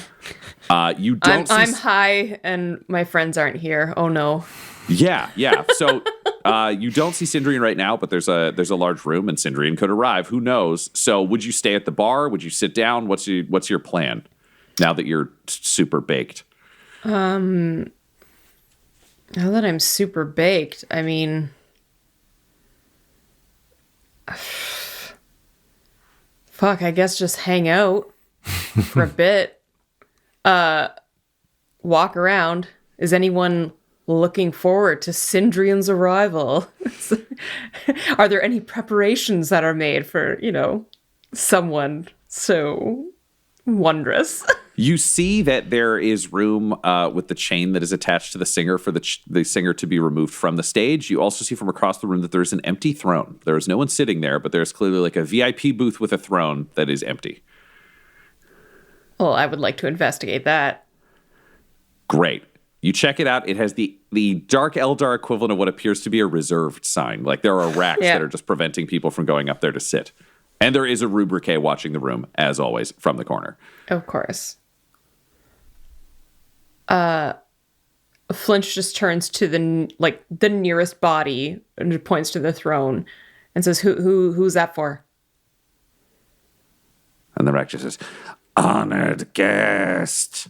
You don't I'm high and my friends aren't here. Oh no. Yeah. So you don't see Sindrian right now, but there's a large room and Sindrian could arrive. Who knows? So would you stay at the bar? Would you sit down? What's your plan now that you're super baked? Now that I'm super baked, I mean, fuck, I guess just hang out for a bit. Walk around. Is anyone looking forward to Sindrian's arrival? Are there any preparations that are made for, someone so wondrous? You see that there is room with the chain that is attached to the singer for the singer to be removed from the stage. You also see from across the room that there's an empty throne. There is no one sitting there, but there's clearly like a VIP booth with a throne that is empty. Well, I would like to investigate that. Great. You check it out. It has the Dark Eldar equivalent of what appears to be a reserved sign. Like there are racks that are just preventing people from going up there to sit. And there is a rubrique watching the room, as always, from the corner. Of course. Flynch just turns to the nearest body and points to the throne and says, "Who's that for?" And the rack just says, "Honored guest."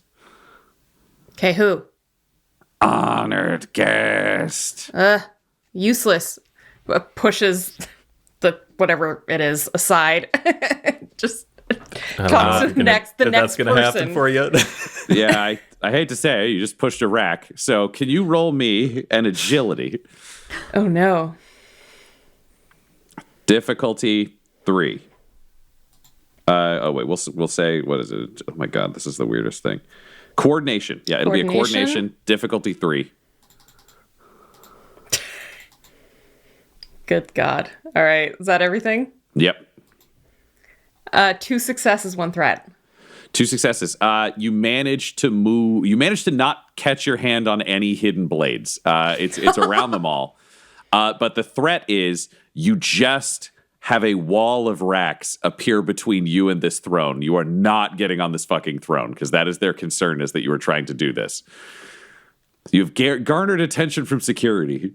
Okay, who? Honored guest. Useless. Pushes the whatever it is aside. Just comes to the next that's gonna person. happen for you. Yeah, I hate to say it, you just pushed a rack. So can you roll me an agility? Oh no. Difficulty 3. Oh wait, we'll say, what is it? Oh my god, this is the weirdest thing. Coordination. Yeah, it'll be a coordination. Difficulty 3. Good God. All right. Is that everything? Yep. 2 successes, 1 threat. 2 successes. You managed to move. You managed to not catch your hand on any hidden blades. It's around them all. But the threat is you just have a wall of racks appear between you and this throne. You are not getting on this fucking throne because that is their concern, is that you are trying to do this. You've garnered attention from security.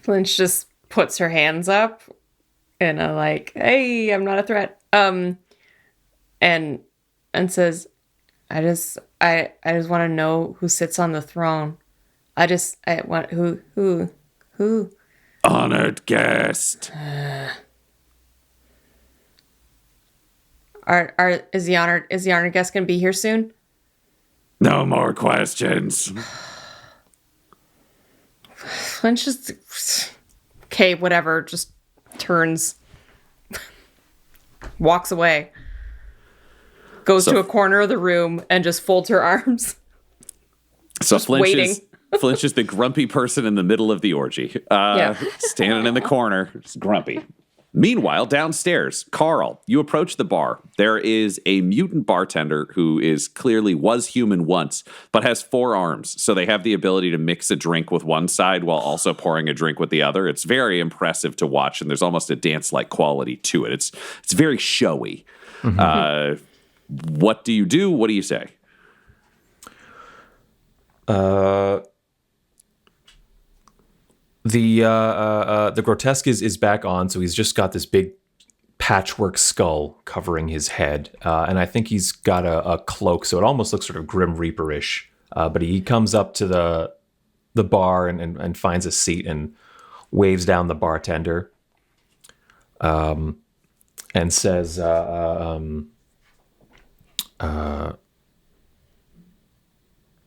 Flynch just puts her hands up and hey, I'm not a threat. And says, I just want to know who sits on the throne. I want who. Honored guest. Is the honored guest gonna be here soon? No more questions. Flynch just okay, whatever, just turns, walks away, goes to a corner of the room and just folds her arms. So just waiting. Flynch is the grumpy person in the middle of the orgy, standing in the corner, just grumpy. Meanwhile, downstairs, Karl, you approach the bar. There is a mutant bartender who was human once, but has 4 arms. So they have the ability to mix a drink with one side while also pouring a drink with the other. It's very impressive to watch, and there's almost a dance-like quality to it. It's very showy. Mm-hmm. What do you do? What do you say? The grotesque is back on, so he's just got this big patchwork skull covering his head, and I think he's got a cloak, so it almost looks sort of Grim Reaper-ish. But he comes up to the bar and finds a seat and waves down the bartender, and says,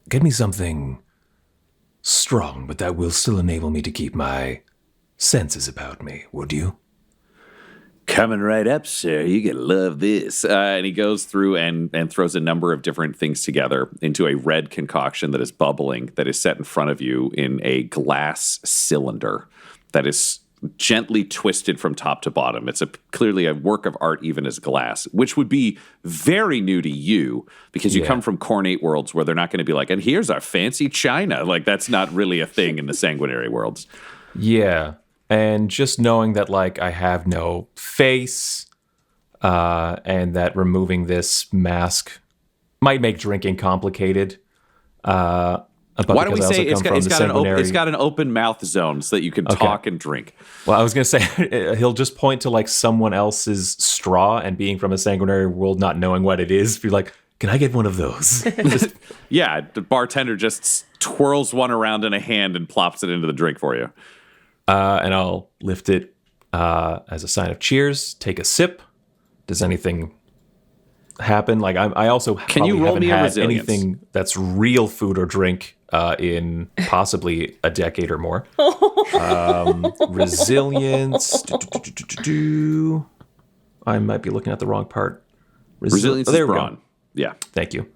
Get me something strong, but that will still enable me to keep my senses about me, would you? Coming right up, sir. You're going to love this. And he goes through and throws a number of different things together into a red concoction that is bubbling, that is set in front of you in a glass cylinder that is gently twisted from top to bottom. It's clearly a work of art, even as glass, which would be very new to you because you come from cornate worlds where they're not going to be like, and here's our fancy china. Like, that's not really a thing in the sanguinary worlds. Yeah. And just knowing that, I have no face, and that removing this mask might make drinking complicated. Why don't we say it's got an open mouth zone so that you can talk and drink? Well, I was going to say, he'll just point to someone else's straw, and being from a sanguinary world, not knowing what it is, be like, can I get one of those? Yeah, the bartender just twirls one around in a hand and plops it into the drink for you. And I'll lift it as a sign of cheers, take a sip. Does anything happen? I also can you roll haven't me a had resilience? Anything that's real food or drink in possibly a decade or more. Resilience. I might be looking at the wrong part. Resilience there is we go. brawn. Yeah. Thank you.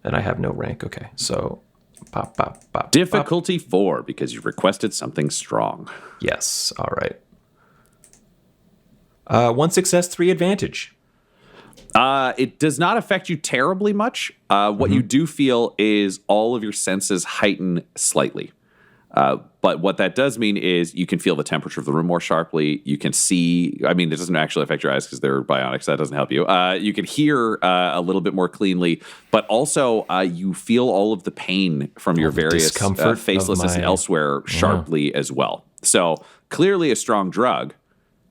And I have no rank. Okay, so pop. Difficulty 4 because you requested something strong. Yes. All right. 1 success, 3 advantage. It does not affect you terribly much. What you do feel is all of your senses heighten slightly. But what that does mean is you can feel the temperature of the room more sharply. You can see, I mean, it doesn't actually affect your eyes because they're bionic, so that doesn't help you. You can hear a little bit more cleanly, but also you feel all of the pain from your various discomfort facelessness and elsewhere sharply as well. So clearly a strong drug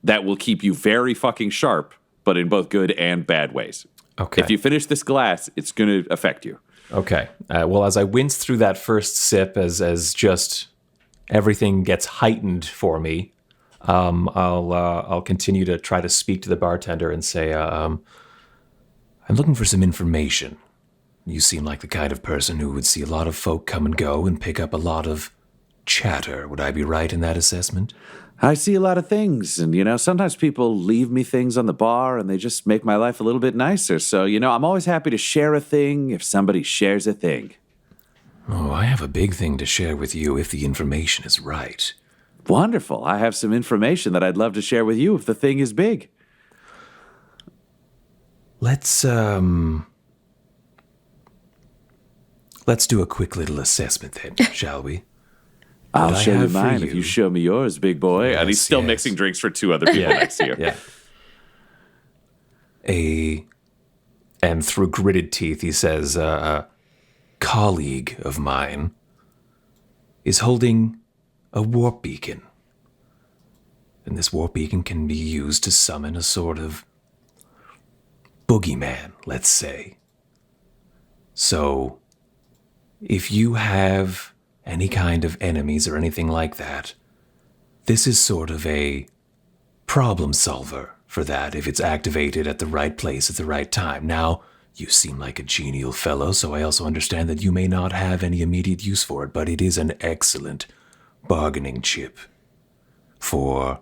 that will keep you very fucking sharp, but in both good and bad ways. Okay. If you finish this glass, it's going to affect you. Okay. Well, as I wince through that first sip, as just everything gets heightened for me, I'll continue to try to speak to the bartender and say, I'm looking for some information. You seem like the kind of person who would see a lot of folk come and go and pick up a lot of chatter. Would I be right in that assessment? I see a lot of things, and, sometimes people leave me things on the bar, and they just make my life a little bit nicer. So, I'm always happy to share a thing if somebody shares a thing. Oh, I have a big thing to share with you if the information is right. Wonderful. I have some information that I'd love to share with you if the thing is big. Let's do a quick little assessment then, shall we? I'll What I show you have for mine you- if you show me yours, big boy. And he's still yes. mixing drinks for 2 other people next to you. yeah. And through gritted teeth, he says, a colleague of mine is holding a warp beacon. And this warp beacon can be used to summon a sort of boogeyman, let's say. So, if you have any kind of enemies or anything like that, this is sort of a problem solver for that if it's activated at the right place at the right time. Now, you seem like a genial fellow, so I also understand that you may not have any immediate use for it, but it is an excellent bargaining chip for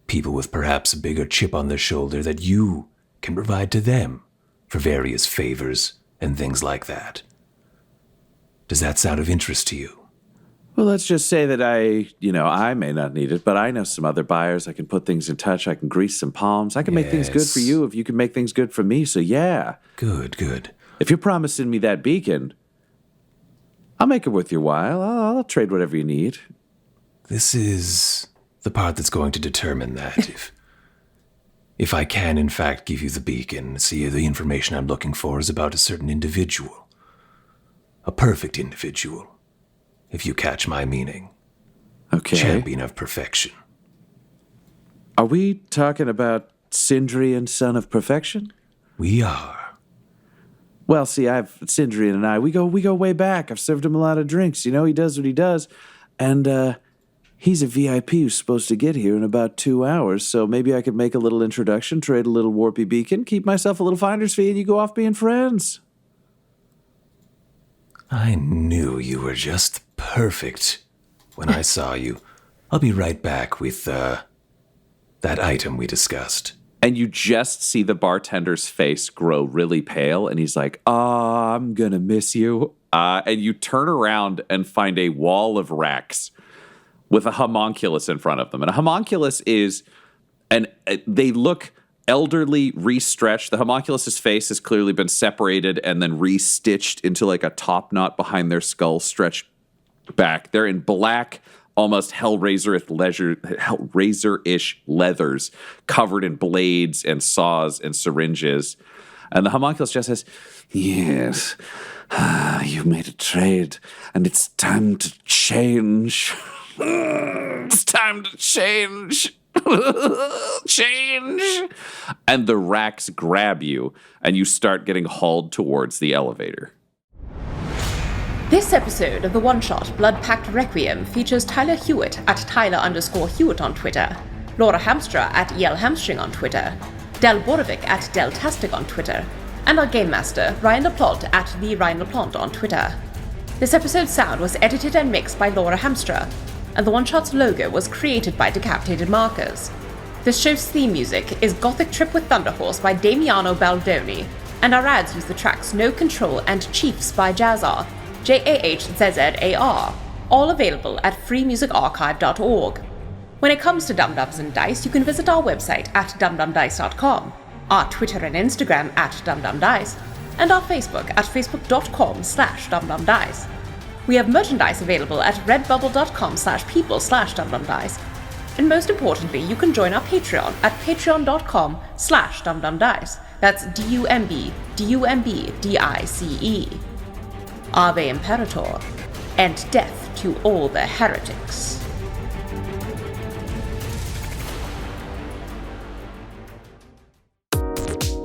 people with perhaps a bigger chip on their shoulder that you can provide to them for various favors and things like that. Does that sound of interest to you? Well, let's just say that I may not need it, but I know some other buyers. I can put things in touch. I can grease some palms. I can make things good for Yes. you if you can make things good for me. So, yeah. Good. If you're promising me that beacon, I'll make it worth your while. I'll trade whatever you need. This is the part that's going to determine that. If I can, in fact, give you the beacon, see, the information I'm looking for is about a certain individual. A perfect individual, if you catch my meaning. Okay. Champion of perfection. Are we talking about Sindrian, son of perfection? We are. Well, see, Sindrian and I, we go way back. I've served him a lot of drinks. He does what he does. And, he's a VIP who's supposed to get here in about 2 hours, so maybe I could make a little introduction, trade a little warpy beacon, keep myself a little finder's fee, and you go off being friends. I knew you were just perfect when I saw you. I'll be right back with, that item we discussed. And you just see the bartender's face grow really pale, and he's like, I'm gonna miss you. And you turn around and find a wall of racks with a homunculus in front of them. And a homunculus is, they look elderly, re-stretched. The homunculus's face has clearly been separated and then re-stitched into like a top knot behind their skull, stretched back. They're in black, almost Hellraiser-ish leathers, covered in blades and saws and syringes. And the homunculus just says, Yes, you've made a trade, and it's time to change. it's time to change. Change. And the racks grab you, and you start getting hauled towards the elevator. This episode of the one-shot Blood Pact Requiem features Tyler Hewitt at Tyler_Hewitt on Twitter, Laura Hamstra at Hamstring on Twitter, Del Borovic at Deltastic on Twitter, and our Game Master Ryan LaPlante at the Ryan LaPlante on Twitter. This episode's sound was edited and mixed by Laura Hamstra, and the one-shot's logo was created by Decapitated Markers. This show's theme music is Gothic Trip with Thunderhorse by Damiano Baldoni, and our ads use the tracks No Control and Chiefs by Jazzar, Jahzzar, all available at freemusicarchive.org. When it comes to Dum-Dums and Dice, you can visit our website at dumdumdice.com, our Twitter and Instagram at dumdumdice, and our Facebook at facebook.com/dumdumdice. We have merchandise available at redbubble.com/people/dumdumdice. And most importantly, you can join our Patreon at patreon.com/dumdumdice. That's DUMBDICE. Ave Imperator, and death to all the heretics.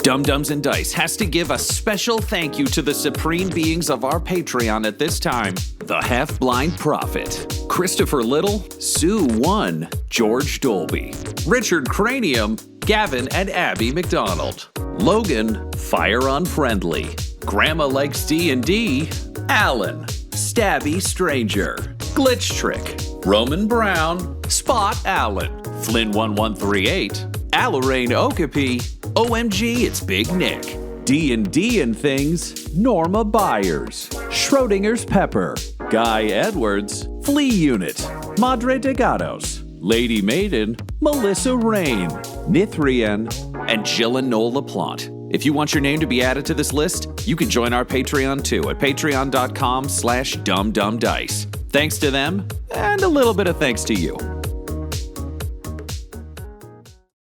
Dum-Dums and Dice has to give a special thank you to the supreme beings of our Patreon at this time. The Half-Blind Prophet, Christopher Little, Sue One, George Dolby, Richard Cranium, Gavin and Abby McDonald, Logan, Fire Unfriendly, Grandma Likes D&D, Alan, Stabby Stranger, Glitch Trick, Roman Brown, Spot Allen, Flynn1138, Alarain Okapi, OMG, it's Big Nick, D&D and Things, Norma Byers, Schrodinger's Pepper, Guy Edwards, Flea Unit, Madre de Gatos, Lady Maiden, Melissa Rain, Nithrian, and Jill and Noel LaPlante. If you want your name to be added to this list, you can join our Patreon too at patreon.com/dumdumdice. Thanks to them, and a little bit of thanks to you.